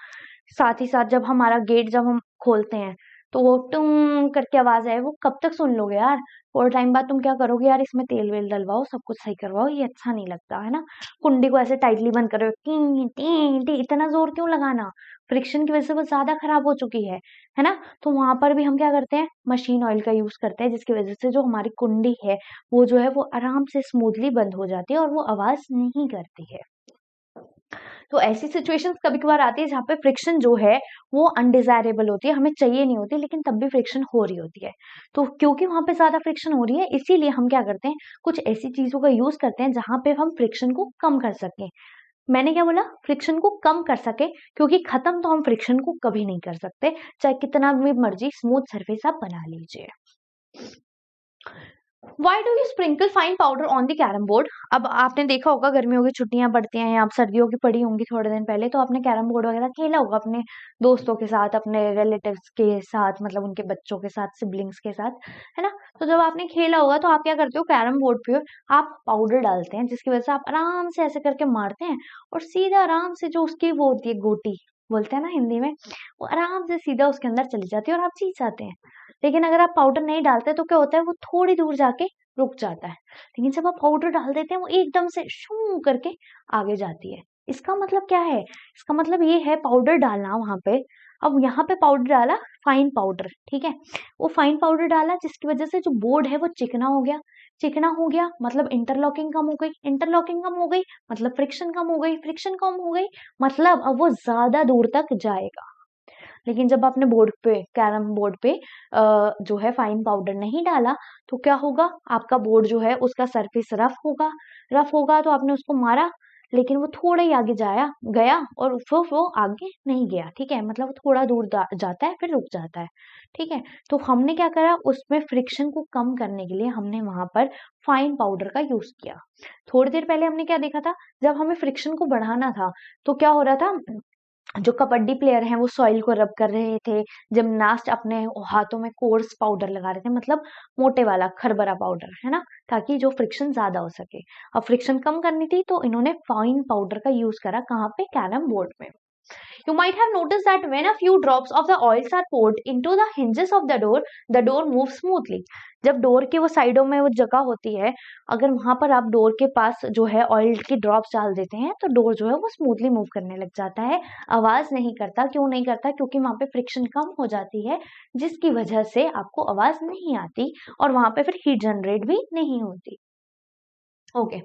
साथ ही साथ जब हमारा गेट जब हम खोलते हैं तो वो टूं करके आवाज आए, वो कब तक सुन लोगे यार? और टाइम बाद तुम क्या करोगे? यार इसमें तेल वेल डलवाओ, सब कुछ सही करवाओ, ये अच्छा नहीं लगता, है ना। कुंडी को ऐसे टाइटली बंद करो, टी टी टी, इतना जोर क्यों लगाना? फ्रिक्शन की वजह से वो ज्यादा खराब हो चुकी है ना। तो वहां पर भी हम क्या करते हैं? मशीन ऑयल का यूज करते हैं, जिसकी वजह से जो हमारी कुंडी है वो जो है वो आराम से स्मूथली बंद हो जाती है और वो आवाज नहीं करती है। तो ऐसी सिचुएशंस कभी कभार आती है जहाँ पे फ्रिक्शन जो है वो अनडिजायरेबल होती है, हमें चाहिए नहीं होती, लेकिन तब भी फ्रिक्शन हो रही होती है। तो क्योंकि वहां पे ज्यादा फ्रिक्शन हो रही है, इसीलिए हम क्या करते हैं? कुछ ऐसी चीजों का यूज करते हैं जहां पे हम फ्रिक्शन को कम कर सकें। मैंने क्या बोला? फ्रिक्शन को कम कर सके, क्योंकि खत्म तो हम फ्रिक्शन को कभी नहीं कर सकते, चाहे कितना भी मर्जी स्मूथ सरफेस आप बना लीजिए। Why do you sprinkle fine powder on the carrom board? अब आपने देखा होगा गर्मियों की छुट्टियां पड़ती हैं या आप सर्दियों की पड़ी होंगी थोड़े दिन पहले, तो आपने कैरम बोर्ड वगैरह खेला होगा अपने दोस्तों के साथ, अपने रिलेटिव्स के साथ, मतलब उनके बच्चों के साथ, सिबलिंग्स के साथ, है ना। तो जब आपने खेला होगा तो आप क्या करते हो? कैरम बोर्ड पे आप पाउडर डालते हैं, जिसकी वजह से आप आराम से ऐसे करके मारते हैं और सीधा आराम से जो उसकी वो होती है गोटी, बोलते हैं ना हिंदी में, वो आराम से सीधा उसके अंदर चली जाती है और आप जीत जाते हैं। लेकिन अगर आप पाउडर नहीं डालते तो क्या होता है, वो थोड़ी दूर जाके रुक जाता है। लेकिन जब आप पाउडर डाल देते हैं वो एकदम से शू करके आगे जाती है। इसका मतलब क्या है, इसका मतलब ये है पाउडर डालना वहां पे। अब यहाँ पे पाउडर डाला, फाइन पाउडर, ठीक है, वो फाइन पाउडर डाला जिसकी वजह से जो बोर्ड है वो चिकना हो गया। चिकना हो गया मतलब इंटरलॉकिंग कम हो गई, इंटरलॉकिंग कम हो गई मतलब फ्रिक्शन कम हो गई, फ्रिक्शन कम हो गई मतलब अब वो ज्यादा दूर तक जाएगा। लेकिन जब आपने बोर्ड पे, कैरम बोर्ड पे जो है फाइन पाउडर नहीं डाला तो क्या होगा, आपका बोर्ड जो है उसका सरफेस रफ होगा। रफ होगा तो आपने उसको मारा, लेकिन वो थोड़ा ही आगे गया और फिर वो आगे नहीं गया, ठीक है, मतलब वो थोड़ा दूर जाता है फिर रुक जाता है, ठीक है। तो हमने क्या करा, उसमें फ्रिक्शन को कम करने के लिए हमने वहां पर फाइन पाउडर का यूज किया। थोड़ी देर पहले हमने क्या देखा था, जब हमें फ्रिक्शन को बढ़ाना था तो क्या हो रहा था, जो कबड्डी प्लेयर हैं वो सॉइल को रब कर रहे थे, जिमनास्ट अपने हाथों में कोर्स पाउडर लगा रहे थे, मतलब मोटे वाला खरबरा पाउडर, है ना, ताकि जो फ्रिक्शन ज्यादा हो सके। अब फ्रिक्शन कम करनी थी तो इन्होंने फाइन पाउडर का यूज करा, कहाँ पे, कैरम बोर्ड में। You might have noticed that when a few drops of the oils are poured into the hinges of the door moves smoothly. जब डोर के वो साइडों में वो जगह होती है, अगर वहां पर आप डोर के पास जो है ऑयल की ड्रॉप्स डाल देते हैं तो डोर जो है वो स्मूथली मूव करने लग जाता है, आवाज नहीं करता। क्यों नहीं करता, क्योंकि वहां पे फ्रिक्शन कम हो जाती है, जिसकी वजह से आपको आवाज नहीं आती और वहां पे फिर हीट जनरेट भी नहीं होती। Okay.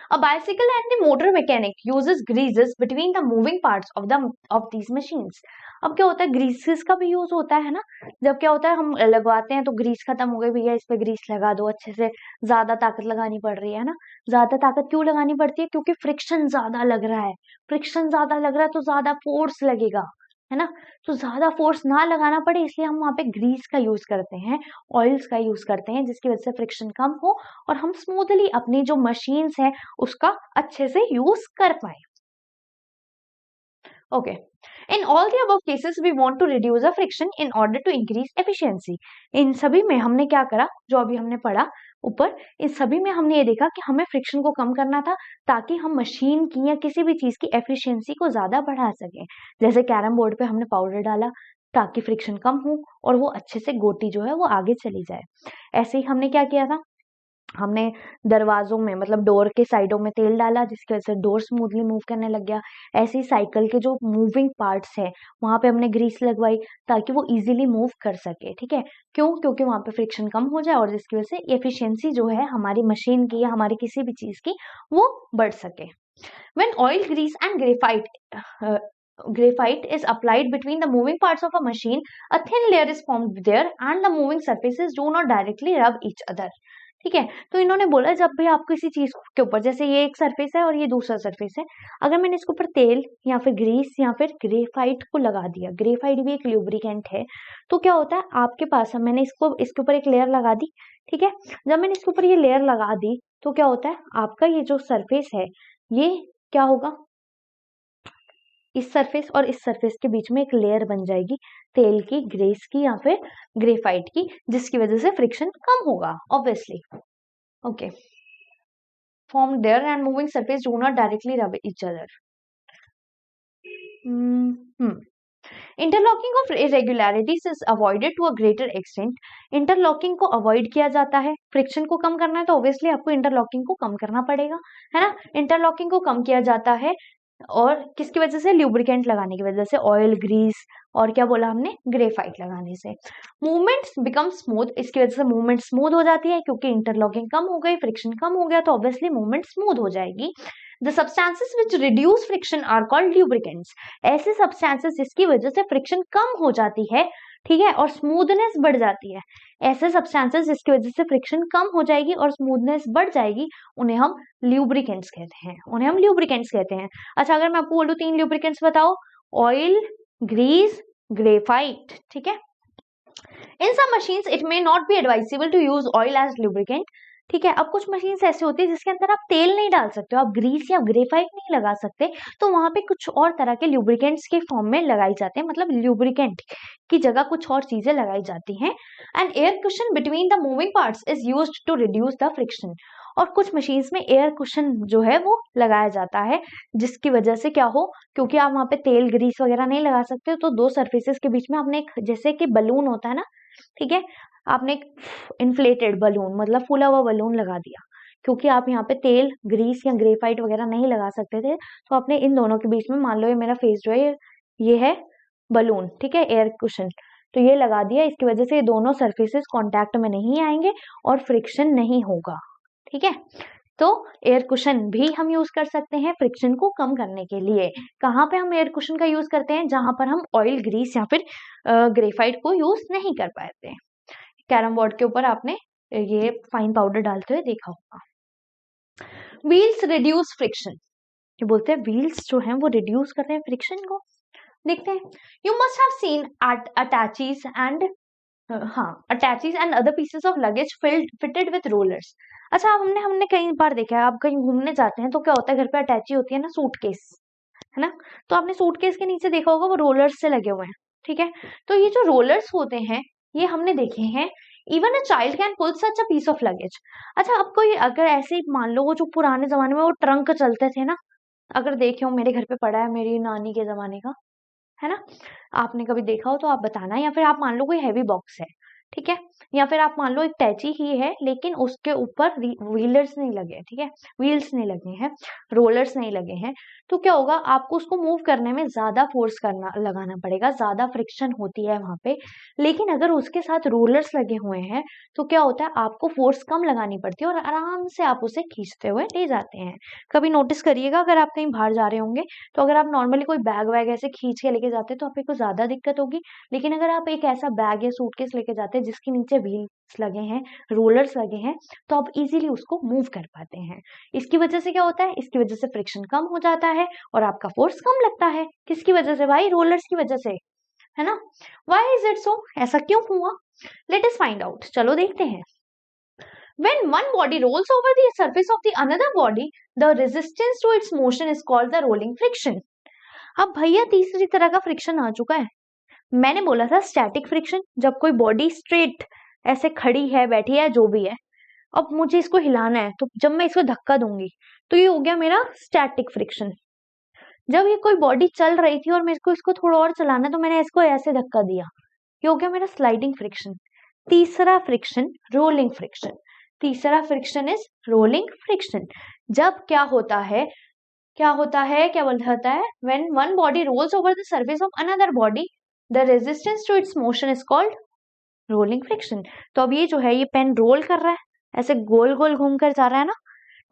A bicycle and the motor mechanic uses greases between the moving parts of these machines. अब क्या होता है, ग्रीसेस का भी यूज होता है ना। जब क्या होता है, हम लगवाते हैं तो ग्रीस खत्म हो गई, भैया इस पे ग्रीस लगा दो अच्छे से, ज्यादा ताकत लगानी पड़ रही है ना। ज्यादा ताकत क्यों लगानी पड़ती है, क्योंकि फ्रिक्शन ज्यादा लग रहा है। फ्रिक्शन ज्यादा लग रहा है तो ज्यादा फोर्स लगेगा, है ना। तो ज्यादा फोर्स ना लगाना पड़े इसलिए हम वहां पे ग्रीस का यूज करते हैं, ऑयल्स का यूज करते हैं, जिसकी वजह से फ्रिक्शन कम हो और हम स्मूथली अपनी जो मशीन्स है उसका अच्छे से यूज कर पाए। Okay, in all the above cases we want to reduce the friction in order to increase efficiency. इन सभी में हमने क्या करा, जो अभी हमने पढ़ा ऊपर, इन सभी में हमने ये देखा कि हमें फ्रिक्शन को कम करना था ताकि हम मशीन की या किसी भी चीज की एफिशिएंसी को ज्यादा बढ़ा सके। जैसे कैरम बोर्ड पे हमने पाउडर डाला ताकि फ्रिक्शन कम हो और वो अच्छे से गोटी जो है वो आगे चली जाए। ऐसे ही हमने क्या किया था, हमने दरवाजों में मतलब डोर के साइडों में तेल डाला जिसकी वजह से डोर स्मूथली मूव करने लग गया। ऐसे ही साइकिल के जो मूविंग पार्ट्स है वहां पे हमने ग्रीस लगवाई ताकि वो इजीली मूव कर सके, ठीक है। क्यों, क्योंकि वहां पे फ्रिक्शन कम हो जाए और जिसकी वजह से एफिशिएंसी जो है हमारी मशीन की या हमारी किसी भी चीज की वो बढ़ सके। When oil, grease and graphite is applied between the moving parts of a machine, a thin layer is formed there and the moving surfaces do not directly rub each other. ठीक है, तो इन्होंने बोला जब भी आप किसी चीज के ऊपर, जैसे ये एक सरफेस है और ये दूसरा सरफेस है, अगर मैंने इसके ऊपर तेल या फिर ग्रीस या फिर ग्रेफाइट को लगा दिया, ग्रेफाइट भी एक ल्यूब्रिकेंट है, तो क्या होता है आपके पास, मैंने इसके ऊपर एक लेयर लगा दी, ठीक है। जब मैंने इसके ऊपर ये लेयर लगा दी तो क्या होता है, आपका ये जो सरफेस है ये क्या होगा, इस सरफेस और इस सरफेस के बीच में एक लेयर बन जाएगी तेल की, ग्रेस की या फिर ग्रेफाइट की, जिसकी वजह से फ्रिक्शन कम होगा obviously. Okay, formed there and moving surface do not directly rub each other. Interlocking of irregularities is avoided to a greater extent. Interlocking को अवॉइड किया जाता है, फ्रिक्शन को कम करना है तो ऑब्वियसली आपको इंटरलॉकिंग को कम करना पड़ेगा, है ना। इंटरलॉकिंग को कम किया जाता है और किसकी वजह से, ल्यूब्रिकेंट लगाने की वजह से, ऑयल, ग्रीस और क्या बोला हमने, ग्रेफाइट लगाने से। मूवमेंट्स बिकम स्मूथ, इसकी वजह से मूवमेंट स्मूथ हो जाती है क्योंकि इंटरलॉकिंग कम हो गई, फ्रिक्शन कम हो गया तो ऑब्वियसली मूवमेंट स्मूथ हो जाएगी। The substances which reduce friction are called lubricants. ऐसे सब्सटेंसेस जिसकी वजह से फ्रिक्शन कम हो जाती है, ठीक है, और स्मूथनेस बढ़ जाती है, ऐसे सब्सटेंसेस जिसकी वजह से फ्रिक्शन कम हो जाएगी और स्मूथनेस बढ़ जाएगी, उन्हें हम ल्यूब्रिकेंट्स कहते हैं, उन्हें हम ल्यूब्रिकेंट्स कहते हैं। अच्छा, अगर मैं आपको बोलूं 3 ल्यूब्रिकेंट्स बताओ, ऑयल, ग्रीस, ग्रेफाइट, ठीक है। In some machines it may not be advisable to use oil as lubricant, ठीक है। अब कुछ मशीन्स ऐसी होती है जिसके अंदर आप तेल नहीं डाल सकते हो, आप ग्रीस या ग्रेफाइट नहीं लगा सकते, तो वहां पे कुछ और तरह के ल्यूब्रिकेंट्स के फॉर्म में लगाई जाते हैं, मतलब ल्यूब्रिकेंट की जगह कुछ और चीजें लगाई जाती हैं। And air cushion between the moving parts is used to reduce the friction. और कुछ मशीन्स में एयर कुशन जो है वो लगाया जाता है, जिसकी वजह से क्या हो, क्योंकि आप वहां पे तेल ग्रीस वगैरह नहीं लगा सकते, तो दो सरफेसेस के बीच में आपने एक, जैसे कि बलून होता है ना, ठीक है, आपने एक इन्फ्लेटेड बलून मतलब फूला हुआ बलून लगा दिया, क्योंकि आप यहाँ पे तेल ग्रीस या ग्रेफाइट वगैरह नहीं लगा सकते थे, तो आपने इन दोनों के बीच में, मान लो ये मेरा फेस जो है ये है बलून, ठीक है, एयर कुशन, तो ये लगा दिया, इसकी वजह से ये दोनों सरफेसेस कांटेक्ट में नहीं आएंगे और फ्रिक्शन नहीं होगा, ठीक है। तो एयर कुशन भी हम यूज कर सकते हैं फ्रिक्शन को कम करने के लिए। कहाँ पे हम एयर कुशन का यूज करते हैं? जहां पर हम ऑयल ग्रीस या फिर ग्रेफाइट को यूज नहीं कर पाते हैं। कैरम बोर्ड के ऊपर आपने ये फाइन पाउडर डालते हुए देखा होगा। व्हील्स रिड्यूस फ्रिक्शन, ये बोलते हैं व्हील्स जो हैं वो रिड्यूस करते हैं फ्रिक्शन को। देखते हैं, you must have seen attachés and attachés and other pieces of luggage fitted with rollers. अच्छा, हमने कई बार देखा है, आप कहीं घूमने जाते हैं तो क्या होता है, घर पे अटैची होती है ना सूटकेस, है ना, तो आपने सूटकेस के नीचे देखा होगा वो रोलर्स से लगे हुए हैं, ठीक है। तो ये जो रोलर्स होते हैं ये हमने देखे हैं, even a child can pull such a piece of luggage. अच्छा, अब कोई अगर ऐसे ही मान लो, वो जो पुराने जमाने में वो ट्रंक चलते थे ना, अगर देखे हो, मेरे घर पे पड़ा है मेरी नानी के जमाने का, है ना, आपने कभी देखा हो तो आप बताना, या फिर आप मान लो कोई हैवी बॉक्स है, ठीक है, या फिर आप मान लो एक टैची ही है लेकिन उसके ऊपर व्हीलर्स नहीं लगे, ठीक है, व्हील्स नहीं लगे हैं, रोलर्स नहीं लगे हैं, तो क्या होगा, आपको उसको मूव करने में ज्यादा फोर्स करना लगाना पड़ेगा, ज्यादा फ्रिक्शन होती है वहां पे। लेकिन अगर उसके साथ रोलर्स लगे हुए हैं तो क्या होता है, आपको फोर्स कम लगानी पड़ती है और आराम से आप उसे खींचते हुए ले जाते हैं। कभी नोटिस करिएगा, अगर आप कहीं बाहर जा रहे होंगे तो अगर आप नॉर्मली कोई बैग वैग ऐसे खींच के लेके जाते हैं तो आपको ज्यादा दिक्कत होगी, लेकिन अगर आप एक ऐसा बैग या सूटकेस लेके जाते हैं जिसके नीचे व्हील्स लगे हैं, रोलर्स लगे हैं, तो आप इजीली उसको मूव कर पाते हैं। इसकी वजह से क्या होता है, इसकी वजह से फ्रिक्शन कम हो जाता है और आपका फोर्स कम लगता है। किसकी वजह से भाई? रोलर्स की वजह से, है ना। Why is it so? ऐसा क्यों हुआ? लेट अस फाइंड आउट, चलो देखते हैं। When one body rolls over the surface of the another body, the resistance to its motion is called the rolling friction. अब भैया तीसरी तरह का फ्रिक्शन आ चुका है। मैंने बोला था स्टैटिक फ्रिक्शन, जब कोई बॉडी स्ट्रेट ऐसे खड़ी है, बैठी है, जो भी है, अब मुझे इसको हिलाना है, तो जब मैं इसको धक्का दूंगी तो ये हो गया मेरा स्टैटिक फ्रिक्शन। जब ये कोई बॉडी चल रही थी और मेरे को इसको थोड़ा और चलाना है तो मैंने इसको ऐसे धक्का दिया, ये हो गया मेरा स्लाइडिंग फ्रिक्शन। तीसरा फ्रिक्शन रोलिंग फ्रिक्शन। तीसरा फ्रिक्शन इज रोलिंग फ्रिक्शन। जब क्या होता है, क्या बोलता है, when one body rolls over the surface of another body, the resistance to its motion is called rolling friction. तो अब ये जो है, ये पेन रोल कर रहा है, ऐसे गोल गोल घूम कर जा रहा है ना,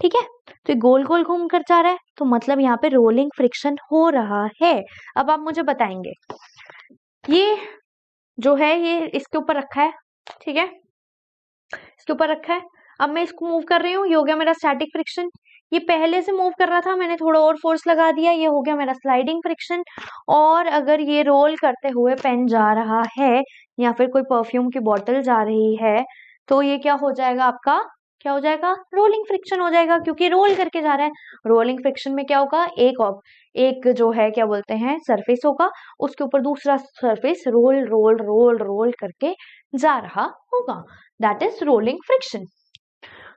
ठीक है, तो ये गोल गोल घूम कर जा रहा है, तो मतलब यहाँ पे रोलिंग फ्रिक्शन हो रहा है। अब आप मुझे बताएंगे, ये जो है ये इसके ऊपर रखा है, ठीक है, इसके ऊपर रखा है, अब मैं इसको मूव कर रही हूँ, ये हो गया मेरा स्टैटिक फ्रिक्शन। ये पहले से मूव कर रहा था, मैंने थोड़ा और फोर्स लगा दिया, ये हो गया मेरा स्लाइडिंग फ्रिक्शन। और अगर ये रोल करते हुए पेन जा रहा है या फिर कोई परफ्यूम की बोतल जा रही है, तो ये क्या हो जाएगा आपका, क्या हो जाएगा, रोलिंग फ्रिक्शन हो जाएगा, क्योंकि रोल करके जा रहा है। रोलिंग फ्रिक्शन में क्या होगा, एक जो है क्या बोलते हैं सरफेस होगा, उसके ऊपर दूसरा surface roll roll roll roll करके जा रहा होगा, that is rolling friction.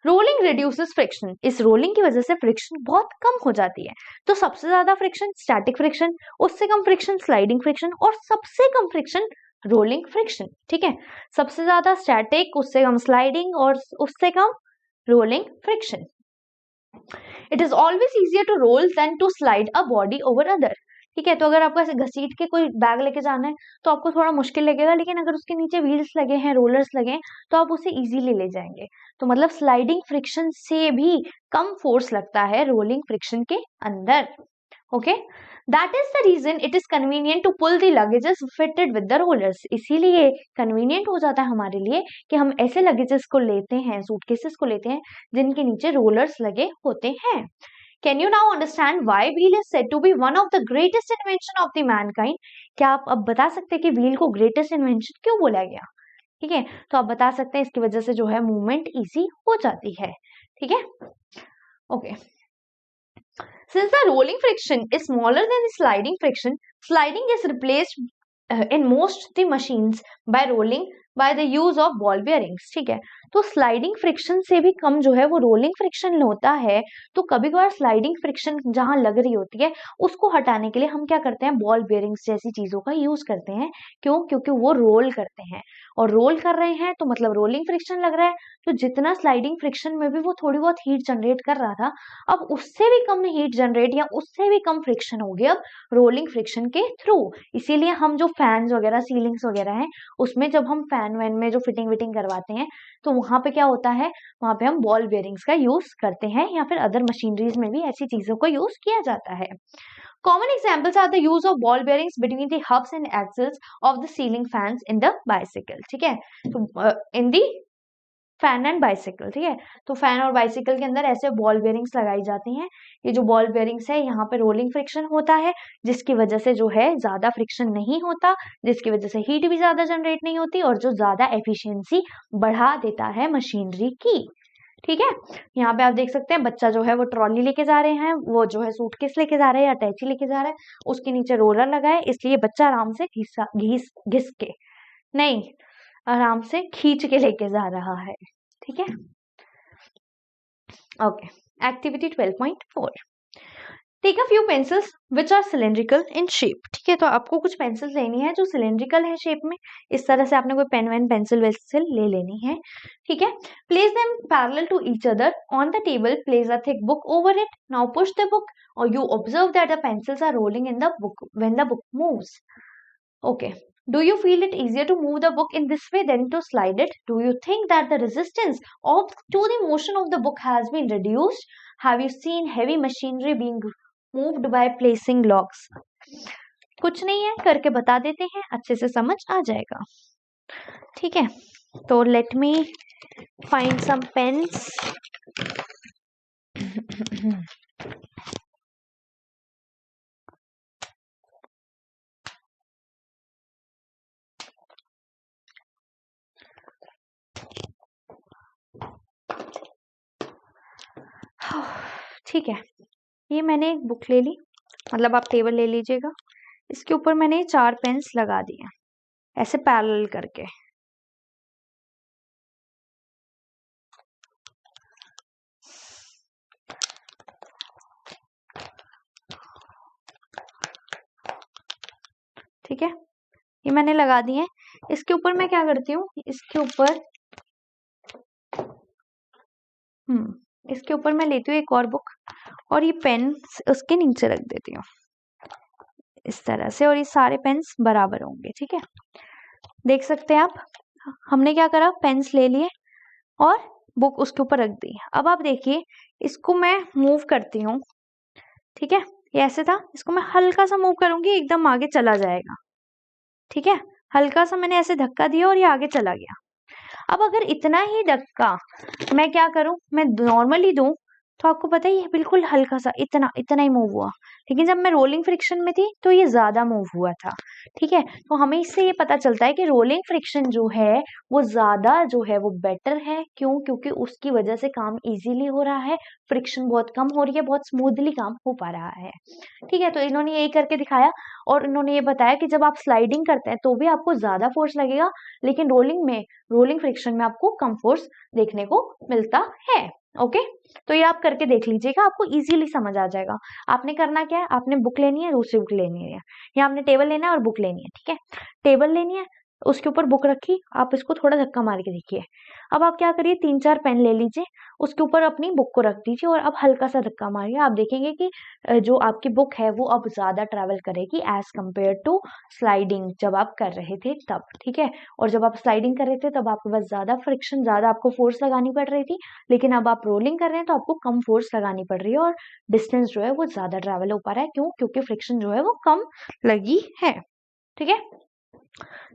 Rolling reduces friction, इस रोलिंग की वजह से फ्रिक्शन बहुत कम हो जाती है। तो सबसे ज्यादा फ्रिक्शन स्टैटिक फ्रिक्शन, उससे कम फ्रिक्शन स्लाइडिंग फ्रिक्शन, और सबसे कम फ्रिक्शन रोलिंग फ्रिक्शन, ठीक है, सबसे ज्यादा स्टैटिक, उससे कम स्लाइडिंग और उससे कम rolling friction. It is always easier to roll than to slide a body over other, ठीक है, तो अगर आपको ऐसे घसीट के कोई बैग लेके जाना है तो आपको थोड़ा मुश्किल लगेगा, लेकिन अगर उसके नीचे व्हील्स लगे हैं, रोलर्स लगे हैं, तो आप उसे इजीली ले जाएंगे। तो मतलब स्लाइडिंग फ्रिक्शन से भी कम फोर्स लगता है रोलिंग फ्रिक्शन के अंदर। Okay, that is the reason it is convenient to pull the luggages fitted with the rollers. इसीलिए कन्वीनियंट हो जाता है हमारे लिए कि हम ऐसे लगेजेस को लेते हैं, सूटकेसेस को लेते हैं जिनके नीचे रोलर्स लगे होते हैं। Can you now understand why wheel is said to be one of the greatest invention of the mankind? क्या आप अब बता सकते हैं कि व्हील को ग्रेटेस्ट इन्वेंशन क्यों बोला गया? ठीक है, तो आप बता सकते हैं इसकी वजह से जो है मूवमेंट इजी हो जाती है, ठीक है। Okay, since the rolling friction is smaller than the sliding is replaced in most the machines by rolling by the use of ball bearings, ठीक है। तो स्लाइडिंग फ्रिक्शन से भी कम जो है वो रोलिंग फ्रिक्शन होता है। तो कभी कभार स्लाइडिंग फ्रिक्शन जहां लग रही होती है उसको हटाने के लिए हम क्या करते हैं, बॉल बेयरिंग्स जैसी चीजों का यूज करते हैं। क्यों? क्योंकि वो रोल करते हैं, और रोल कर रहे हैं तो मतलब रोलिंग फ्रिक्शन लग रहा है। तो जितना स्लाइडिंग फ्रिक्शन में भी वो थोड़ी बहुत हीट जनरेट कर रहा था, अब उससे भी कम हीट जनरेट या उससे भी कम फ्रिक्शन होगी अब रोलिंग फ्रिक्शन के थ्रू। इसीलिए हम जो फैंस वगैरह, सीलिंग्स वगैरह हैं, उसमें जब हम फैन वैन में जो फिटिंग विटिंग करवाते हैं तो वहां पे क्या होता है, वहां पे हम बॉल बेयरिंग्स का यूज करते हैं, या फिर अदर मशीनरीज में भी ऐसी चीजों का यूज किया जाता है। Common examples are the use of ball bearings between the hubs and axles of the ceiling fans in the bicycle. ठीक है, तो in the fan and bicycle, ठीक है। तो फैन और बाइसिकल के अंदर ऐसे बॉल बेयरिंग्स लगाई जाती हैं। ये जो बॉल बेयरिंग्स है यहाँ पे रोलिंग फ्रिक्शन होता है, जिसकी वजह से जो है ज्यादा फ्रिक्शन नहीं होता, जिसकी वजह से हीट भी ज्यादा जनरेट नहीं होती, और जो ज्यादा एफिशिएंसी बढ़ा देता है मशीनरी की। ठीक है, यहाँ पे आप देख सकते हैं बच्चा जो है वो ट्रॉली लेके जा रहे हैं, वो जो है सूटकेस लेके जा रहे हैं या अटैची लेके जा रहा है, उसके नीचे रोलर लगा है, इसलिए बच्चा आराम से घिस के नहीं, आराम से खींच के लेके जा रहा है। ठीक है, okay. Activity 12.4, take a few pencils which are cylindrical in shape. ठीक है, तो आपको कुछ पेंसिल्स लेनी है जो सिलेंड्रिकल है शेप में। इस तरह से आपने कोई पेन वेन पेंसिल वेंसिल ले लेनी है। ठीक है, place them parallel to each other on the table, place a thick book over it, now push the book और you observe that the pencils are rolling in the book when the book moves. Okay. Do you feel it easier to move the book in this way than to slide it? Do you think that the resistance to the motion of the book has been reduced? Have you seen heavy machinery being moved by placing logs? कुछ नहीं है, करके बता देते हैं, अच्छे से समझ आ जाएगा। ठीक है, तो let me find some pens. ठीक है, ये मैंने एक बुक ले ली, मतलब आप टेबल ले लीजिएगा, इसके ऊपर मैंने 4 पेन्स लगा दिए ऐसे पैरेलल करके। ठीक है, ये मैंने लगा दिए। इसके ऊपर मैं क्या करती हूँ, इसके ऊपर मैं लेती हूँ एक और बुक और ये पेन उसके नीचे रख देती हूँ इस तरह से, और ये सारे पेन्स बराबर होंगे। ठीक है, देख सकते हैं आप, हमने क्या करा, पेन्स ले लिए और बुक उसके ऊपर रख दी। अब आप देखिए, इसको मैं मूव करती हूँ। ठीक है, ये ऐसे था, इसको मैं हल्का सा मूव करूंगी, एकदम आगे चला जाएगा। ठीक है, हल्का सा मैंने ऐसे धक्का दिया और ये आगे चला गया। अब अगर इतना ही धक्का मैं क्या करूं, मैं नॉर्मली दूं, तो आपको पता ही है बिल्कुल हल्का सा इतना इतना ही मूव हुआ, लेकिन जब मैं रोलिंग फ्रिक्शन में थी तो ये ज्यादा मूव हुआ था। ठीक है, तो हमें इससे ये पता चलता है कि रोलिंग फ्रिक्शन जो है वो ज्यादा जो है वो बेटर है। क्यों? क्योंकि उसकी वजह से काम इजीली हो रहा है, फ्रिक्शन बहुत कम हो रही है, बहुत स्मूथली काम हो पा रहा है। ठीक है, तो इन्होंने यही करके दिखाया, और इन्होंने ये बताया कि जब आप स्लाइडिंग करते हैं तो भी आपको ज्यादा फोर्स लगेगा, लेकिन रोलिंग फ्रिक्शन में आपको कम फोर्स देखने को मिलता है। ओके, तो ये आप करके देख लीजिएगा, आपको इजीली समझ आ जाएगा। आपने करना क्या है, आपने बुक लेनी है, दूसरी बुक लेनी है, या आपने टेबल लेना है और बुक लेनी है। ठीक है, टेबल लेनी है, उसके ऊपर बुक रखी, आप इसको थोड़ा धक्का मार के देखिए। अब आप क्या करिए, 3-4 पेन ले लीजिए, उसके ऊपर अपनी बुक को रख दीजिए और अब हल्का सा धक्का मारिए। आप देखेंगे कि जो आपकी बुक है वो अब ज्यादा ट्रेवल करेगी एज कम्पेयर टू स्लाइडिंग जब आप कर रहे थे तब। ठीक है, और जब आप स्लाइडिंग कर रहे थे तब आपके पास ज्यादा फ्रिक्शन, ज्यादा आपको फोर्स लगानी पड़ रही थी, लेकिन अब आप रोलिंग कर रहे हैं तो आपको कम फोर्स लगानी पड़ रही है और डिस्टेंस जो है वो ज्यादा ट्रेवल हो पा रहा है। क्यों? क्योंकि फ्रिक्शन जो है वो कम लगी है। ठीक है,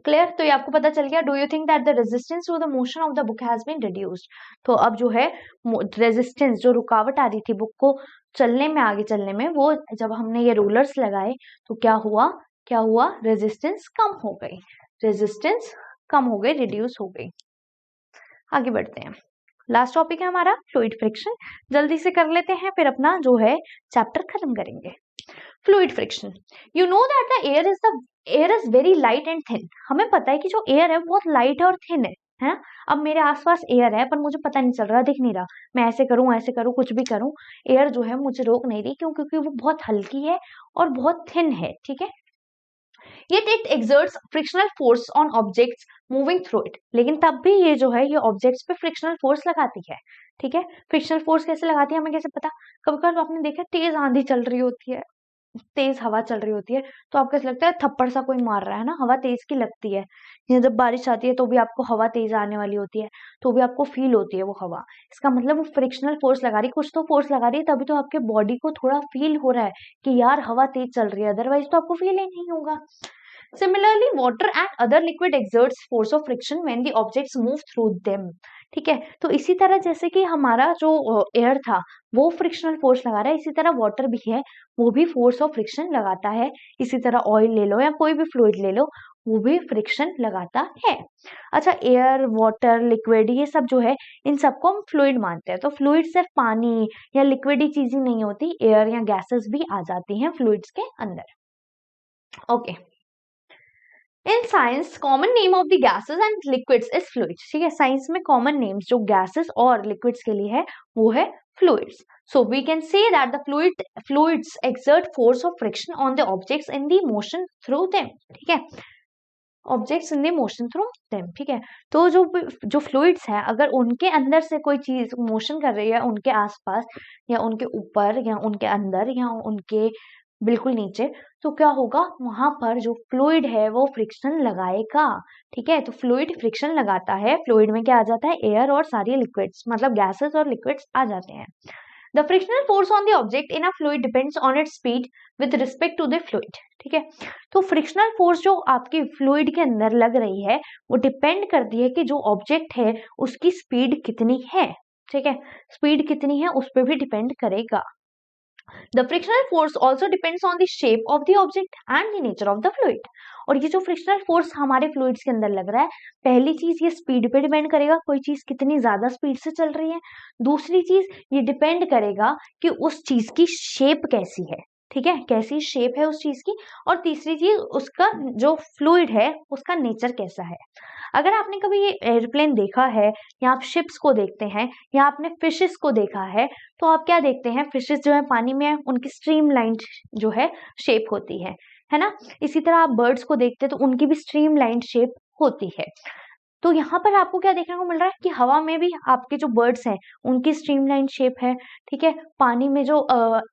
क्लियर? तो ये आपको पता चल गया। Do you think that the resistance to the motion of the book has been reduced? तो अब जो है रेजिस्टेंस, जो रुकावट आ रही थी बुक को चलने में, आगे चलने में, वो जब हमने ये रोलर्स लगाए तो क्या हुआ, रेजिस्टेंस कम हो गई, रिड्यूस हो गई। आगे बढ़ते हैं, लास्ट टॉपिक है हमारा फ्लूइड फ्रिक्शन। जल्दी से कर लेते हैं, फिर अपना जो है चैप्टर खत्म करेंगे। Fluid friction, you know that the air is very light and thin. हमें पता है कि जो एयर है बहुत लाइट है और थिन है। है ना। अब मेरे आसपास एयर है पर मुझे पता नहीं चल रहा, दिख नहीं रहा, मैं ऐसे करूं कुछ भी करूं, एयर जो है मुझे रोक नहीं रही, क्यों? क्योंकि वो बहुत हल्की है और बहुत थिन है, ठीक है। Yet it exerts frictional force on objects moving through it. लेकिन तब भी ये जो है ये ऑब्जेक्ट्स पे फ्रिक्शनल फोर्स लगाती है, ठीक है। फ्रिक्शनल फोर्स कैसे लगाती है हमें कैसे पता? कभी कभी आपने देखा तेज आंधी चल रही होती है, तेज हवा चल रही होती है, तो आपको ऐसा लगता है थप्पड़ सा कोई मार रहा है ना, हवा तेज की लगती है। या जब बारिश आती है तो भी आपको हवा तेज आने वाली होती है, तो भी आपको फील होती है वो हवा। इसका मतलब वो फ्रिक्शनल फोर्स लगा रही, कुछ तो फोर्स लगा रही है, तभी तो आपके बॉडी को थोड़ा फील हो रहा है कि यार हवा तेज चल रही है, अदरवाइज तो आपको फील ही नहीं होगा। Similarly, water and other liquid exerts force of friction when the objects move through them. ठीक है, तो इसी तरह जैसे कि हमारा जो एयर था वो फ्रिक्शनल फोर्स लगा रहा है, इसी तरह वाटर भी है, वो भी फोर्स ऑफ फ्रिक्शन लगाता है। इसी तरह ऑयल ले लो या कोई भी फ्लूइड ले लो, वो भी फ्रिक्शन लगाता है। अच्छा, एयर, वाटर, लिक्विड, ये सब जो है इन सबको हम फ्लूइड मानते हैं। तो फ्लूइड सिर्फ पानी या लिक्विड ही चीज ही नहीं होती, एयर या गैसेस भी आ जाती हैं फ्लूइड्स के अंदर। Okay, in science common name of the gases and liquids is fluids. ठीक है, साइंस में कॉमन नेम्स जो गैसेस और लिक्विड्स के लिए है वो है fluids. So we can say that the fluids exert force of friction on the objects in the motion through them. ठीक है, objects in the motion through them. ठीक है, तो जो फ्लूइड्स है अगर उनके अंदर से कोई चीज मोशन कर रही है उनके आसपास या उनके ऊपर या उनके अंदर या उनके बिल्कुल नीचे, तो क्या होगा, वहां पर जो फ्लूइड है वो फ्रिक्शन लगाएगा। ठीक है, तो फ्लूइड फ्रिक्शन लगाता है, फ्लूइड में क्या आ जाता है, एयर और सारी लिक्विड्स, मतलब गैसेस और लिक्विड्स आ जाते हैं। The frictional force on the object in a fluid depends on its speed with respect to the fluid. ठीक है, तो फ्रिक्शनल फोर्स जो आपकी फ्लूइड के अंदर लग रही है वो डिपेंड करती है कि जो ऑब्जेक्ट है उसकी स्पीड कितनी है। ठीक है, स्पीड कितनी है उस पर भी डिपेंड करेगा। The frictional force also depends on the shape of the object and the nature of the fluid. और ये जो फ्रिक्शनल फोर्स हमारे फ्लूइड्स के अंदर लग रहा है, पहली चीज ये स्पीड पे डिपेंड करेगा, कोई चीज कितनी ज्यादा स्पीड से चल रही है। दूसरी चीज ये डिपेंड करेगा कि उस चीज की शेप कैसी है। ठीक है, कैसी शेप है उस चीज की। और तीसरी चीज उसका जो फ्लूइड है उसका नेचर कैसा है। अगर आपने कभी ये एयरप्लेन देखा है या आप शिप्स को देखते हैं या आपने फिशेस को देखा है, तो आप क्या देखते हैं, फिशेस जो है पानी में है, उनकी स्ट्रीम लाइन जो है शेप होती है ना। इसी तरह आप बर्ड्स को देखते हैं तो उनकी भी स्ट्रीम लाइन शेप होती है। तो यहाँ पर आपको क्या देखने को मिल रहा है कि हवा में भी आपके जो बर्ड्स हैं उनकी स्ट्रीमलाइन शेप है। ठीक है, पानी में जो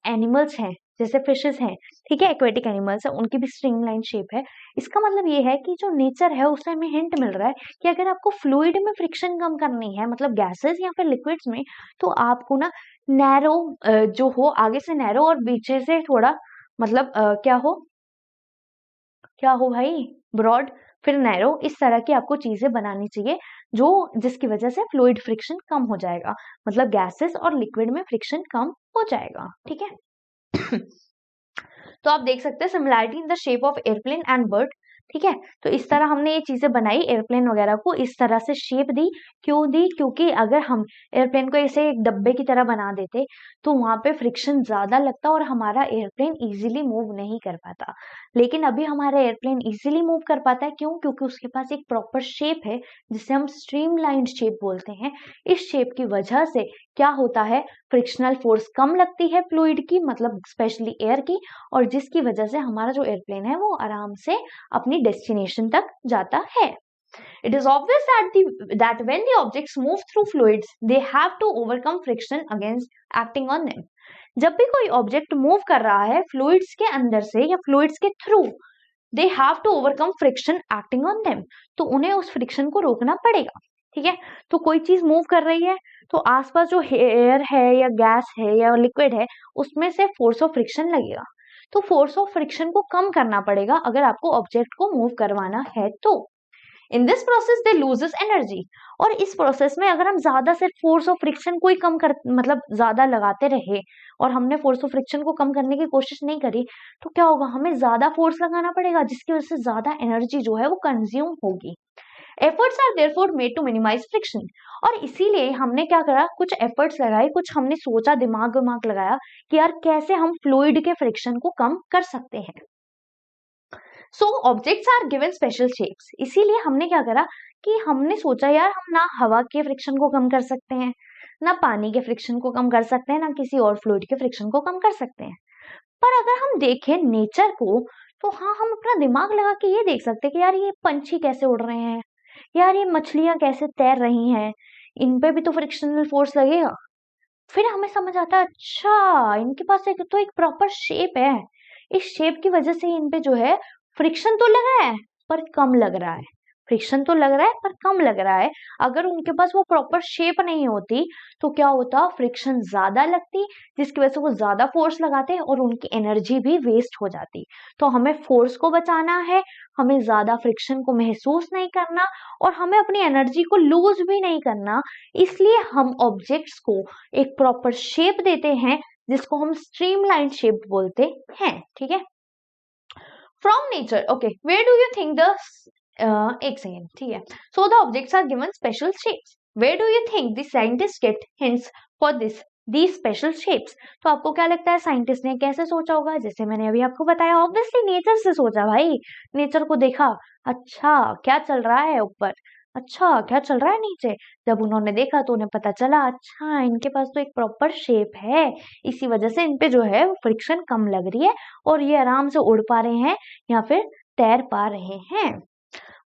एनिमल्स हैं जैसे फिशेस हैं, ठीक है, एक्वेटिक एनिमल्स है, उनकी भी स्ट्रीमलाइन शेप है। इसका मतलब ये है कि जो नेचर है उससे हमें हिंट मिल रहा है कि अगर आपको फ्लूइड में फ्रिक्शन कम करनी है, मतलब गैसेस या फिर लिक्विड्स में, तो आपको ना नैरो जो हो, आगे से नैरो और पीछे से थोड़ा मतलब क्या हो भाई, ब्रॉड फिर नैरो, इस तरह की आपको चीजें बनानी चाहिए जो जिसकी वजह से फ्लूइड फ्रिक्शन कम हो जाएगा, मतलब गैसेस और लिक्विड में फ्रिक्शन कम हो जाएगा। ठीक है तो आप देख सकते हैं similarity in the shape of airplane and bird. ठीक है, तो इस तरह हमने ये चीजें बनाई, एयरप्लेन वगैरह को इस तरह से शेप दी। क्यों दी? क्योंकि अगर हम एयरप्लेन को ऐसे एक डब्बे की तरह बना देते तो वहां पे फ्रिक्शन ज्यादा लगता और हमारा एयरप्लेन इजीली मूव नहीं कर पाता। लेकिन अभी हमारा एयरप्लेन इजीली मूव कर पाता है, क्यों? क्योंकि उसके पास एक प्रॉपर शेप है जिसे हम स्ट्रीमलाइंड शेप बोलते हैं। इस शेप की वजह से क्या होता है, फ्रिक्शनल फोर्स कम लगती है फ्लूइड की, मतलब स्पेशली एयर की, और जिसकी वजह से हमारा जो एयरप्लेन है वो आराम से अपनी डेस्टिनेशन तक जाता है। It is obvious that when the objects move through fluids, they have to overcome friction against acting on them. जब भी कोई ऑब्जेक्ट मूव कर रहा है फ्लूइड्स के अंदर से या फ्लूइड्स के through, they have to overcome friction acting on them. तो उन्हें उस फ्रिक्शन को रोकना पड़ेगा। ठीक है, तो कोई चीज मूव कर रही है तो आसपास जो एयर है या गैस है या लिक्विड है उसमें से फोर्स ऑफ फ्रिक्शन लगेगा। तो फोर्स ऑफ फ्रिक्शन को कम करना पड़ेगा अगर आपको ऑब्जेक्ट को मूव करवाना है तो। In this process they loses energy. और इस प्रोसेस में अगर हम ज्यादा सिर्फ फोर्स ऑफ फ्रिक्शन को ही कम कर, मतलब ज्यादा लगाते रहे और हमने फोर्स ऑफ फ्रिक्शन को कम करने की कोशिश नहीं करी, तो क्या होगा, हमें ज्यादा फोर्स लगाना पड़ेगा जिसकी वजह से ज्यादा एनर्जी जो है वो कंज्यूम होगी। Efforts are therefore made to minimise friction. और इसीलिए हमने क्या करा, कुछ एफर्ट्स लगाए, कुछ हमने सोचा, दिमाग लगाया कि यार कैसे हम फ्लूइड के फ्रिक्शन को कम कर सकते हैं। So objects are given special shapes. इसीलिए हमने क्या करा कि हमने सोचा यार हम ना हवा के फ्रिक्शन को कम कर सकते हैं, ना पानी के फ्रिक्शन को कम कर सकते हैं, ना किसी और फ्लूइड के फ्रिक्शन को कम कर सकते हैं। पर अगर हम देखें नेचर को, तो हाँ, हम अपना दिमाग लगा के ये देख सकते हैं कि यार ये पंछी कैसे उड़ रहे हैं, यार ये मछलियां कैसे तैर रही हैं, इन पे भी तो फ्रिक्शनल फोर्स लगेगा। फिर हमें समझ आता है, अच्छा इनके पास एक प्रॉपर शेप है, इस शेप की वजह से इन पे जो है फ्रिक्शन तो लग रहा है पर कम लग रहा है, फ्रिक्शन तो लग रहा है पर कम लग रहा है। अगर उनके पास वो प्रॉपर शेप नहीं होती तो क्या होता, फ्रिक्शन ज्यादा लगती, जिसकी वजह से वो ज्यादा फोर्स लगाते और उनकी एनर्जी भी वेस्ट हो जाती। तो हमें फोर्स को बचाना है, हमें ज्यादा फ्रिक्शन को महसूस नहीं करना, और हमें अपनी एनर्जी को लूज भी नहीं करना। इसलिए हम ऑब्जेक्ट्स को एक प्रॉपर शेप देते हैं, जिसको हम स्ट्रीमलाइन शेप बोलते हैं। ठीक है, from nature. Okay, where do you think the एक सेकेंड, ठीक है। So the objects are given special shapes. Where do you think the scientist get hints for the special shapes? तो आपको क्या लगता है साइंटिस्ट ने कैसे सोचा होगा? जैसे मैंने अभी आपको बताया, ऑब्वियसली नेचर से सोचा भाई, नेचर को देखा, अच्छा क्या चल रहा है ऊपर, अच्छा क्या चल रहा है नीचे। जब उन्होंने देखा तो उन्हें पता चला, अच्छा इनके पास तो एक प्रॉपर शेप है, इसी वजह से इन पे जो है फ्रिक्शन कम लग रही है और ये आराम से उड़ पा रहे हैं या फिर तैर पा रहे हैं।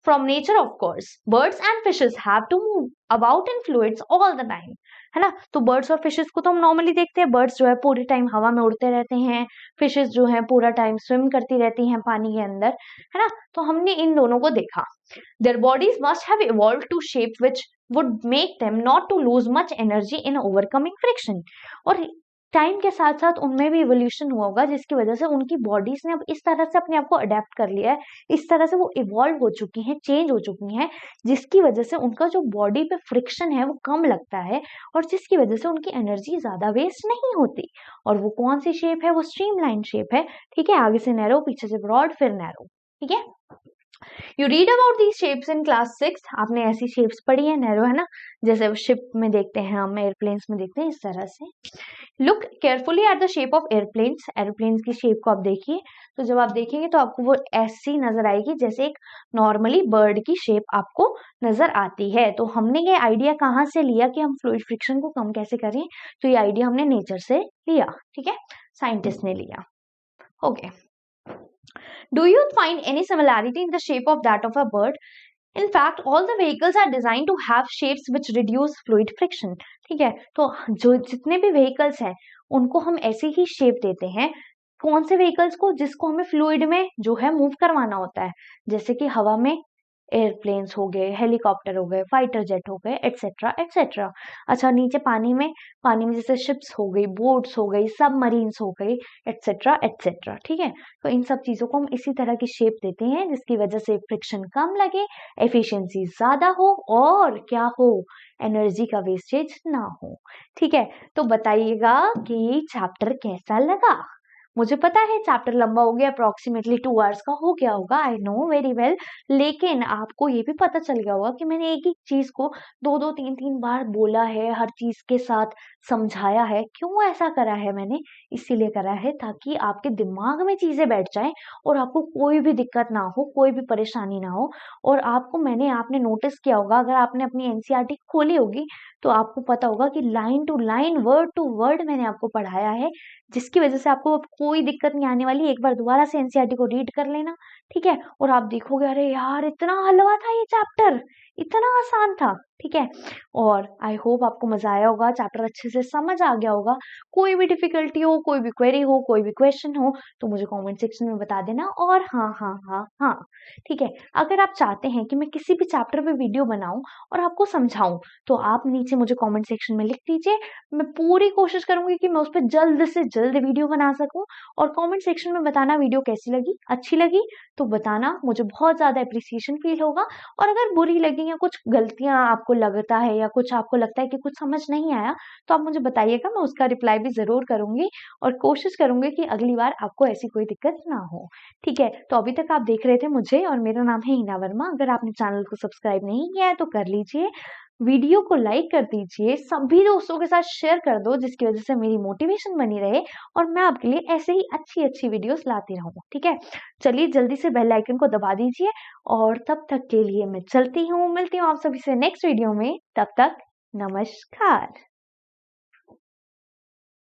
From nature, of course, birds and fishes have to move about in fluids all the time, है ना। तो बर्ड्स और फिशेस को तो हम नॉर्मली देखते हैं, बर्ड्स जो है पूरे टाइम हवा में उड़ते रहते हैं, फिशेस जो है पूरा टाइम स्विम करती रहती हैं पानी के अंदर, है ना। तो हमने इन दोनों को देखा। Their bodies must have evolved to shape which would make them not to lose much energy in overcoming friction। और टाइम के साथ साथ उनमें भी इवोल्यूशन हुआ होगा, जिसकी वजह से उनकी बॉडीज ने अब इस तरह से अपने आप को अडेप्ट कर लिया है, इस तरह से वो इवॉल्व हो चुकी हैं, चेंज हो चुकी हैं, जिसकी वजह से उनका जो बॉडी पे फ्रिक्शन है वो कम लगता है, और जिसकी वजह से उनकी एनर्जी ज्यादा वेस्ट नहीं होती। और वो कौन सी शेप है? वो स्ट्रीमलाइन शेप है। ठीक है, आगे से नैरो, पीछे से ब्रॉड, फिर नैरो। ठीक है, you read about these shapes in class 6। आपने ऐसी शेप्स पढ़ी है, नैरो है ना, जैसे शिप में देखते हैं हम, एयरप्लेन्स में देखते हैं, इस तरह से। Look carefully at the shape of airplanes. Airplanes की शेप को आप देखिए, तो जब आप देखेंगे तो आपको वो ऐसी नजर आएगी जैसे एक नॉर्मली बर्ड की शेप आपको नजर आती है। तो हमने ये आइडिया कहाँ से लिया कि हम फ्लूइड फ्रिक्शन को कम कैसे करें? तो ये आइडिया हमने नेचर से लिया, ठीक है, साइंटिस्ट ने लिया। Okay, do you find any similarity in the shape of that of a bird? In fact, all the vehicles are designed to have shapes which reduce fluid friction। ठीक है, तो जो जितने भी व्हीकल्स हैं उनको हम ऐसी ही शेप देते हैं। कौन से व्हीकल्स को? जिसको हमें फ्लूइड में जो है मूव करवाना होता है, जैसे कि हवा में एयरप्लेन्स हो गए, हेलीकॉप्टर हो गए, फाइटर जेट हो गए, एटसेट्रा एटसेट्रा। अच्छा, नीचे पानी में जैसे शिप्स हो गई, बोट्स हो गई, सबमरीन्स हो गई, एटसेट्रा एटसेट्रा। ठीक है, तो इन सब चीजों को हम इसी तरह की शेप देते हैं, जिसकी वजह से फ्रिक्शन कम लगे, एफिशिएंसी ज्यादा हो, और क्या हो, एनर्जी का वेस्टेज ना हो। ठीक है, तो बताइएगा कि चैप्टर कैसा लगा। मुझे पता है चैप्टर लंबा हो गया, अप्रोक्सीमेटली 2 आवर्स का हो गया होगा, आई नो वेरी वेल, लेकिन आपको ये भी पता चल गया होगा कि मैंने एक ही चीज को 2-2 3-3 बार बोला है, हर चीज के साथ समझाया है। क्यों ऐसा करा है मैंने? इसीलिए करा है ताकि आपके दिमाग में चीजें बैठ जाएं और आपको कोई भी दिक्कत ना हो, कोई भी परेशानी ना हो। और आपने नोटिस किया होगा, अगर आपने अपनी एनसीईआरटी खोली होगी तो आपको पता होगा कि line to line, word to word मैंने आपको पढ़ाया है, जिसकी वजह से आपको अब कोई दिक्कत नहीं आने वाली। एक बार दोबारा से एनसीईआरटी को रीड कर लेना, ठीक है, और आप देखोगे अरे यार इतना हलवा था ये चैप्टर, इतना आसान था। ठीक है, और आई होप आपको मजा आया होगा, चैप्टर अच्छे से समझ आ गया होगा। कोई भी डिफिकल्टी हो, कोई भी क्वेरी हो, कोई भी क्वेश्चन हो, तो मुझे कमेंट सेक्शन में बता देना। और हाँ हाँ हाँ हाँ, ठीक है, अगर आप चाहते हैं कि मैं किसी भी चैप्टर पे वीडियो बनाऊं और आपको समझाऊं, तो आप नीचे मुझे कमेंट सेक्शन में लिख दीजिए। मैं पूरी कोशिश करूंगी कि मैं उस पर जल्द से जल्द वीडियो बना सकूं। और कमेंट सेक्शन में बताना वीडियो कैसी लगी, अच्छी लगी तो बताना, मुझे बहुत ज्यादा अप्रिसिएशन फील होगा। और अगर बुरी लगी या कुछ गलतियां आपको लगता है या कुछ आपको लगता है कि कुछ समझ नहीं आया, तो आप मुझे बताइएगा, मैं उसका रिप्लाई भी जरूर करूंगी और कोशिश करूंगी कि अगली बार आपको ऐसी कोई दिक्कत ना हो। ठीक है, तो अभी तक आप देख रहे थे मुझे, और मेरा नाम है हिना वर्मा। अगर आपने चैनल को सब्सक्राइब नहीं किया है तो कर लीजिए। वीडियो को लाइक कर दीजिए, सभी दोस्तों के साथ शेयर कर दो जिसकी वजह से मेरी मोटिवेशन बनी रहे और मैं आपके लिए ऐसे ही अच्छी वीडियोस लाती रहूँ, ठीक है? चलिए जल्दी से बेल आइकन को दबा दीजिए और तब तक के लिए मैं चलती हूँ, मिलती हूँ आप सभी से नेक्स्ट वीडियो में, तब तक नमस्कार।